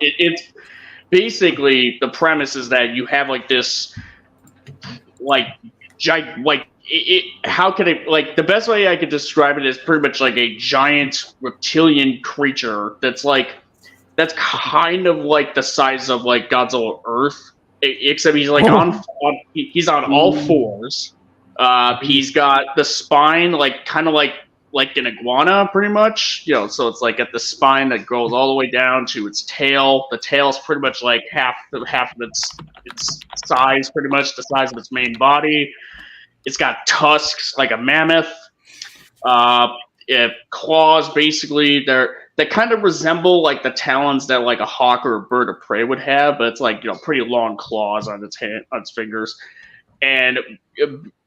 It's basically the premise is that you have like this, how can it, like, the best way I could describe it is pretty much like a giant reptilian creature that's kind of like the size of like Godzilla Earth, except he's like he's on all fours. He's got the spine like kind of like an iguana, pretty much. So it's like at the spine that goes all the way down to its tail. The tail's pretty much like half of its size, pretty much the size of its main body. It's got tusks like a mammoth. Claws, basically, they kind of resemble like the talons that like a hawk or a bird of prey would have, but it's like pretty long claws on its fingers, and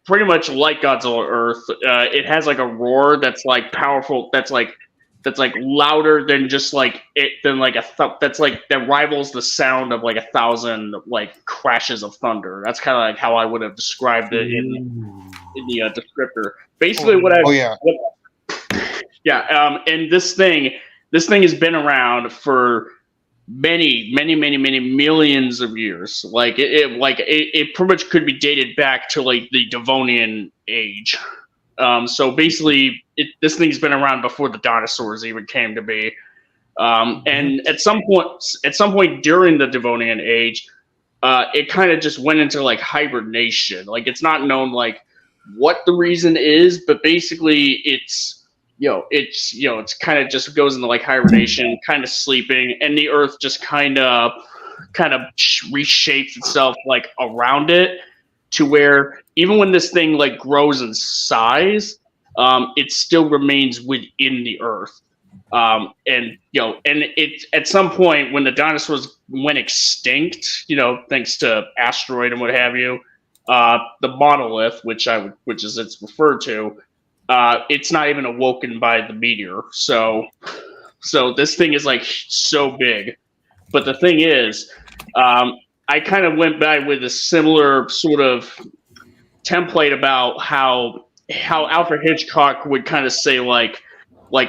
pretty much like Godzilla Earth, it has like a roar that's like powerful, that's like louder than just like it than like that rivals the sound of like 1,000 like crashes of thunder. That's kind of like how I would have described it in the descriptor. Basically, and this thing has been around for many millions of years. Like it pretty much could be dated back to like the Devonian age. So basically, this thing's been around before the dinosaurs even came to be. And at some point during the Devonian age, it kind of just went into like hibernation. Like it's not known like what the reason is, but basically it's it's kind of just goes into like hibernation, kind of sleeping, and the Earth just kind of reshapes itself like around it to where even when this thing like grows in size, it still remains within the Earth. And it at some point when the dinosaurs went extinct, thanks to asteroid and what have you, the monolith, which is it's referred to, it's not even awoken by the meteor. So this thing is like so big. But the thing is, I kind of went by with a similar sort of template about how Alfred Hitchcock would kind of say like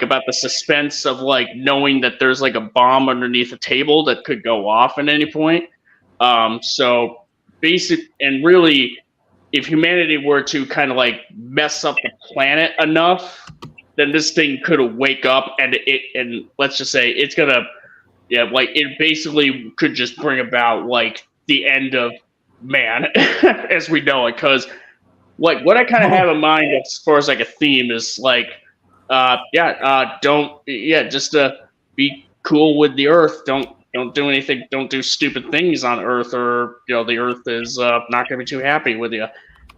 about the suspense of like knowing that there's like a bomb underneath a table that could go off at any point. So basic and really, if humanity were to kind of like mess up the planet enough, then this thing could wake up and let's just say it's gonna, like it basically could just bring about like the end of man as we know it. Because like what I kind of have in mind as far as like a theme is like, just be cool with the Earth. Don't do anything. Don't do stupid things on Earth, or the Earth is not going to be too happy with you.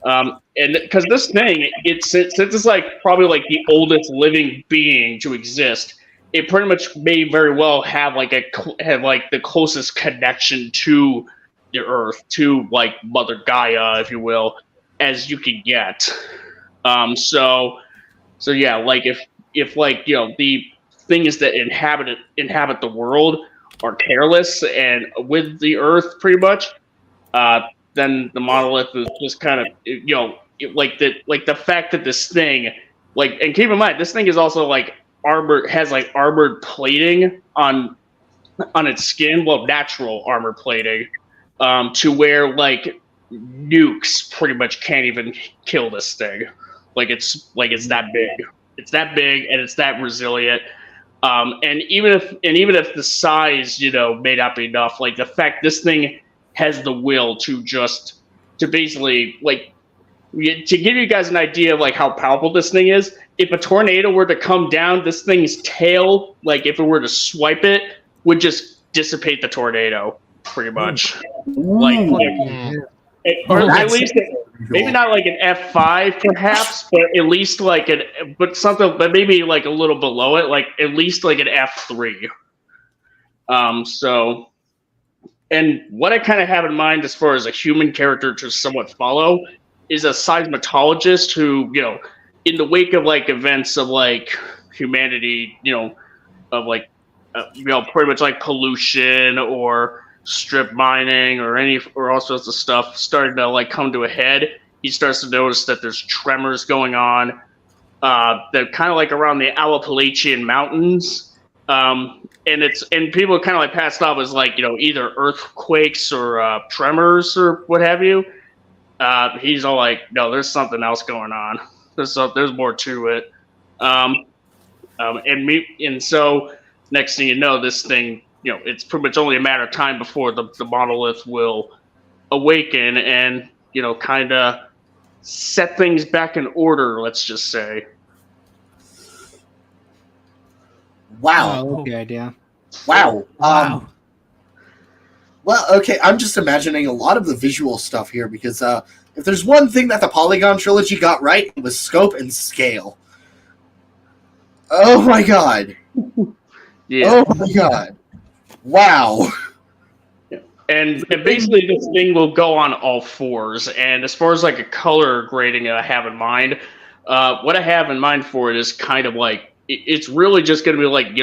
And because this thing, since it's like probably like the oldest living being to exist, it pretty much may very well have like the closest connection to the Earth, to like Mother Gaia, if you will, as you can get. So yeah, like if like the things that inhabit the world are careless and with the Earth pretty much, then the monolith is just kind of the fact that this thing and keep in mind this thing is also like armored plating on its skin, natural armor plating, to where like nukes pretty much can't even kill this thing. It's that big. It's that big and it's that resilient. And even if the size, may not be enough, like the fact this thing has the will to basically to give you guys an idea of like how powerful this thing is. If a tornado were to come down, this thing's tail, like if it were to swipe it, would just dissipate the tornado, pretty much. Or at least. Maybe not like an F5 perhaps, but at least but maybe like a little below it, like at least like an F3. And what I kind of have in mind as far as a human character to somewhat follow is a seismologist who, in the wake of like events of like humanity, of like, pretty much like pollution or strip mining or all sorts of stuff starting to like come to a head, he starts to notice that there's tremors going on. They're kind of like around the Appalachian Mountains, and people kind of like passed off as like either earthquakes or tremors or what have you. He's all like, no, there's something else going on. There's more to it. And so next thing you know, this thing. It's pretty much only a matter of time before the monolith will awaken and, kind of set things back in order, let's just say. Wow. Okay, idea. Wow. Well, okay, I'm just imagining a lot of the visual stuff here because if there's one thing that the Polygon trilogy got right, it was scope and scale. Oh my god. Yeah. Oh my god. Wow. And basically this thing will go on all fours. And as far as like a color grading I have in mind, what I have in mind for it is kind of like, it's really just going to be like,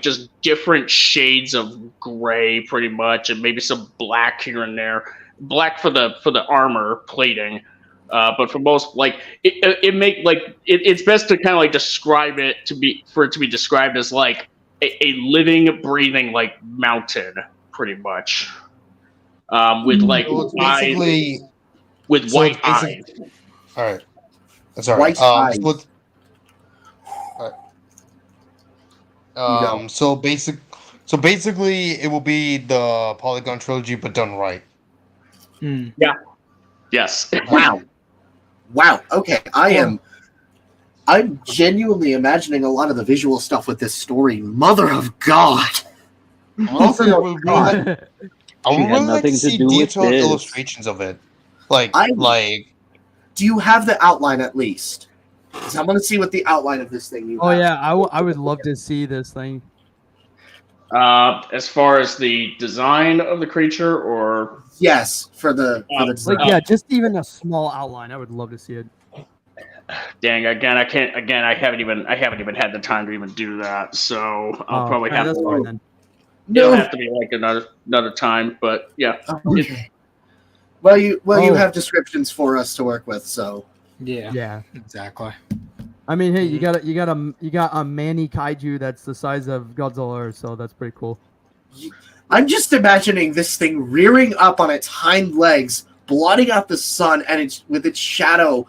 just different shades of gray pretty much, and maybe some black here and there. Black for the armor plating. But for most, it's best to kind of like describe it for it to be described as like a living, breathing like mountain, pretty much, with like eyes, with white eyes. All right, sorry. White eyes. So basically, it will be the Polygon trilogy, but done right. Hmm. Yes. Wow. Wow. Okay, I'm genuinely imagining a lot of the visual stuff with this story. Mother of God. Also, I Mother of would really God. like, I She would had really like to nothing to see do with detailed this. illustrations of it. Like, I- like Do you have the outline at least? 'Cause I want to see what the outline of this thing you Oh have. yeah, I would love to see this thing. As far as the design of the creature, or Yes, for the Like design. yeah, just even a small outline. I would love to see it. dang, again, I can't. Again, I haven't even had the time to even do that. So I'll Oh, probably yeah, have that's to. fine then. It'll No. have to be like another time. But yeah, Okay. Well, you Oh. have descriptions for us to work with, so Yeah. Yeah. Exactly. I mean, hey, you got a Manny Kaiju that's the size of Godzilla, so that's pretty cool. I'm just imagining this thing rearing up on its hind legs, blotting out the sun, and it's with its shadow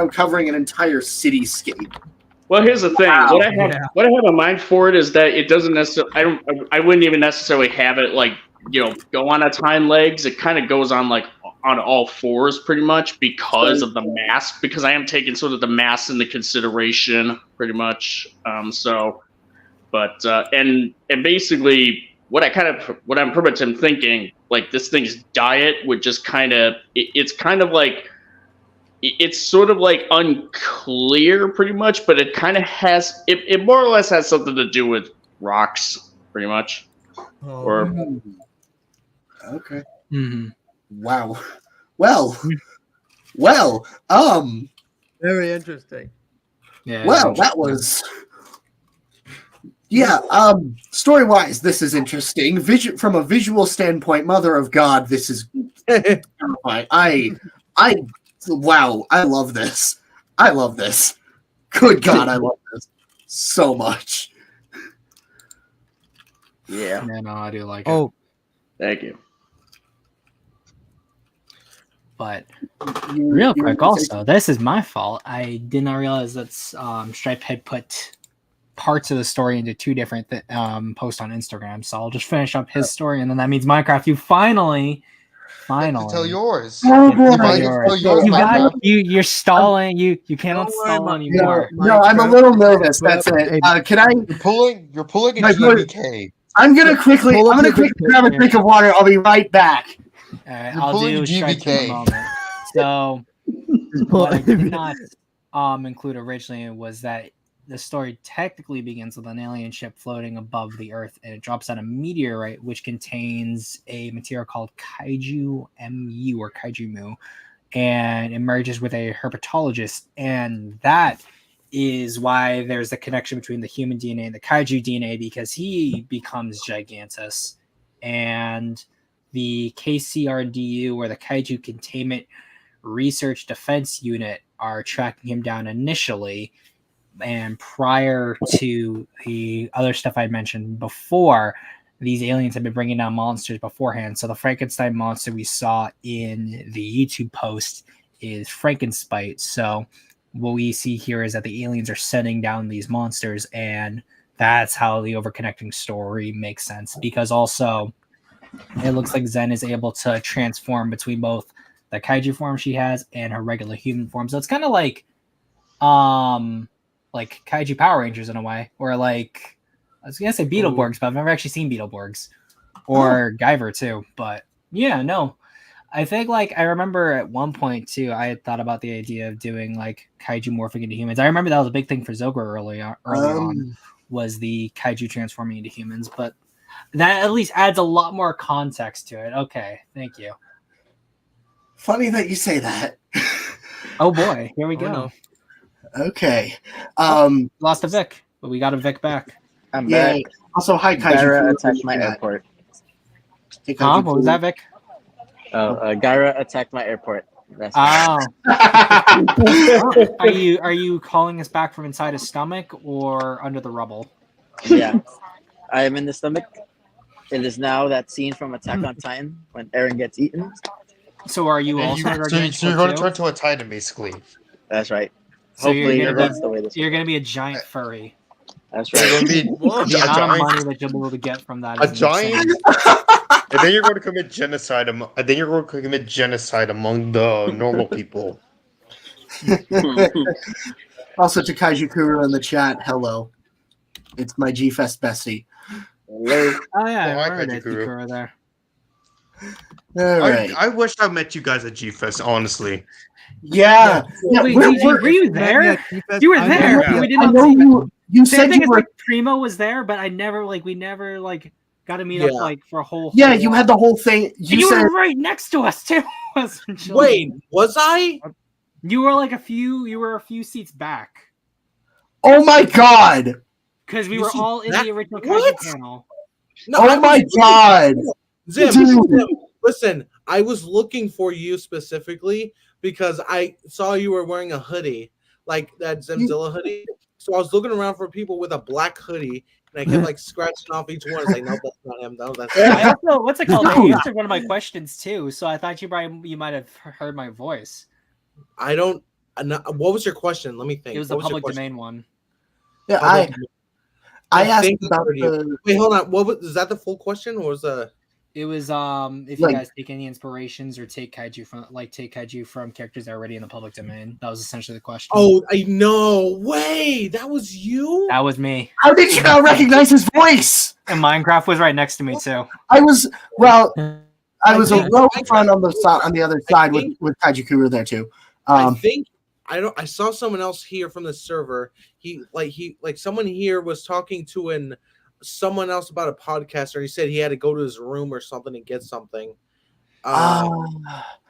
covering an entire cityscape. Well, here's the thing. Wow. What I have in mind for it is that it doesn't necessarily. I wouldn't even necessarily have it like go on its hind legs. It kind of goes on like on all fours pretty much because of the mass. Because I am taking sort of the mass into consideration pretty much. And basically what I'm pretty much am thinking, like this thing's diet would just kind of it's kind of like. It's sort of like unclear pretty much, but it kind of has it more or less has something to do with rocks pretty much. Or Okay. Mm-hmm. Wow. Well. Very interesting. Yeah. Well, that was. Yeah. Story-wise, this is interesting. From a visual standpoint, Mother of God, this is. Wow, I love this. Good God, I love this so much. Yeah. Yeah, no, I do like it. Oh, thank you. But real quick, also, this is my fault. I did not realize that Stripe had put parts of the story into two different posts on Instagram. So I'll just finish up his story, and then that means Minecraft, you finally. to tell yours. Oh, Get boy. to tell yours. yours, You got Minecraft. you're stalling. You cannot Don't worry, stall anymore. No, I'm a little nervous. That's it. Can I? You're pulling a My brother- GBK. I'm gonna quickly Pull up your grab a picture. drink of water. I'll be right back. All right, You're I'll pulling do a stripes in a GBK. moment. So what I did not include originally was that the story technically begins with an alien ship floating above the Earth, and it drops on a meteorite which contains a material called Kaiju Mu or Kaiju Mu, and emerges with a herpetologist, and that is why there's the connection between the human DNA and the Kaiju DNA, because he becomes Gigantus, and the KCRDU or the Kaiju Containment Research Defense Unit are tracking him down initially. And prior to the other stuff I mentioned before, these aliens have been bringing down monsters beforehand. So the Frankenstein monster we saw in the YouTube post is Frankenspite. So what we see here is that the aliens are sending down these monsters, and that's how the overconnecting story makes sense. Because also, it looks like Zen is able to transform between both the kaiju form she has and her regular human form. So it's kind of like Kaiju Power Rangers in a way, or like I was gonna say Beetleborgs, but I've never actually seen Beetleborgs, or Guyver too. But yeah, no, I think like I remember at one point too, I had thought about the idea of doing like kaiju morphing into humans. I remember that was a big thing for Zogre earlier on, was the kaiju transforming into humans, but that at least adds a lot more context to it. Okay, thank you. Funny that you say that. Oh boy, here we go. no. Okay. Lost a Vic, but we got a Vic back. I'm Yeah. back. Also, hi, Kaiju. Gyra attacked my airport. Hey, Huh? Kaiju, What was that, Vic? Oh, Gyra attacked my airport. That's Oh. cool. Are you calling us back from inside his stomach or under the rubble? Yeah. I am in the stomach. It is now that scene from Attack on Titan when Eren gets eaten. So are you And also so you're going to turn to a Titan, basically. That's right. So Hopefully, you're that's the way this You're gonna be a giant furry. That's You're right. going to be The a amount of giant. money that you'll be able to get from that A is giant. insane. And then you're going to commit genocide. And then you're going to commit genocide among the normal people. Also to Kaiju Kuru in the chat, hello. It's my G-Fest bestie. Hello. Oh yeah, Oh, I I remember Kaiju that Kuru. Kuro there. All right. I wish I met you guys at G-Fest, honestly. Yeah. Yeah, Wait, we're- DG, were you there? T-Fest, You were I there. know- but we I didn't know see. you Same said thing you as were. like Primo was there, but we never got to meet up Yeah. like for a whole. Yeah, you had the whole thing. You You said, were right next to us too. essentially. Wait, was I? You were like a few seats back "Oh my god! because we You were see all in that- the original what? Kaiju panel. No, Oh I was my looking- god! Zim, Dude. Zim, listen, I was looking for you specifically because I saw you were wearing a hoodie, like that Zimzilla hoodie. So I was looking around for people with a black hoodie, and I kept like scratching off each one. I was like, no, that's not him. No, that's I not him. also, what's it called? They Dude. answered one of my questions too, so I thought you might have heard my voice. I don't. What was your question? Let me think. It was the What your public question? domain one. Yeah, Public- I asked think I about heard you. the. Wait, hold on. What was? Is that the full question, or was the? It was if Like- you guys take any inspirations or take kaiju from characters that are already in the public domain. That was essentially the question. Oh, I know. Wait, that was you. that was me. How did you not recognize his voice? And Minecraft was right next to me too. I was I I was a think- row in front on the other side think- with Kaiju Kuru there too. I think I saw someone else here from the server. Someone here was talking to someone else about a podcaster, and he said he had to go to his room or something and get something. I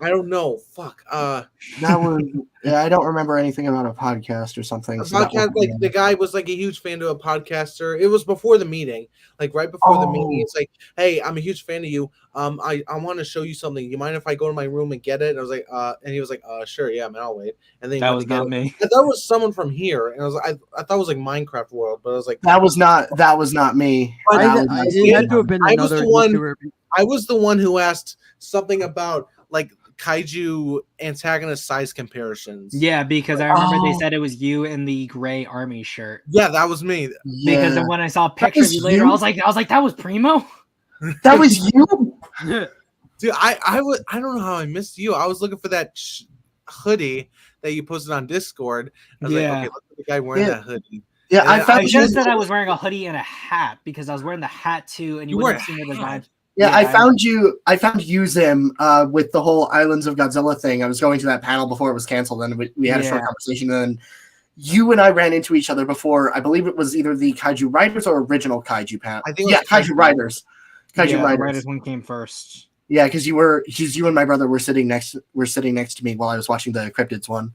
don't know. Fuck. That was yeah. I don't remember anything about a podcast or something. A so that podcast, wasn't- the guy was like a huge fan of a podcaster. It was before the meeting, like right before the meeting. Oh. It's like, hey, I'm a huge fan of you. I want to show you something. You mind if I go to my room and get it? And I was like, and he was like, sure, yeah, man, I'll wait. And then he That went was to get not it. me. I thought it was someone from here, and I was like, I thought it was like Minecraft World, but I was like, that was not me. But That I- was- it had to have been I was another the one- YouTuber. I was the one who asked something about like kaiju antagonist size comparisons. Yeah, because I remember they Oh. said it was you in the gray army shirt. Yeah, that was me. Because Yeah. when I saw a picture of was you later, you? I was like, that was Primo. That was you. Dude, I don't know how I missed you. I was looking for that hoodie that you posted on Discord. I was Yeah. like, okay, look at the guy wearing Yeah. that hoodie. Yeah, And I I I found should have you. said I was wearing a hoodie and a hat because I was wearing the hat too, and you You wouldn't wore have seen a the design. Yeah, Yeah, I found you. I found you, Zim, with the whole Islands of Godzilla thing. I was going to that panel before it was canceled, and we had a short Yeah. conversation. And you and I ran into each other before. I believe it was either the Kaiju Writers or original Kaiju panel. I think it Yeah, was Kaiju Writers. Kaiju Yeah, the Writers. writers one came first. Yeah, because you and my brother were sitting next to me while I was watching the Cryptids one.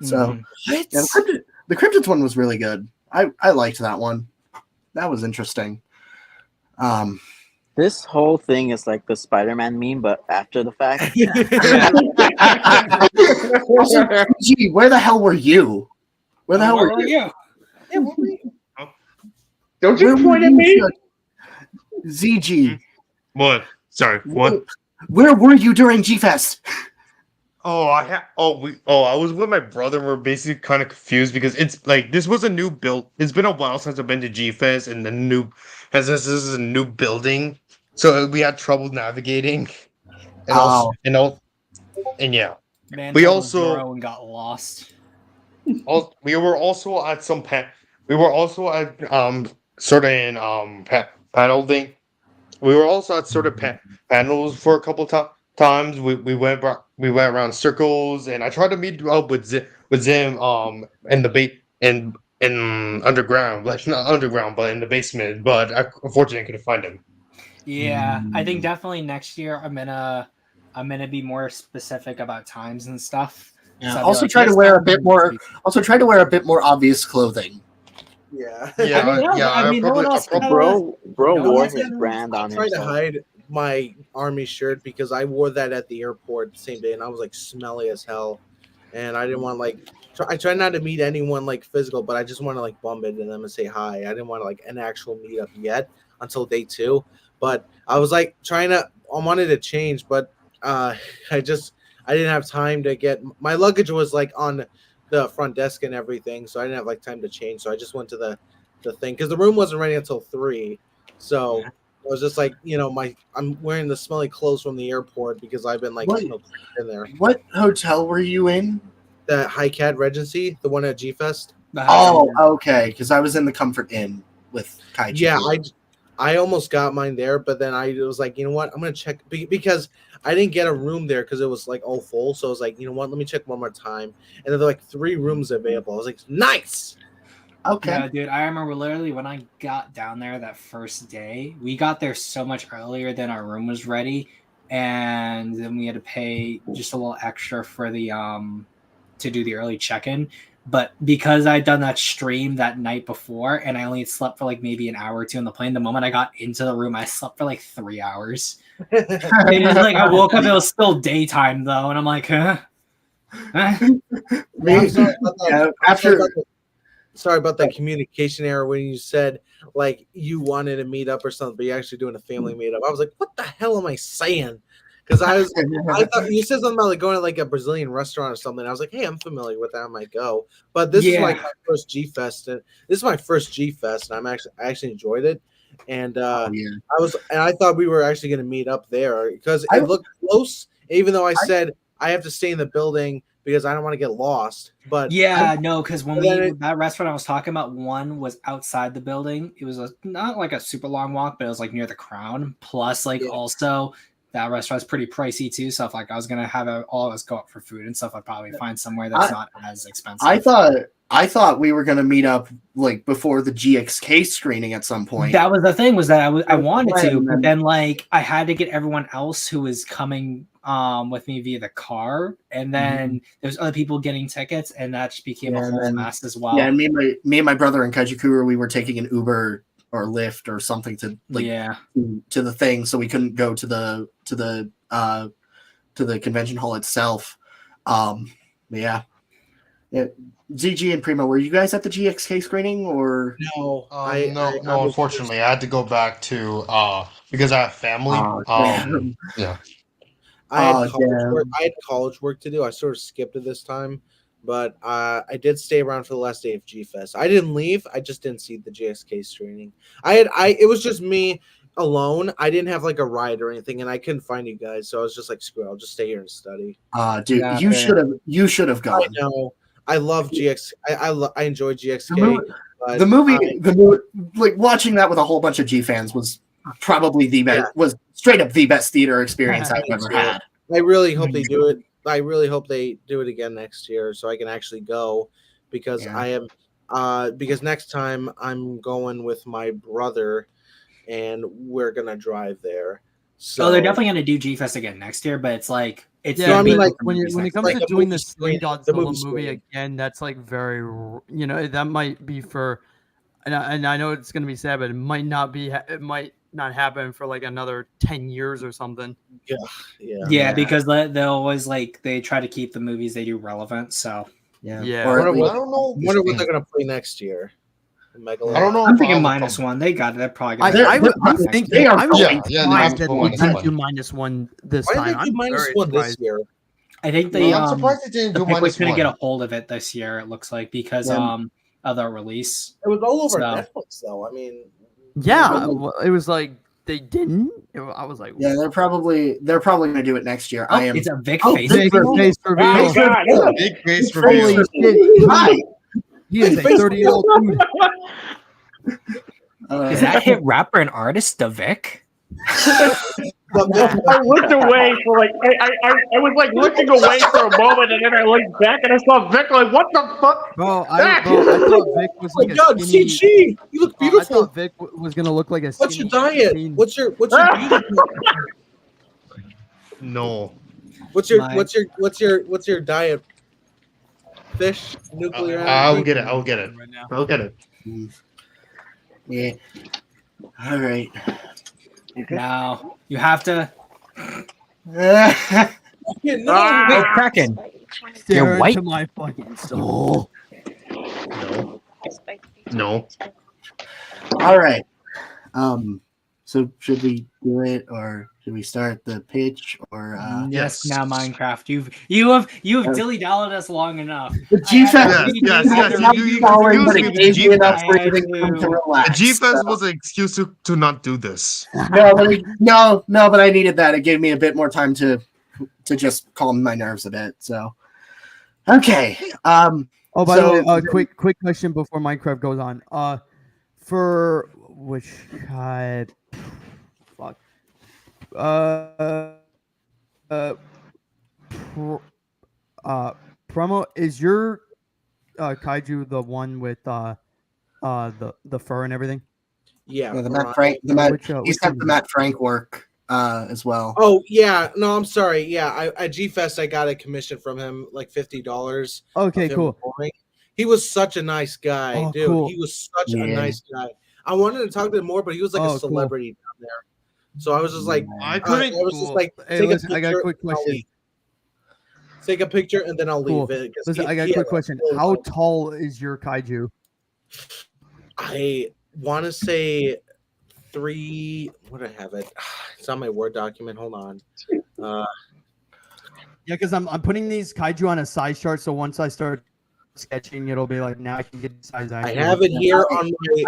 So Mhm. What? yeah, the Cryptids one was really good. I liked that one. That was interesting. This whole thing is like the Spider-Man meme, but after the fact. Also, gee, where the hell were you? Where the hell Where were were you? you? Don't Where you were point at you, me? ZG. What? Sorry. What? Where were you during G-Fest? Oh, I was with my brother. And we're basically kind of confused because it's like this was a new build. It's been a while since I've been to G-Fest, and this is a new building, so we had trouble navigating. And yeah, Man, We told also- Zoro and got lost. we were also at we were also at certain panel thing. We were also at sort of panels for a couple times. We went around circles, and I tried to meet up with Zim in the in underground, like not underground, but in the basement. But I unfortunately couldn't find him. Yeah, I think definitely next year I'm gonna be more specific about times and stuff. Yeah. So I'll be Also like, try to this wear a time- bit more. Also try to wear a bit more obvious clothing. Yeah. Yeah, I mean, no, yeah. I mean, no one else I can- probably- Bro No, wore I his brand I on tried to himself. hide my army shirt because I wore that at the airport the same day, and I was like smelly as hell, and I didn't want I try not to meet anyone like physical, but I just want to like bump into them and say hi. I didn't want to like an actual meetup yet until day 2, but I was like I wanted to change, but I didn't have time to get my luggage was like on the front desk and everything, so I didn't have like time to change. So I just went to the thing because the room wasn't ready until 3. So I was just like, I'm wearing the smelly clothes from the airport because I've been like What? in there. What hotel were you in? The High Cat Regency, the one at G Fest. Oh, okay. Because I was in the Comfort Inn with Kaiju. Yeah, I almost got mine there, but then I was like, you know what? I'm gonna check because I didn't get a room there because it was like all full. So I was like, you know what? Let me check one more time. And then there were like 3 rooms available. I was like, nice. Okay. Yeah, dude, I remember literally when I got down there that first day, we got there so much earlier than our room was ready, and then we had to pay just a little extra for the to do the early check-in. But because I'd done that stream that night before and I only slept for like maybe an hour or 2 on the plane, the moment I got into the room, I slept for like 3 hours. It was like I woke up, it was still daytime though, and I'm like, huh? I'm sorry about that. Sorry about that communication error when you said like you wanted to meet up or something, but you're actually doing a family meetup. I was like, what the hell am I saying? Because I thought you said something about like going to like a Brazilian restaurant or something. I was like, hey, I'm familiar with that. I might go. But this is like my first G Fest, and this is my first G Fest, and I actually enjoyed it. And I thought we were actually going to meet up there because it looked close, even though I said I have to stay in the building because I don't want to get lost. But because when that restaurant I was talking about, one was outside the building. It was not like a super long walk, but it was like near the Crown. Plus, also that restaurant's pretty pricey too. So if like I was gonna have all of us go up for food and stuff, I'd probably find somewhere that's not as expensive. I thought we were gonna meet up like before the GXK screening at some point. That was the thing, was that I wanted to, but then like I had to get everyone else who was coming with me via the car, and then there's other people getting tickets, and that just became a whole mess as well. Yeah, and me and my brother and Kaiju we were taking an Uber or Lyft or something to to the thing, so we couldn't go to the convention hall itself. ZG and Primo, were you guys at the GXK screening or no? No. Unfortunately, I had to go back to because I have family. Yeah. I had college work to do. I sort of skipped it this time, but I did stay around for the last day of G Fest. I didn't leave. I just didn't see the GXK screening. It was just me alone. I didn't have like a ride or anything, and I couldn't find you guys, so I was just like, screw it, I'll just stay here and study. Dude, you should have gone. I know. I love GX. I enjoy GXK. The movie, like watching that with a whole bunch of G fans was probably the best. Was straight up the best theater experience I've ever had. I really hope they do it. I really hope they do it again next year, so I can actually go, because I am. Because next time I'm going with my brother, and we're gonna drive there. So they're definitely gonna do G Fest again next year, but it's like I mean, like when it comes to doing the Sling Godzilla movie again, that's like very, that might be for, and I know it's gonna be sad, but it might not be. It might not happen for like another 10 years or something. Yeah, because they always they try to keep the movies they do relevant. So I don't know. Wonder what they're gonna play next year. I don't know. I'm thinking -1. They got it. They're probably gonna. I would think they are. They didn't do -1 this time. Why did they do -1 this year? I think they. I'm surprised they didn't do We're gonna -1. get a hold of it this year. It looks like because of the release. It was all over Netflix, though. I mean, it was like they didn't. I was like, they're probably gonna do it next year. It's a big face reveal. Big face reveal. Hi. He is a 30-year-old dude. Is that hit rapper and artist the Vic? I looked away for I was like looking away for a moment, and then I looked back and I saw Vic. Like, what the fuck? Bro, I thought Vic was like a skinny. CG, you look beautiful. I thought Vic was gonna look like a. What's your diet? What's your beauty? No. What's your diet? Fish, nuclear. I'll get it. I'll get it. Right now. I'll get it. Yeah. All right. Now you have to. No. Kraken. You're white. to my fucking soul. No. All right. So should we do it, or should we start the pitch, or Yes, now Minecraft. You have dilly-dallied us long enough. the I had G-Fest? to Yes, redo yes, the you redo Following, excuse but me it with the gave me enough G-Fest. breathing room to The relax. G-Fest was an excuse to not do this. No, but I needed that. It gave me a bit more time to just calm my nerves a bit. So, okay. Oh, by So- the way, quick question before Minecraft goes on. For which fuck. Primo, is your kaiju the one with the fur and everything? Yeah. Yeah, the Orion. Matt Frank. The Matt. Which, He which sent one the is Matt Frank work as well. Oh yeah, no, I'm sorry. Yeah, at G Fest I got a commission from him, like $50. Okay, of him cool. performing. He was such a nice guy, Oh, dude. cool. He was such Yeah. a nice guy. I wanted to talk to him more, but he was like Oh, a cool. celebrity down there. So I was just like, I I couldn't. was just like, Hey, take listen, a I got a picture. quick and I'll question. leave. Take a picture and then I'll Cool. leave it. 'cause Listen, he- I got he a had quick question. really How long- tall is your kaiju? I want to say 3. What do I have it? It's on my Word document. Hold on. Yeah, because I'm putting these kaiju on a size chart, so once I start sketching, it'll be like now I can get the size. I have it here on my.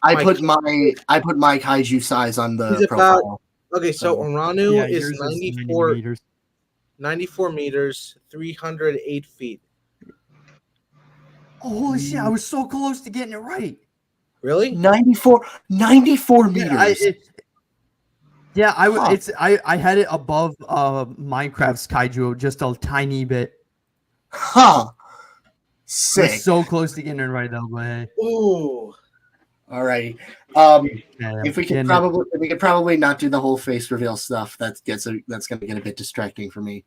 I put My- my kaiju size on the He's about- profile. Okay, so Oranu Yeah, is yours is 90 94 meters. 94 meters, 308 feet. Oh, holy shit! I was so close to getting it right. Really? 94 meters. I had it above Minecraft's kaiju just a tiny bit. Huh. I Sick. was so close to getting it right though, but hey, Ooh. All right. yeah, If we could probably not do the whole face reveal stuff, that's going to get a bit distracting for me.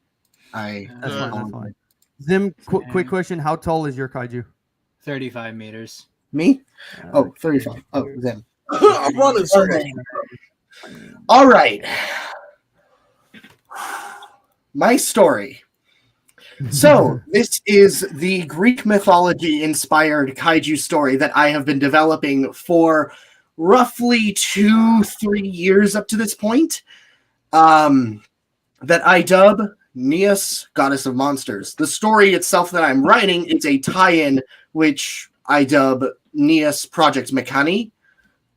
that's fine. That's fine. Zim, quick question: how tall is your kaiju? 35 meters. Me? Oh, 35. Oh, them. I'm running so much. All right. My story. So, this is the Greek mythology inspired kaiju story that I have been developing for roughly 2-3 years up to this point. That I dub Neos, Goddess of Monsters. The story itself that I'm writing is a tie-in, which I dub Neos Project Mekani.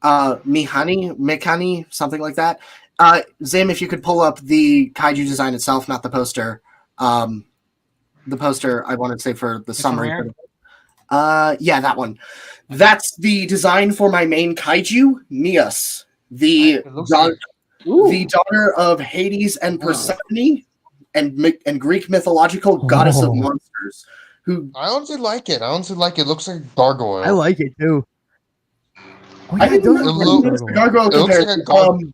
Mekani, something like that. Zim, if you could pull up the kaiju design itself, not the poster. The poster, I wanted to say for the summary. Yeah, that one. That's the design for my main kaiju, Neos, the daughter of Hades and Persephone, and Greek mythological goddess of monsters. Who I honestly like it. It looks like a gargoyle. I like it too. Oh, I yeah, it didn't does know look it like was a a gargoyle. gargoyle It looks like a compared. gar-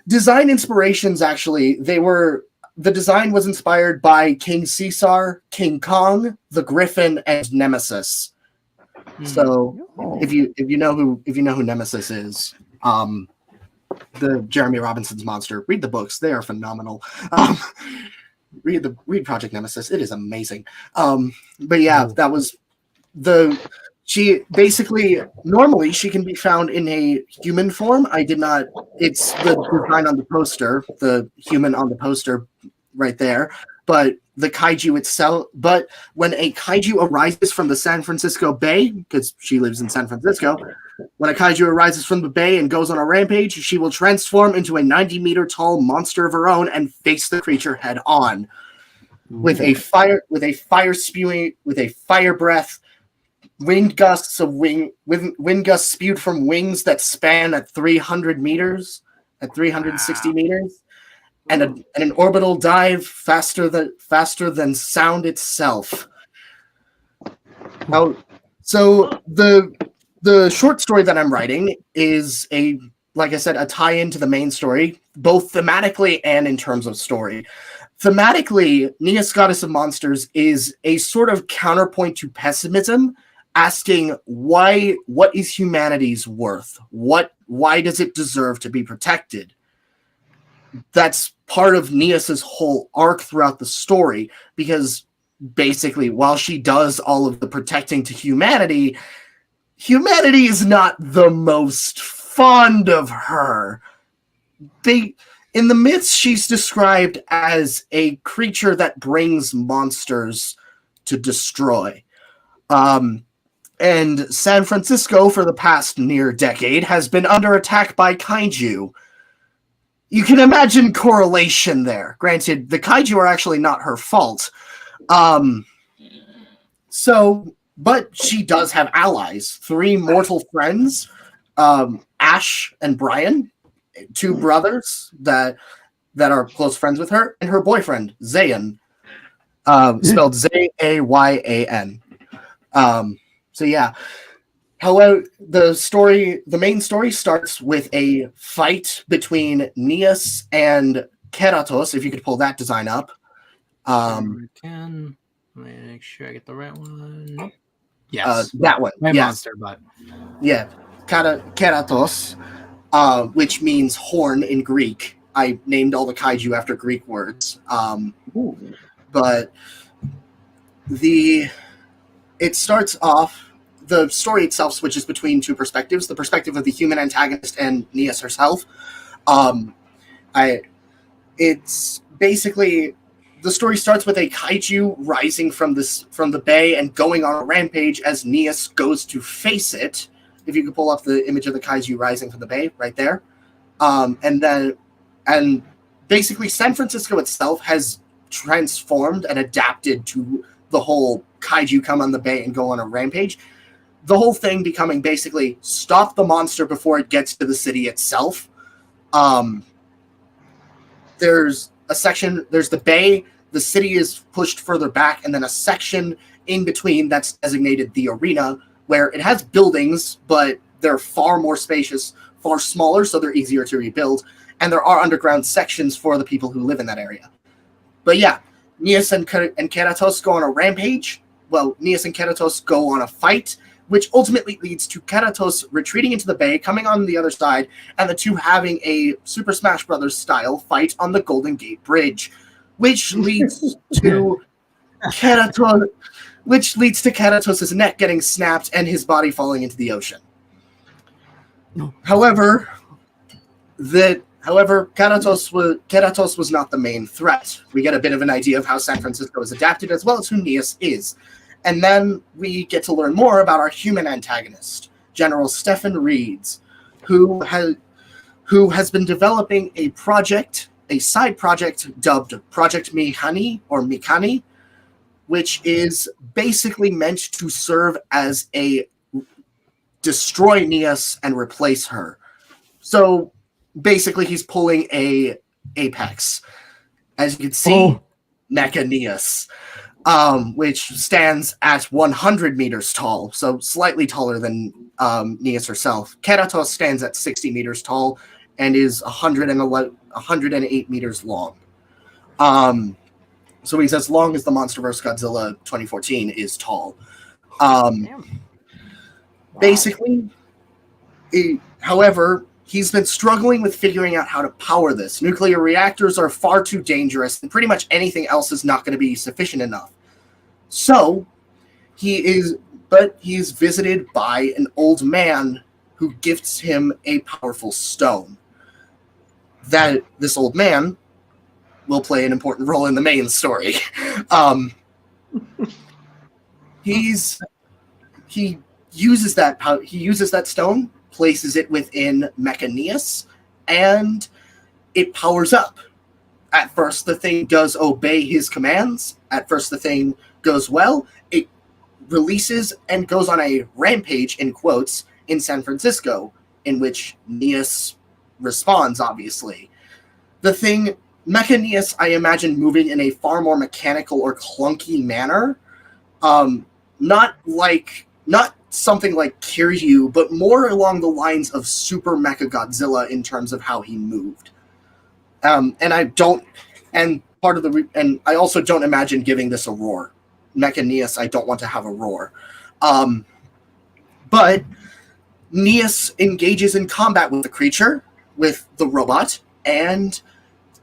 Design inspirations, actually, the design was inspired by King Caesar, King Kong, the Griffin, and Nemesis. So if you know who Nemesis is, the Jeremy Robinson's monster, read the books; they are phenomenal. Read Project Nemesis; it is amazing. But yeah, that was she basically normally she can be found in a human form. I did not. It's the design on the poster, the human on the poster, right there. But the kaiju itself. But when a kaiju arises from the San Francisco Bay, because she lives in San Francisco, when a kaiju arises from the bay and goes on a rampage, she will transform into a 90-meter tall monster of her own and face the creature head on, with a fire breath. Wind gusts spewed from wings that span at 300 meters, at 360 meters, and an orbital dive faster than sound itself. So the short story that I'm writing is like I said, a tie-in to the main story, both thematically and in terms of story. Thematically, Neos, Goddess of Monsters is a sort of counterpoint to pessimism, asking what is humanity's worth? Why does it deserve to be protected? That's part of Neos's whole arc throughout the story, because basically, while she does all of the protecting to humanity is not the most fond of her. in the myths, she's described as a creature that brings monsters to destroy. And San Francisco, for the past near decade, has been under attack by kaiju. You can imagine correlation there. Granted, the kaiju are actually not her fault. But she does have allies. 3 mortal friends, Ash and Brian, 2 brothers that are close friends with her, and her boyfriend, Zayan, spelled Zayan. So yeah. However, the main story starts with a fight between Nias and Keratos, if you could pull that design up. Let me make sure I get the right one. Nope. Yes. That one. My yes. monster, but Yeah. Keratos, which means horn in Greek. I named all the kaiju after Greek words. But it starts off, the story itself switches between 2 perspectives, the perspective of the human antagonist and Nias herself. It's basically, the story starts with a kaiju rising from the bay and going on a rampage as Nias goes to face it. If you could pull up the image of the kaiju rising from the bay, right there. And basically San Francisco itself has transformed and adapted to the whole kaiju come on the bay and go on a rampage. The whole thing becoming basically stop the monster before it gets to the city itself. There's a section, there's the bay, the city is pushed further back, and then a section in between that's designated the arena, where it has buildings, but they're far more spacious, far smaller, so they're easier to rebuild, and there are underground sections for the people who live in that area. But yeah, Nias and Keratos go on a rampage. Well, Nias and Keratos go on a fight, which ultimately leads to Keratos retreating into the bay, coming on the other side, and the 2 having a Super Smash Bros. Style fight on the Golden Gate Bridge, which leads to Keratos' neck getting snapped and his body falling into the ocean. However, Keratos was not the main threat. We get a bit of an idea of how San Francisco is adapted, as well as who Nias is. And then we get to learn more about our human antagonist, General Stephen Reeds, who has been developing a side project dubbed Project Mikani, which is basically meant to serve as a destroy Nias and replace her. So basically he's pulling a Apex. As you can see, Mecha Nias. Which stands at 100 meters tall, so slightly taller than Nias herself. Keratos stands at 60 meters tall and is 108 meters long. So he's as long as the MonsterVerse Godzilla 2014 is tall. Basically, however, he's been struggling with figuring out how to power this. Nuclear reactors are far too dangerous, and pretty much anything else is not going to be sufficient enough. So, he's visited by an old man who gifts him a powerful stone. That this old man will play an important role in the main story. He uses that stone, places it within Mecha Nias, and it powers up. At first, the thing does obey his commands. At first, the thing goes well. It releases and goes on a rampage, in quotes, in San Francisco, in which Nias responds, obviously. The thing, Mecha Nias, I imagine moving in a far more mechanical or clunky manner. Not something like Kiryu, but more along the lines of Super Mecha Godzilla in terms of how he moved. And I also don't imagine giving this a roar. Mecha Nias, I don't want to have a roar. But Nias engages in combat with the creature, with the robot, and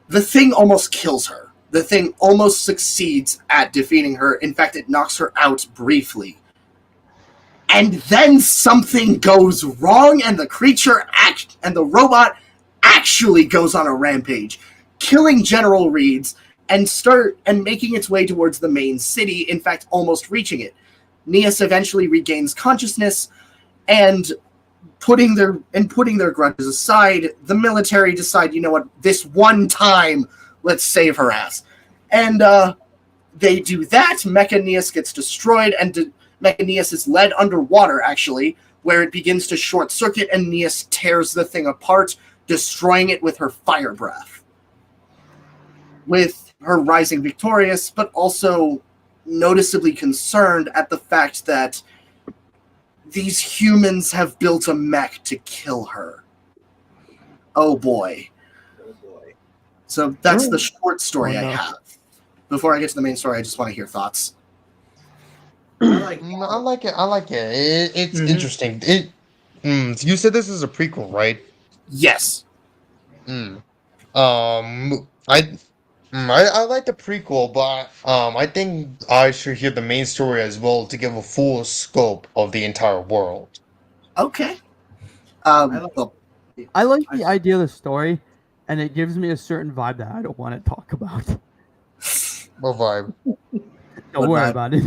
the thing almost kills her. The thing almost succeeds at defeating her. In fact, it knocks her out briefly. And then something goes wrong, and the robot actually goes on a rampage, killing General Reeds and making its way towards the main city, in fact, almost reaching it. Neas eventually regains consciousness, and putting their grudges aside, the military decide, you know what, this one time, let's save her ass. And they do that. Mecha Neas gets destroyed, and Mecha Neas is led underwater, actually, where it begins to short circuit, and Neas tears the thing apart, destroying it with her fire breath. With her rising victorious, but also noticeably concerned at the fact that these humans have built a mech to kill her. Oh boy. So that's the short story I have. Before I get to the main story, I just want to hear thoughts. I like it. It's interesting. You said this is a prequel, right? Yes. I like the prequel, but I think I should hear the main story as well to give a full scope of the entire world. Okay. I like the idea of the story, and it gives me a certain vibe that I don't want to talk about. What vibe? Don't worry about it.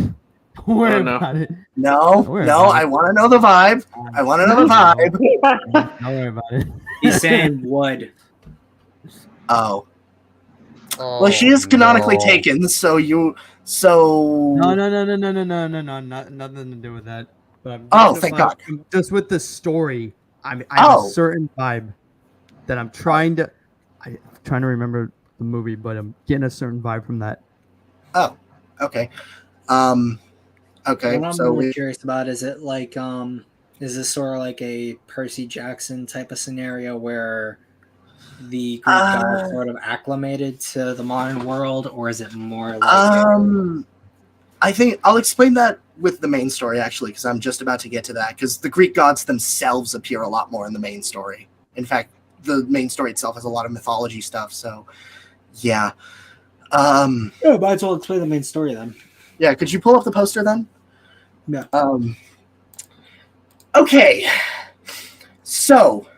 Don't worry about it. No, I want to know the vibe. I want to know the vibe. Don't worry about it. He's saying wood. Oh. Well, she is canonically taken, so you. No, nothing to do with that. But thank God. Just with the story, I have a certain vibe that I'm trying to remember the movie, but I'm getting a certain vibe from that. Oh, okay. Okay. What I'm So really curious about is it like is this sort of like a Percy Jackson type of scenario where the Greek god sort of acclimated to the modern world, or is it more like I think I'll explain that with the main story, actually, because I'm just about to get to that, because the Greek gods themselves appear a lot more in the main story. In fact, the main story itself has a lot of mythology stuff, so yeah. might as well explain the main story then. Yeah, could you pull up the poster then? Yeah. Okay. So,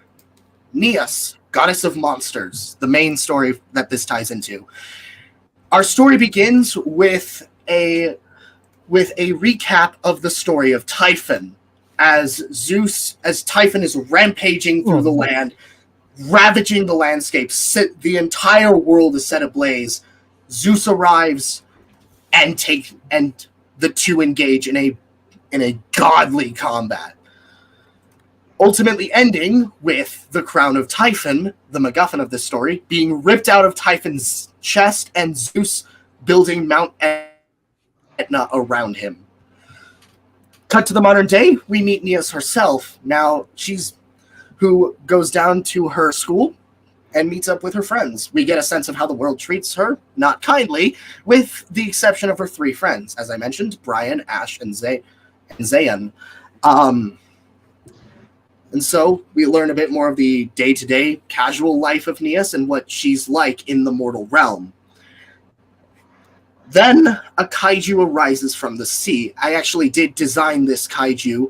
Neas, goddess of monsters, the main story that this ties into. Our story begins with a recap of the story of Typhon, as Typhon is rampaging through the land, ravaging the landscape. The entire world is set ablaze. Zeus arrives, and the two engage in a godly combat. Ultimately ending with the crown of Typhon, the MacGuffin of this story, being ripped out of Typhon's chest and Zeus building Mount Etna around him. Cut to the modern day, we meet Neas herself. Now, who goes down to her school and meets up with her friends. We get a sense of how the world treats her, not kindly, with the exception of her three friends. As I mentioned, Brian, Ash, and Zayan. And so we learn a bit more of the day-to-day casual life of Neas and what she's like in the mortal realm. Then a kaiju arises from the sea. I actually did design this kaiju.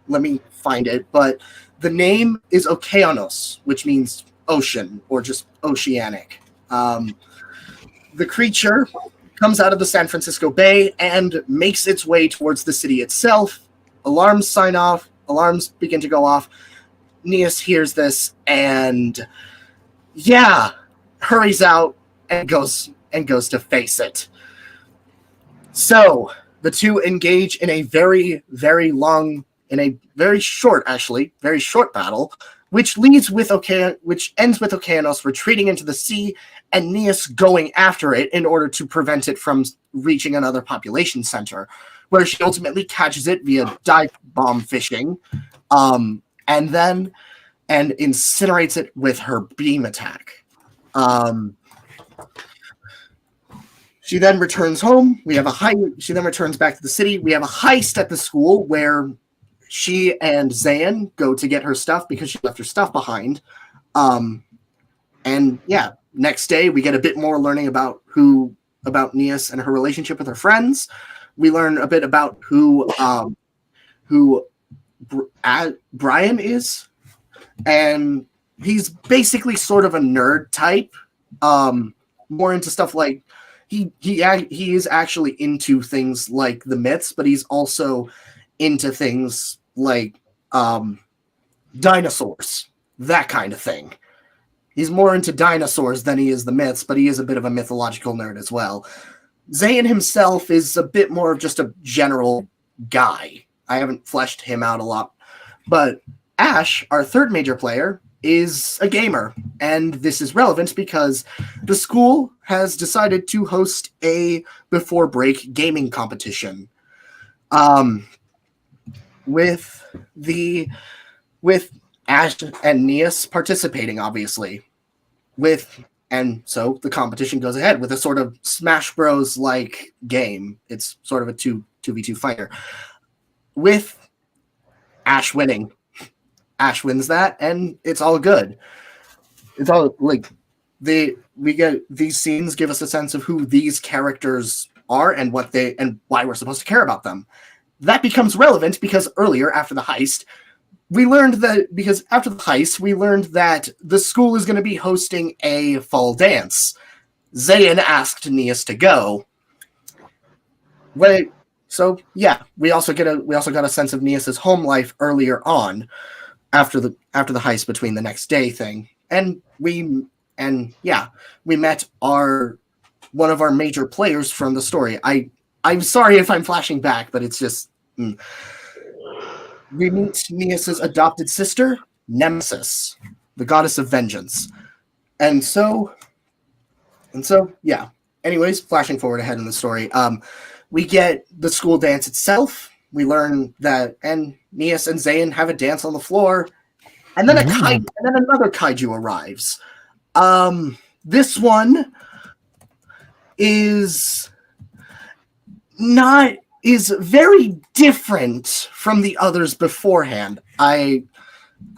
Let me find it. But the name is Okeanos, which means ocean or just oceanic. The creature comes out of the San Francisco Bay and makes its way towards the city itself. Alarms begin to go off. Neas hears this and hurries out and goes to face it. So the two engage in a very, very short battle, which ends with Okeanos retreating into the sea and Neas going after it in order to prevent it from reaching another population center, where she ultimately catches it via dive bomb fishing, and incinerates it with her beam attack. She then returns home. She then returns back to the city. We have a heist at the school where she and Zayn go to get her stuff because she left her stuff behind. Next day we get a bit more learning about Neas and her relationship with her friends. We learn a bit about who Brian is, and he's basically sort of a nerd type, more into stuff like he is actually into things like the myths, but he's also into things like dinosaurs, that kind of thing. He's more into dinosaurs than he is the myths, but he is a bit of a mythological nerd as well. Zayn himself is a bit more of just a general guy. I haven't fleshed him out a lot. But Ash, our third major player, is a gamer. And this is relevant because the school has decided to host a before break gaming competition. With Ash and Neas participating, obviously. And so the competition goes ahead with a sort of Smash Bros. Like game. It's sort of a 2v2 fighter. With Ash winning. Ash wins that, and it's all good. It's all like we get these scenes give us a sense of who these characters are and what they and why we're supposed to care about them. That becomes relevant because earlier, after the heist, we learned that the school is going to be hosting a fall dance. Zayn asked Neas to go. So yeah, we also got a sense of Neas's home life earlier on, after the heist between the next day thing, and we met one of our major players from the story. I'm sorry if I'm flashing back, but it's just. We meet Neas's adopted sister, Nemesis, the goddess of vengeance. And so, yeah. Anyways, flashing forward ahead in the story, we get the school dance itself. We learn that, and Neas and Zayn have a dance on the floor, and then another kaiju arrives. This one is very different from the others beforehand. I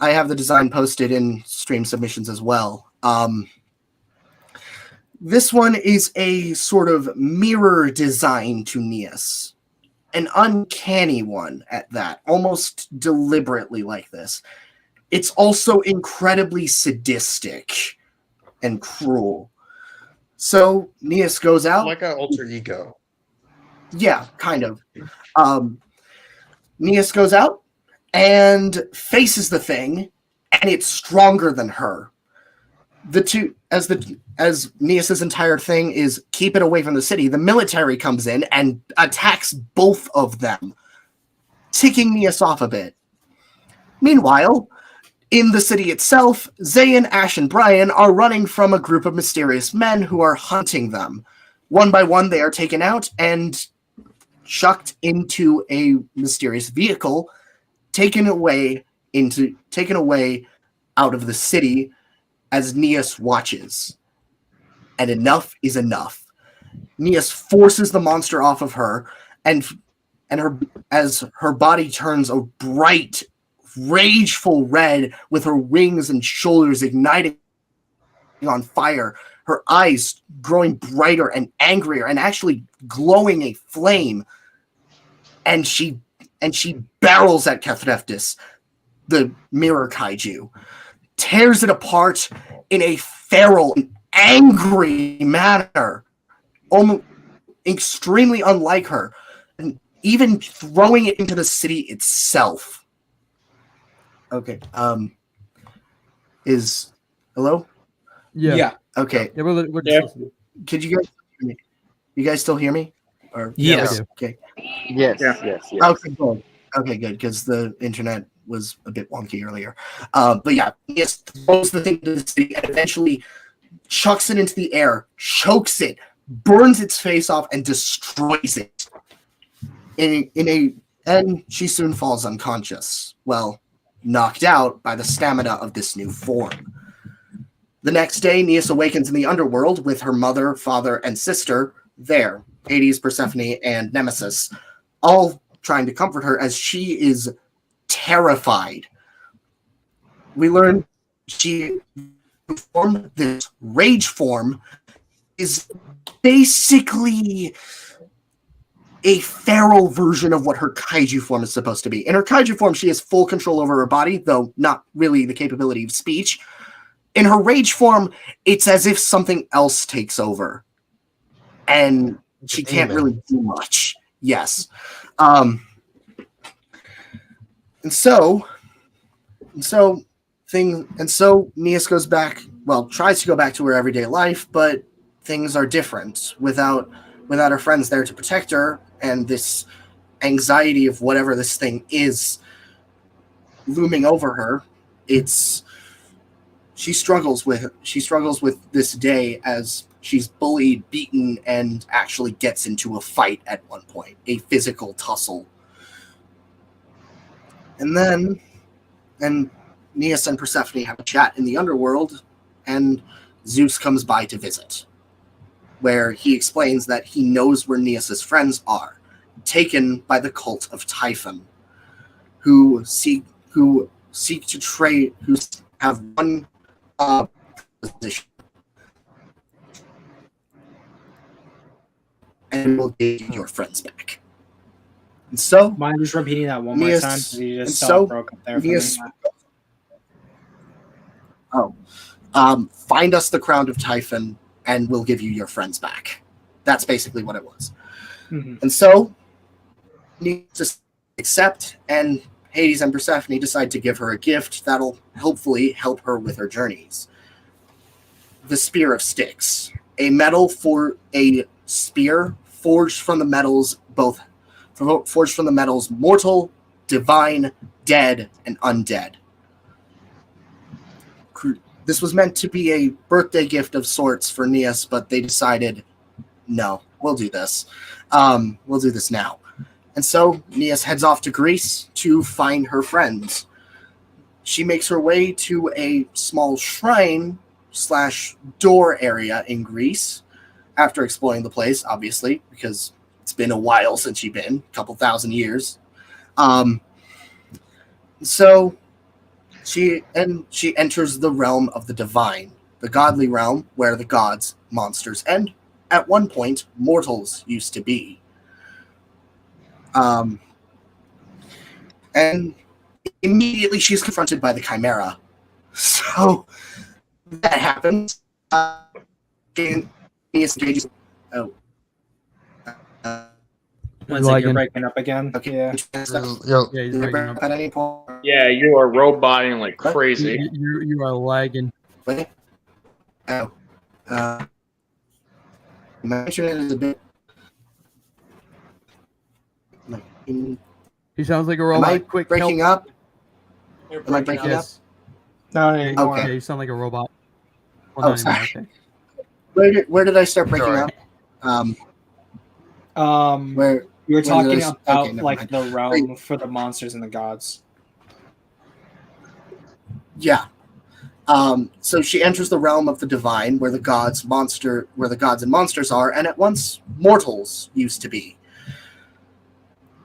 have the design posted in stream submissions as well. This one is a sort of mirror design to Neas. An uncanny one at that, almost deliberately like this. It's also incredibly sadistic and cruel. So Neas goes out. Like an alter ego. Yeah, kind of. Neas goes out and faces the thing, and it's stronger than her. As Neas's entire thing is keep it away from the city, the military comes in and attacks both of them, ticking Neas off a bit. Meanwhile, in the city itself, Zayn, Ash, and Brian are running from a group of mysterious men who are hunting them. One by one, they are taken out and chucked into a mysterious vehicle, taken away out of the city as Neas watches. And enough is enough. Neas forces the monster off of her, and as her body turns a bright, rageful red with her wings and shoulders igniting on fire, her eyes growing brighter and angrier and actually glowing a flame. And she barrels at Kethreftis, the mirror kaiju, tears it apart in a feral, angry manner, almost extremely unlike her, and even throwing it into the city itself. Okay. Hello? Yeah. Okay. Yeah, we're just listening. Could you guys hear me? You guys still hear me? Or Yes. Okay. Yes. Okay, good. Okay, good, because the internet was a bit wonky earlier. But yeah, Neas throws the thing to the city and eventually chucks it into the air, chokes it, burns its face off, and destroys it. And she soon falls unconscious. Well, knocked out by the stamina of this new form. The next day, Neas awakens in the underworld with her mother, father, and sister there, Hades, Persephone, and Nemesis, all trying to comfort her as she is terrified. We learn she formed this rage form is basically a feral version of what her kaiju form is supposed to be. In her kaiju form, she has full control over her body, though not really the capability of speech. in her rage form, it's as if something else takes over, and she can't really do much. Yes, and so Neas goes back. Well, tries to go back to her everyday life, but things are different without her friends there to protect her, and this anxiety of whatever this thing is looming over her. She struggles with this day as she's bullied, beaten, and actually gets into a fight at one point, a physical tussle. And then Neas and Persephone have a chat in the underworld, and Zeus comes by to visit, where he explains that he knows where Neas's friends are, taken by the cult of Typhon, who have one position, and will give your friends back. And so, mind just repeating that one more Neas, time? You just and so broke up there for Neas, me. find us the crown of Typhon, and we'll give you your friends back. That's basically what it was. Mm-hmm. And so, Neas just accept, and Hades and Persephone decide to give her a gift that'll hopefully help her with her journeys. The Spear of Styx, a spear forged from the metals mortal, divine, dead, and undead. This was meant to be a birthday gift of sorts for Neas, but they decided, no, we'll do this. We'll do this now. And so Neas heads off to Greece to find her friends. She makes her way to a small shrine/door area in Greece after exploring the place, obviously, because it's been a while since she's been, a couple thousand years. So she enters the realm of the divine, the godly realm where the gods, monsters, and at one point mortals used to be. And immediately she's confronted by the Chimera. So that happens. Neas engages. Oh. It's like you're breaking up again. Okay. Yeah, he's breaking up. At any point. Yeah, you are roboting like crazy. You are lagging. Wait. Oh. My internet is a bit. He sounds like a Am robot. I Quick, breaking help. up? Am I breaking up? Yes. No, anymore. Okay. Yeah, you sound like a robot. Oh, Well, not sorry. anymore, okay. Where did I start breaking Sorry. up? Where You were talking did I- about okay, never like mind. the realm for the monsters and the gods. Yeah. So she enters the realm of the divine, where the gods and monsters are, and at once mortals used to be.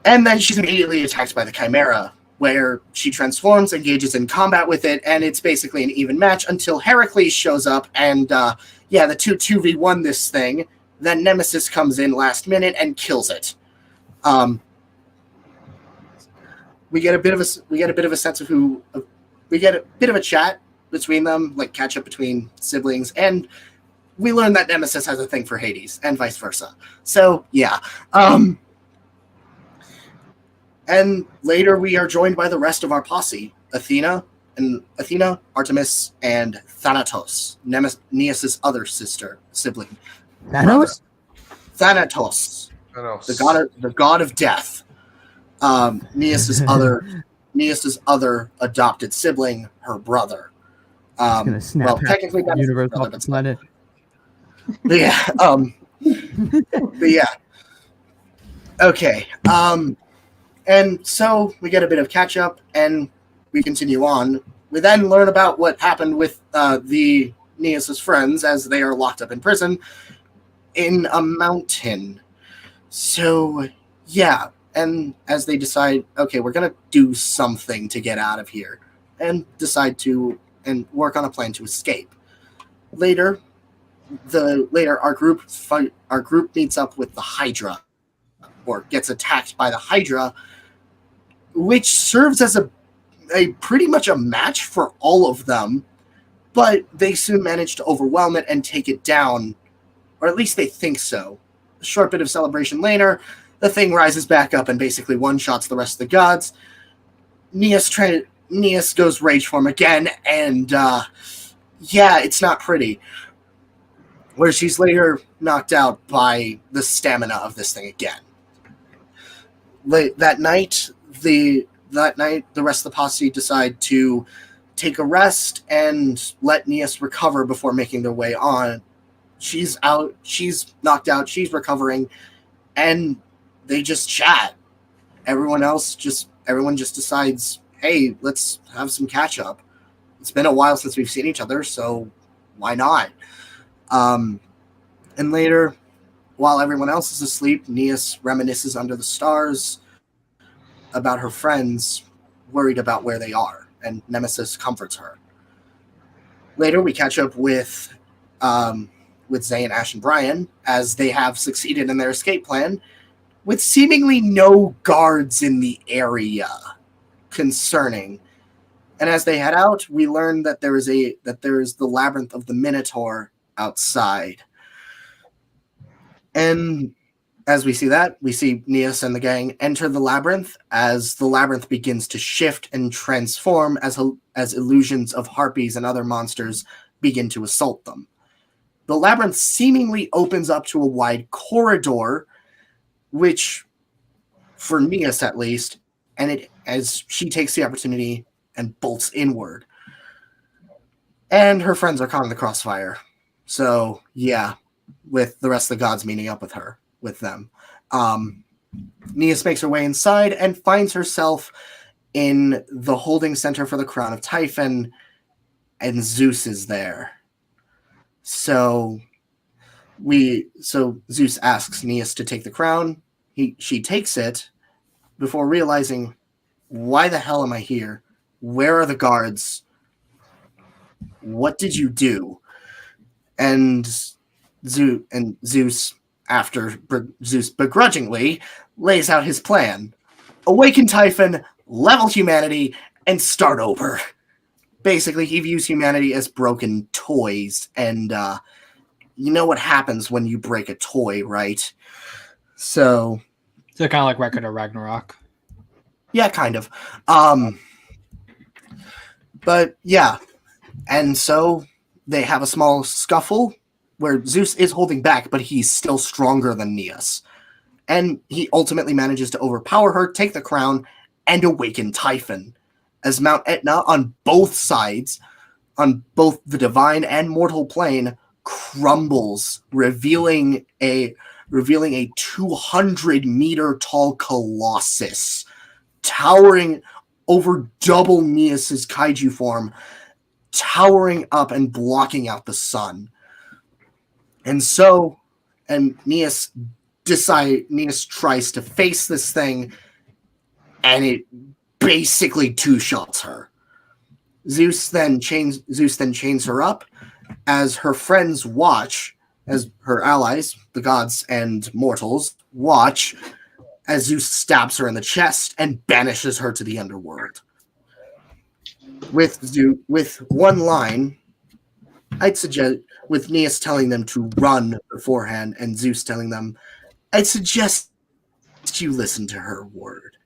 And then she's immediately attacked by the Chimera, where she transforms, engages in combat with it, and it's basically an even match until Heracles shows up, and the 2v1 this thing. Then Nemesis comes in last minute and kills it. We get a bit of a sense of we get a bit of a chat between them, like catch up between siblings, and we learn that Nemesis has a thing for Hades, and vice versa. So yeah. And later we are joined by the rest of our posse: Athena, Artemis, and Thanatos, Neas' other sibling. Thanos? Thanatos, the god of death. Neas' other adopted sibling, her brother. It's gonna snap half technically the that's universe brother, off the but planet. But yeah. Okay. And so we get a bit of catch up, and we continue on. We then learn about what happened with the Neas' friends as they are locked up in prison in a mountain. So yeah, and as they decide, okay, we're gonna do something to get out of here, and decide to work on a plan to escape. Later, our group meets up with the Hydra, or gets attacked by the Hydra, which serves as a pretty much a match for all of them, but they soon manage to overwhelm it and take it down, or at least they think so. A short bit of celebration later, the thing rises back up and basically one-shots the rest of the gods. Neas goes rage form again, and it's not pretty. Where she's later knocked out by the stamina of this thing again. That night, the rest of the posse decide to take a rest and let Neas recover before making their way on. She's out, she's knocked out, she's recovering, and they just chat. Everyone just decides, hey, let's have some catch up. It's been a while since we've seen each other, so why not? And later, while everyone else is asleep, Neas reminisces under the stars about her friends, worried about where they are, and Nemesis comforts her. Later, we catch up with Zane, Ash, and Brian as they have succeeded in their escape plan, with seemingly no guards in the area. Concerning. And as they head out, we learn that there is the labyrinth of the Minotaur outside. And as we see that, we see Neas and the gang enter the labyrinth as the labyrinth begins to shift and transform as illusions of harpies and other monsters begin to assault them. The labyrinth seemingly opens up to a wide corridor, which, for Neas at least, as she takes the opportunity and bolts inward. And her friends are caught in the crossfire. So, yeah, with the rest of the gods meeting up with them. Neas makes her way inside and finds herself in the holding center for the crown of Typhon, and Zeus is there. So Zeus asks Neas to take the crown. She takes it before realizing, why the hell am I here? Where are the guards? What did you do? And Zeus, after Zeus begrudgingly lays out his plan. Awaken Typhon, level humanity, and start over. Basically, he views humanity as broken toys, and you know what happens when you break a toy, right? So kind of like Record of Ragnarok. Yeah, kind of. But yeah, and so they have a small scuffle where Zeus is holding back, but he's still stronger than Neas. And he ultimately manages to overpower her, take the crown, and awaken Typhon. As Mount Etna on both sides, on both the divine and mortal plane, crumbles, revealing a 200-meter tall colossus, towering over double Neas's kaiju form, towering up and blocking out the sun. And Neas tries to face this thing, and it basically two-shots her. Zeus then chains her up as her friends watch, as her allies, the gods and mortals, watch as Zeus stabs her in the chest and banishes her to the underworld. With one line, I'd suggest, with Neas telling them to run beforehand and Zeus telling them, I'd suggest you listen to her word.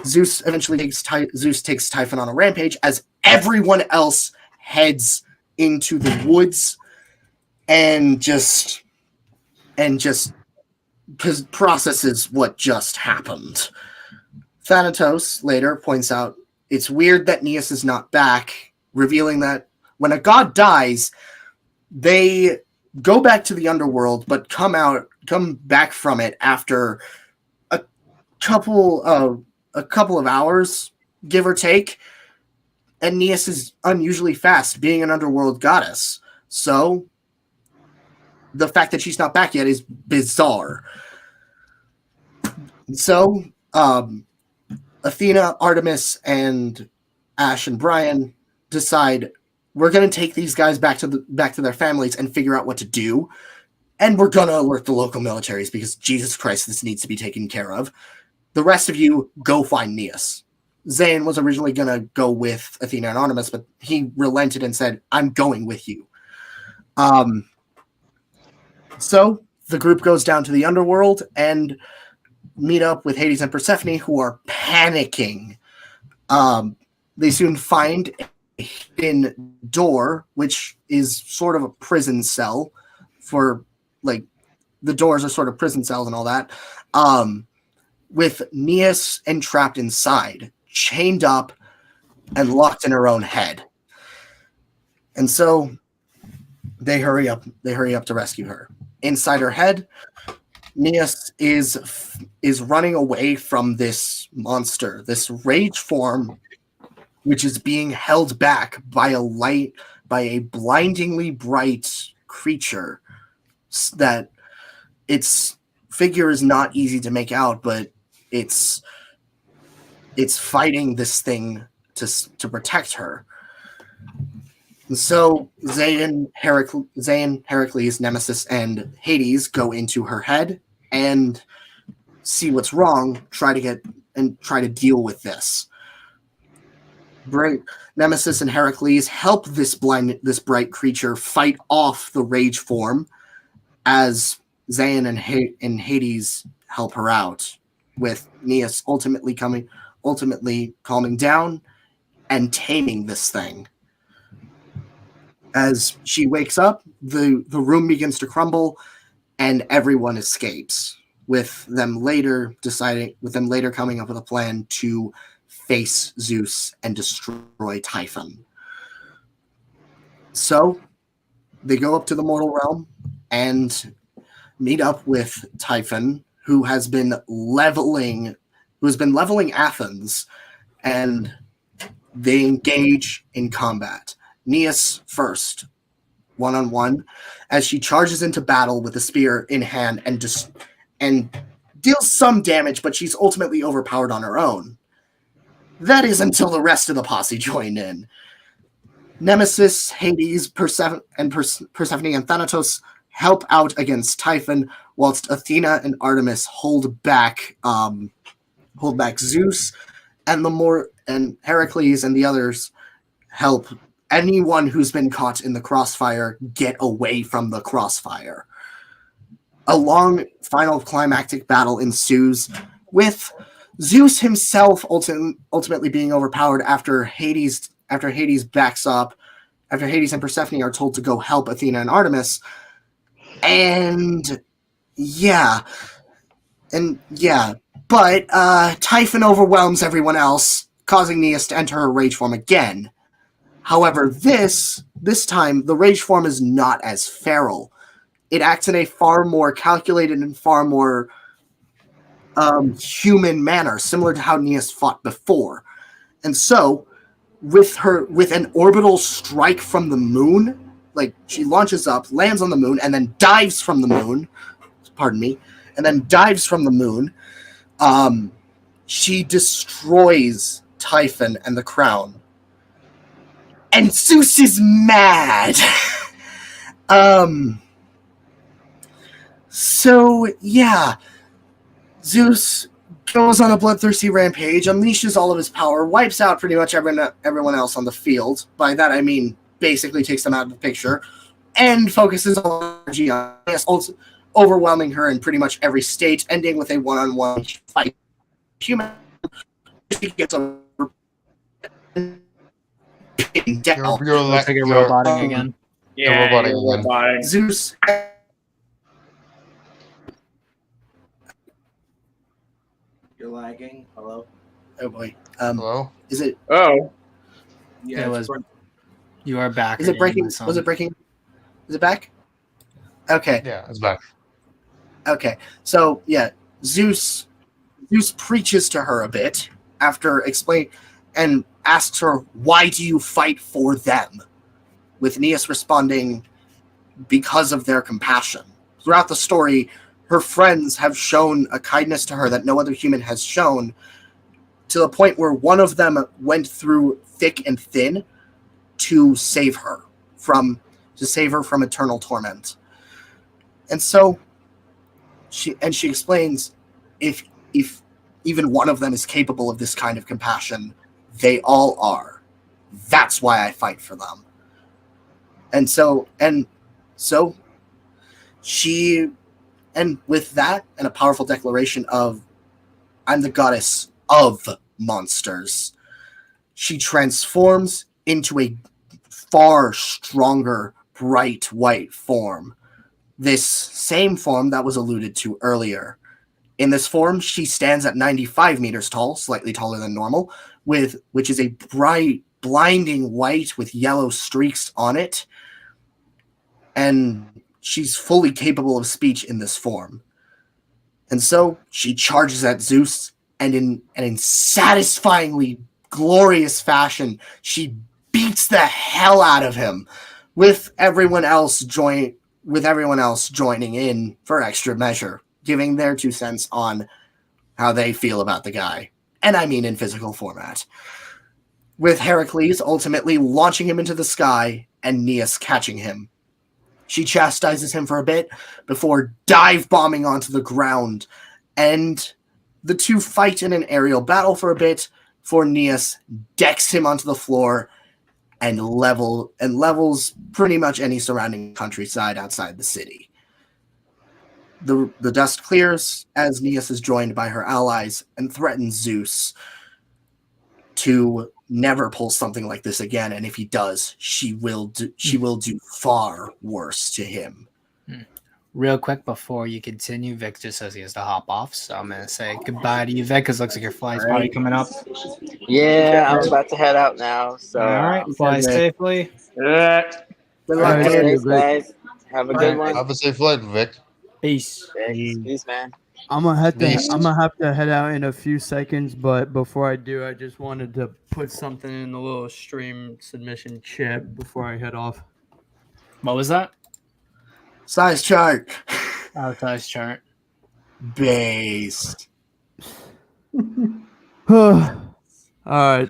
Zeus takes Typhon on a rampage as everyone else heads into the woods and just processes what just happened. Thanatos later points out it's weird that Neas is not back, revealing that when a god dies, they go back to the underworld, but come back from it after a couple of hours, give or take. And Neas is unusually fast, being an underworld goddess. So the fact that she's not back yet is bizarre. So Athena, Artemis, and Ash and Brian decide we're going to take these guys back to their families and figure out what to do. And we're going to alert the local militaries because Jesus Christ, this needs to be taken care of. The rest of you go find Neas. Zayn was originally going to go with Athena and Artemis, but he relented and said, I'm going with you. So the group goes down to the underworld and meet up with Hades and Persephone, who are panicking. They soon find a hidden door, which is sort of a prison cell for, like, the doors are sort of prison cells and all that, with Neas entrapped inside, chained up, and locked in her own head. And so they hurry up to rescue her. Inside her head, Neas is running away from this monster, this rage form, which is being held back by a blindingly bright creature that its figure is not easy to make out, but it's fighting this thing to protect her. And so Zayn, Heracles, Nemesis, and Hades go into her head and see what's wrong, try to deal with this. Nemesis and Heracles help this bright creature fight off the rage form, as Zayn and Hades help her out, with Neas ultimately calming down and taming this thing. As she wakes up, the room begins to crumble, and everyone escapes, with them later coming up with a plan to face Zeus and destroy Typhon. So they go up to the mortal realm and meet up with Typhon, who has been leveling Athens, and they engage in combat. Neas first, one-on-one, as she charges into battle with a spear in hand and deals some damage, but she's ultimately overpowered on her own. That is until the rest of the posse join in. Nemesis, Hades, Persephone, and Thanatos help out against Typhon, whilst Athena and Artemis hold back Zeus, and Heracles and the others help anyone who's been caught in the crossfire get away from the crossfire. A long final climactic battle ensues, with Zeus himself ultimately being overpowered after Hades backs up, after Hades and Persephone are told to go help Athena and Artemis. But Typhon overwhelms everyone else, causing Neas to enter her rage form again. However, this time, the rage form is not as feral. It acts in a far more calculated and far more human manner, similar to how Neas fought before. And so, with an orbital strike from the moon, like, she launches up, lands on the moon, and then dives from the moon. She destroys Typhon and the crown. And Zeus is mad. Zeus goes on a bloodthirsty rampage, unleashes all of his power, wipes out pretty much everyone else on the field. By that I mean basically takes them out of the picture, and focuses all energy on Neas, overwhelming her in pretty much every state, ending with a one-on-one fight. Human gets over. Looks like you're roboting again. Yeah, roboting you're again. roboting. Zeus. You're lagging. Hello. Oh boy. Hello? Is it? Oh, Yeah, It was. You are back. Is it again, breaking? my son. Was it breaking? Is it back? Okay. Yeah, it's back. Okay. So yeah, Zeus preaches to her a bit after explaining and asks her, "Why do you fight for them?" With Neas responding, "Because of their compassion." Throughout the story, her friends have shown a kindness to her that no other human has shown, to the point where one of them went through thick and thin to save her from eternal torment. And so she explains, if even one of them is capable of this kind of compassion. They all are. That's why I fight for them. And so she, and with that and a powerful declaration of, I'm the goddess of monsters, she transforms into a far stronger, bright white form. This same form that was alluded to earlier. In this form, she stands at 95 meters tall, slightly taller than normal, which is a bright, blinding white with yellow streaks on it. And she's fully capable of speech in this form. And so she charges at Zeus, and in satisfyingly glorious fashion, she beats the hell out of him, with everyone else joining in for extra measure, giving their 2 cents on how they feel about the guy. And I mean in physical format. With Heracles ultimately launching him into the sky and Neas catching him. She chastises him for a bit before dive bombing onto the ground, and the two fight in an aerial battle for a bit before Neas decks him onto the floor and levels pretty much any surrounding countryside outside the city. The dust clears as Neas is joined by her allies and threatens Zeus to never pull something like this again, and if he does, she will do far worse to him. Real quick before you continue, Vic just says he has to hop off, so I'm gonna say goodbye to you, Vic, because looks like your flight's probably coming up. Yeah, I'm about to head out now. So All right, fly safely. Good luck, Alright, dude. Thanks, guys. Have a good one. Have a safe flight, Vic. Peace. Peace, man. I'm gonna have Beast. to head out in a few seconds, but before I do, I just wanted to put something in the little stream submission chat before I head off. What was that? Size chart. Oh, size chart. Based. All right,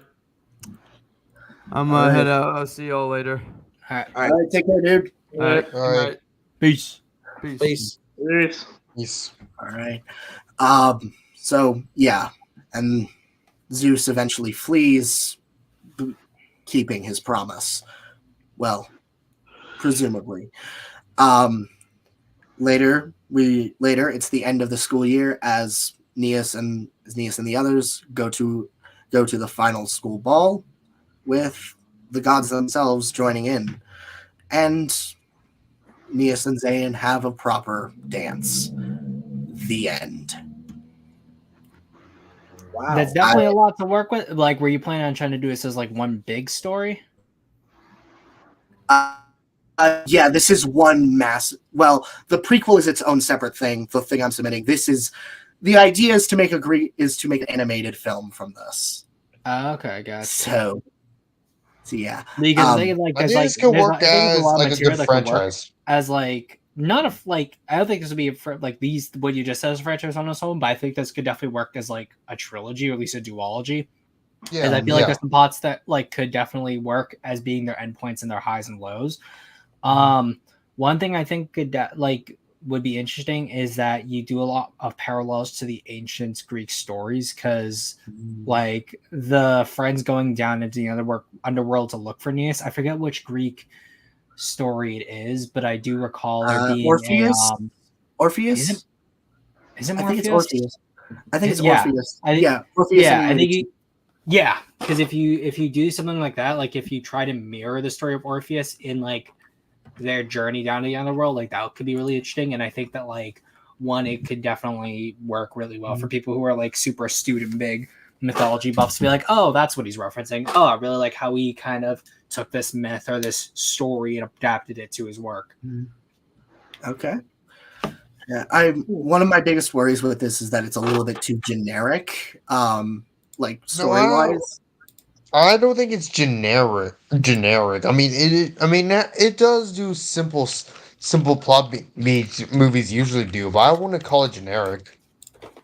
I'm gonna Alright. head out. I'll see y'all later. All right. All right, take care, dude. All right, All right. Peace. Peace. Peace. Peace. All right. So yeah, and Zeus eventually flees, keeping his promise. Well, presumably. Later, it's the end of the school year as Neas and the others go to the final school ball, with the gods themselves joining in, and Neas and Zayn have a proper dance. The end. Wow. That's definitely a lot to work with. Like, were you planning on trying to do this as like one big story? Yeah, this is one mass. Well, the prequel is its own separate thing. The thing I'm submitting. The idea is to make an animated film from this. Okay, gotcha. So yeah. Because Um, they like I there's think like this could there's work I think there's as a lot of like a material good that could work franchise. as like not a like I don't think this would be for like these what you just said as a franchise on its own, but I think this could definitely work as like a trilogy or at least a duology. Yeah, And I feel like there's some plots that like could definitely work as being their endpoints and their highs and lows. One thing I think could would be interesting is that you do a lot of parallels to the ancient Greek stories, because like the friends going down into the underworld to look for Neas. I forget which Greek story it is, but I do recall there being Orpheus. Orpheus. Is Is it I Morpheus? think it's Orpheus. I think it's Yeah. Orpheus. Orpheus. And I think Eurydice. because if you do something like that, like if you try to mirror the story of Orpheus in like their journey down to the underworld, like that could be really interesting. And I think that like it could definitely work really well for people who are like super astute and big mythology buffs to be like, oh, that's what he's referencing. Oh, I really like how he kind of took this myth or this story and adapted it to his work. Okay. Yeah, one of my biggest worries with this is that it's a little bit too generic, like story wise. I don't think it's generic. I mean, it does do simple plot beats movies usually do, but I wouldn't call it generic.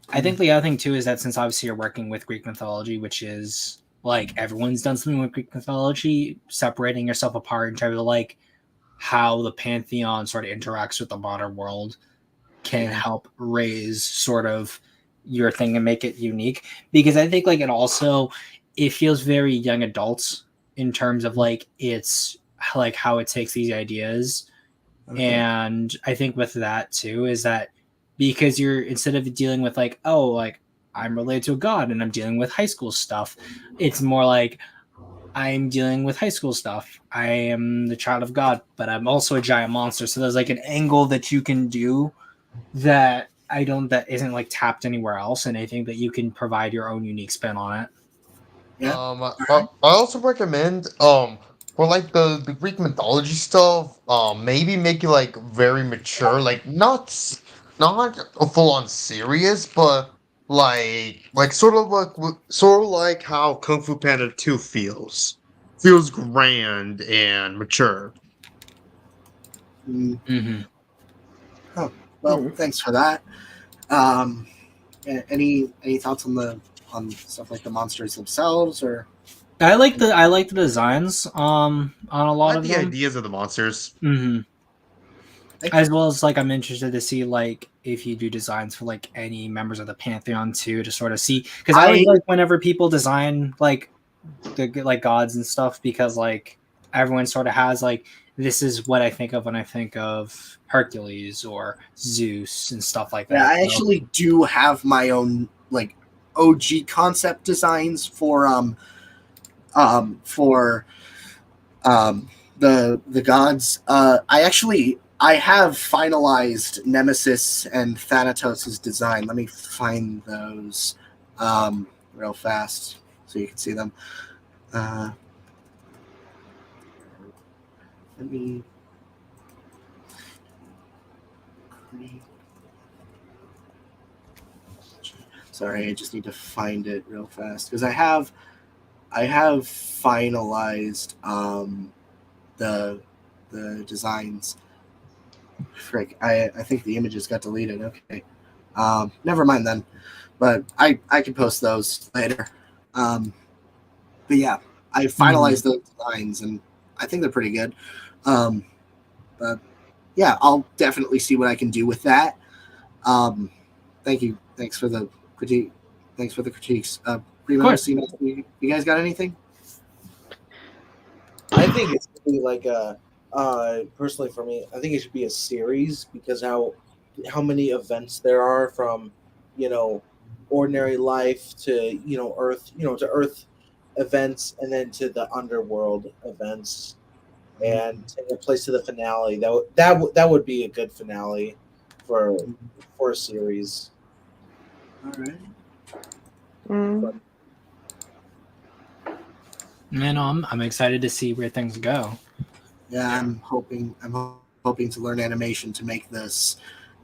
I think the other thing too is that since obviously you're working with Greek mythology, which is like everyone's done something with Greek mythology, separating yourself apart in terms of like how the pantheon sort of interacts with the modern world can help raise sort of your thing and make it unique, because I think like it feels very young adults in terms of like it's like how it takes these ideas. And I think with that too is that because you're, instead of dealing with like, oh, like I'm related to a god and I'm dealing with high school stuff, it's more like I'm dealing with high school stuff. I am the child of God, but I'm also a giant monster. So there's like an angle that you can do that that isn't like tapped anywhere else, and I think that you can provide your own unique spin on it. Yeah. I also recommend for like the Greek mythology stuff, maybe make it like very mature, like not a full on serious, but sort of like how Kung Fu Panda 2 feels grand and mature. Mm-hmm. Oh, well, thanks for that. Any thoughts on stuff like the monsters themselves, or? I like the designs on a I lot like of the them. ideas of the monsters. Mm-hmm. As well as like I'm interested to see like if you do designs for like any members of the Pantheon too, to sort of see, because I always like whenever people design like the like gods and stuff, because like everyone sort of has like, this is what I think of when I think of Hercules or Zeus and stuff like that. Yeah, I actually do have my own like OG concept designs for the gods. I have finalized Nemesis and Thanatos' design. Let me find those real fast so you can see them. Let me. Sorry, I just need to find it real fast because I have finalized the designs. Frick, I think the images got deleted. Okay, never mind then. But I can post those later. But yeah, I finalized those designs and I think they're pretty good. But yeah, I'll definitely see what I can do with that. Thank you. Thanks for the critique. Thanks for the critiques. Primo, you guys got anything? I think it's really like personally for me, I think it should be a series because how many events there are from, ordinary life to Earth, to Earth events, and then to the underworld events, and take a place to the finale. That would be a good finale for a series. All right. Man, I'm excited to see where things go. Yeah, I'm hoping to learn animation to make this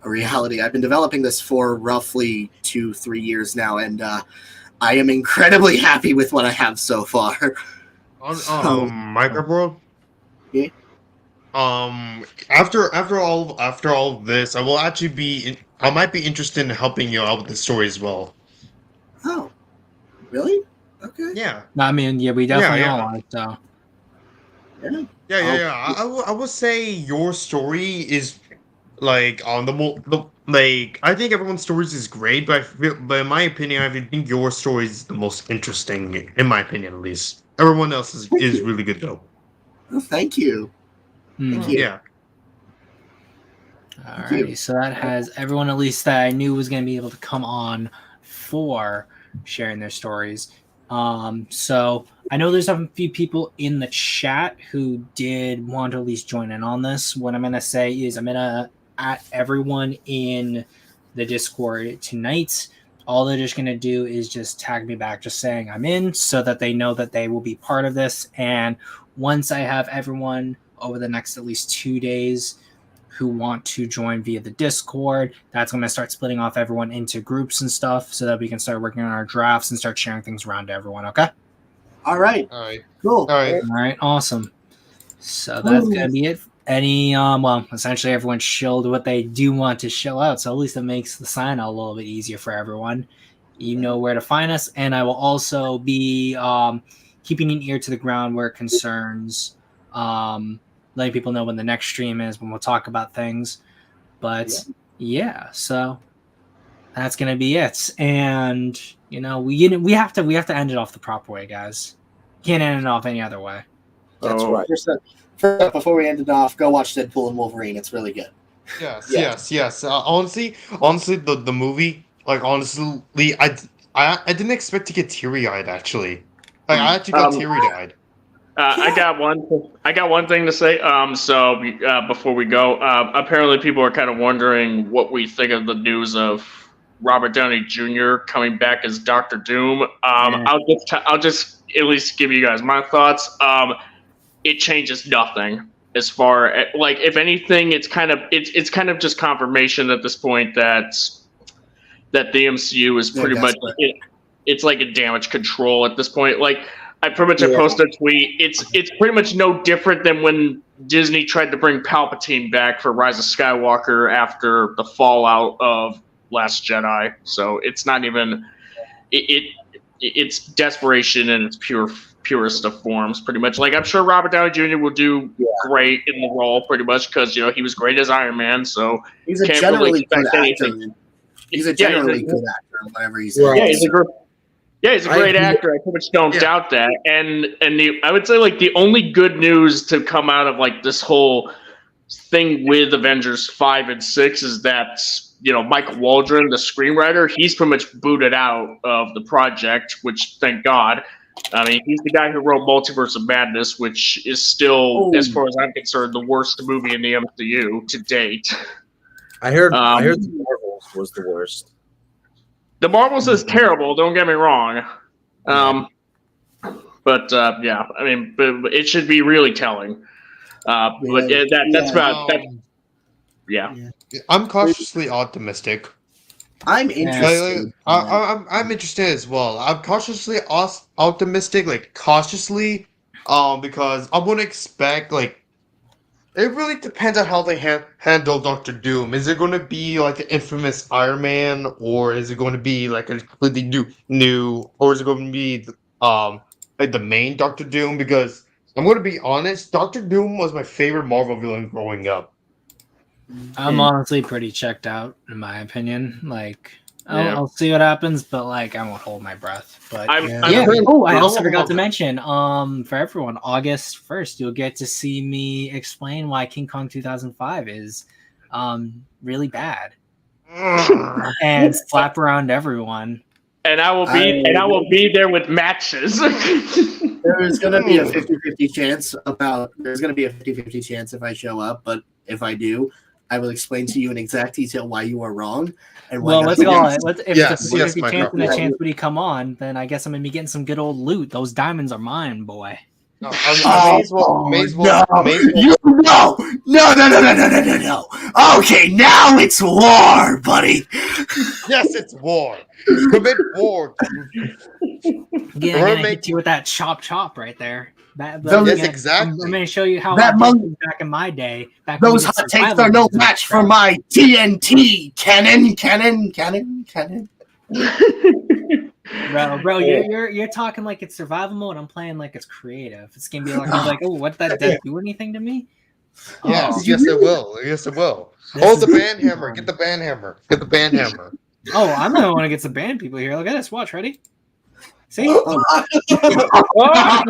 a reality. I've been developing this for roughly 2-3 years now, and I am incredibly happy with what I have so far. Minecraft World. Yeah. After all this, I will actually I might be interested in helping you out with the story as well. Oh, really? Okay. Yeah. I mean, yeah, we definitely Yeah, all are. So. Yeah. I would say your story is like on the like. I think everyone's stories is great, but in my opinion, I think your story is the most interesting. In my opinion, at least. Everyone else is really good though. Oh, thank you. Thank you. Yeah. Alrighty, so that has everyone at least that I knew was going to be able to come on for sharing their stories. So I know there's a few people in the chat who did want to at least join in on this. What I'm going to say is I'm going to at everyone in the Discord tonight. All they're just going to do is just tag me back, just saying I'm in, so that they know that they will be part of this. And once I have everyone over the next at least 2 days who want to join via the Discord, that's when I start splitting off everyone into groups and stuff so that we can start working on our drafts and start sharing things around to everyone. Okay. All right. Cool. All right. Awesome. So that's going to be it. Well, essentially everyone shilled what they do want to shill out. So at least it makes the sign out a little bit easier for everyone. You know where to find us. And I will also be keeping an ear to the ground where it concerns letting people know when the next stream is, when we'll talk about things. But yeah, so that's gonna be it. And we have to end it off the proper way, guys. Can't end it off any other way. That's right. First up, before we end it off, go watch Deadpool and Wolverine. It's really good. Yes. Honestly, the movie, like honestly, I didn't expect to get teary eyed. Actually, like I actually got teary eyed. I got one thing to say. Before we go, apparently people are kind of wondering what we think of the news of Robert Downey Jr. coming back as Doctor Doom. I'll just at least give you guys my thoughts. It changes nothing as far as, like, if anything, it's kind of just confirmation at this point that the MCU is pretty much it's like a damage control at this point. Like, I pretty much posted a tweet. It's pretty much no different than when Disney tried to bring Palpatine back for Rise of Skywalker after the fallout of Last Jedi. So it's not even it's desperation in its purest of forms, pretty much. Like, I'm sure Robert Downey Jr. will do great in the role, pretty much, because he was great as Iron Man. So he's a generally good actor. He's a generally good actor, whatever he's doing. Yeah, he's a great actor. I pretty much don't doubt that. And I would say, like, the only good news to come out of, like, this whole thing with Avengers 5 and 6 is that Michael Waldron, the screenwriter, he's pretty much booted out of the project, which, thank God. I mean, he's the guy who wrote Multiverse of Madness, which is still, as far as I'm concerned, the worst movie in the MCU to date. I heard the Marvels was the worst. The Marvels is terrible. Don't get me wrong, but I mean, but it should be really telling. That's about that. Yeah. I'm cautiously optimistic. I'm interested. I'm interested as well. I'm cautiously optimistic, like cautiously, because I wouldn't expect like. It really depends on how they handle Doctor Doom. Is it going to be like an infamous Iron Man, or is it going to be like a completely new, or is it going to be like the main Doctor Doom? Because I'm going to be honest, Doctor Doom was my favorite Marvel villain growing up. I'm honestly pretty checked out, in my opinion. Like, I'll see what happens, but like, I won't hold my breath. But I also forgot to mention, for everyone, August 1st, you'll get to see me explain why King Kong 2005 is really bad and slap around everyone. And I will be there with matches. There's gonna be a 50-50 chance if I show up, but if I do, I will explain to you in exact detail why you are wrong. And why let's call it. If it's a 50-50 chance and a chance would he come on, then I guess I'm gonna be getting some good old loot. Those diamonds are mine, boy. No. Okay, now it's war, buddy. Yes, it's war. Commit war. Yeah, I'm gonna hit you with that chop right there. Exactly. I'm going to show you how back in my day. Those hot takes are no match for my TNT cannon. Bro, you're talking like it's survival mode. I'm playing like it's creative. It's gonna be like, oh, what that do anything to me? Yes, it will. Yes, it will. The band hammer. Get the band hammer. Oh, I'm the one who gets the band people here. Look at this. Watch, ready? See? Oh my God.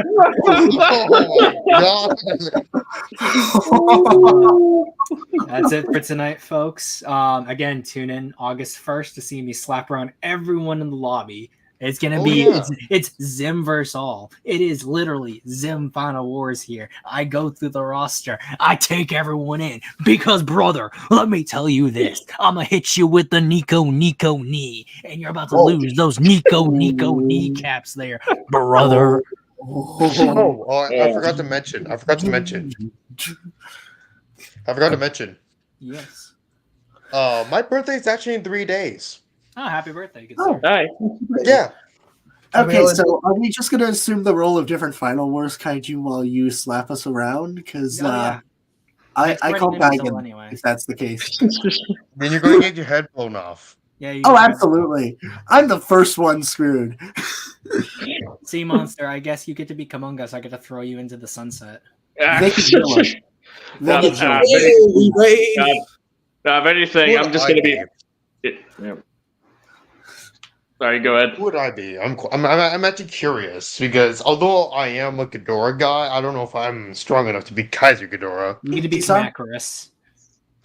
That's it for tonight, folks. Again, tune in August 1st to see me slap around everyone in the lobby. It's gonna be it's Zim versus all. It is literally Zim Final Wars here. I go through the roster. I take everyone in because, brother, let me tell you this. I'ma hit you with the Nico knee, and you're about to lose those Nico kneecaps there, brother. I forgot to mention. Yes. My birthday is actually in 3 days. Oh, happy birthday. Good sir. Hi. Yeah. Okay, so are we just going to assume the role of different Final Wars Kaiju while you slap us around? Because I call Baggin anyway, if that's the case. Then you're going to get your head blown off. Yeah. Absolutely. I'm the first one screwed. Sea Monster, I guess you get to be Among Us. I get to throw you into the sunset. If anything, I'm just going to be... Sorry, go ahead. Who would I be? I'm actually curious because although I am a Ghidorah guy, I don't know if I'm strong enough to be Kaiser Ghidorah. You get to be Caesar? Kamacuras.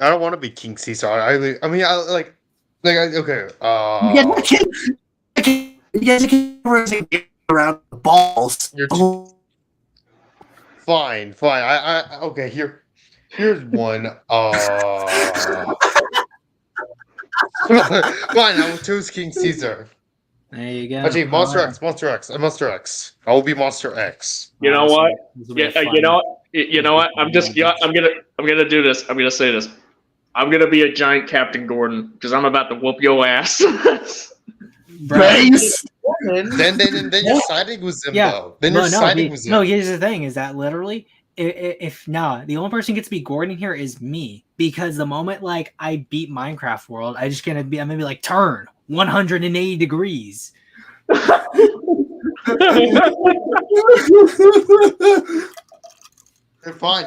I don't want to be King Caesar. I mean, okay. You guys can around the balls. You're fine. I okay. Here's one. Fine. I will choose King Caesar. There you go. Actually, Monster X. Monster X. I will be Monster X. You know what? This will be Yeah, a fun- you know what? I'm gonna do this. I'm gonna say this. I'm gonna be a giant Captain Gordon because I'm about to whoop your ass. Base. Then you're siding with Zimbo. Yeah. Then you're siding with Zimbo. No, here's the thing: is that literally, if the only person who gets to be Gordon here is me, because the moment like I beat Minecraft World, I'm gonna be like turn 180 degrees.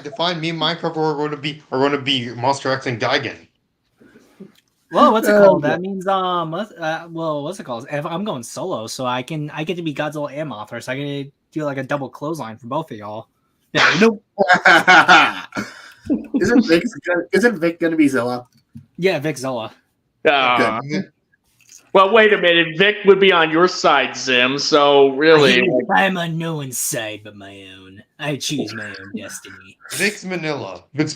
Define me and Minecraft are going to be Monster X and Gigan. Well, what's it called? That means what's it called? If I'm going solo, so I get to be Godzilla and Mothra, so I get to do like a double clothesline for both of y'all. Yeah, nope. Isn't Vic gonna be Zilla? Yeah, Vic Zilla. Well, wait a minute. Vic would be on your side, Zim. So really, I'm on no one's side but my own. I choose my own destiny. Vic's Manila. That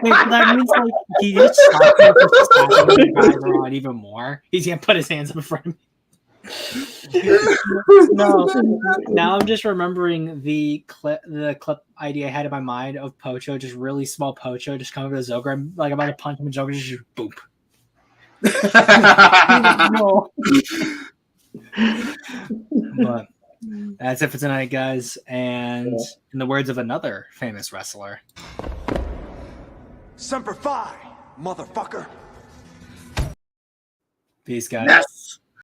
means like he just stopped the guys around even more. He's gonna put his hands up in front of me. No, now I'm just remembering the clip idea I had in my mind of Pocho, just really small Pocho, just coming to Zogra, and, like about to punch him, and Zogra just boop. No. But that's it for tonight, guys. And in the words of another famous wrestler, Semper Fi, motherfucker. peace, guys. Yes.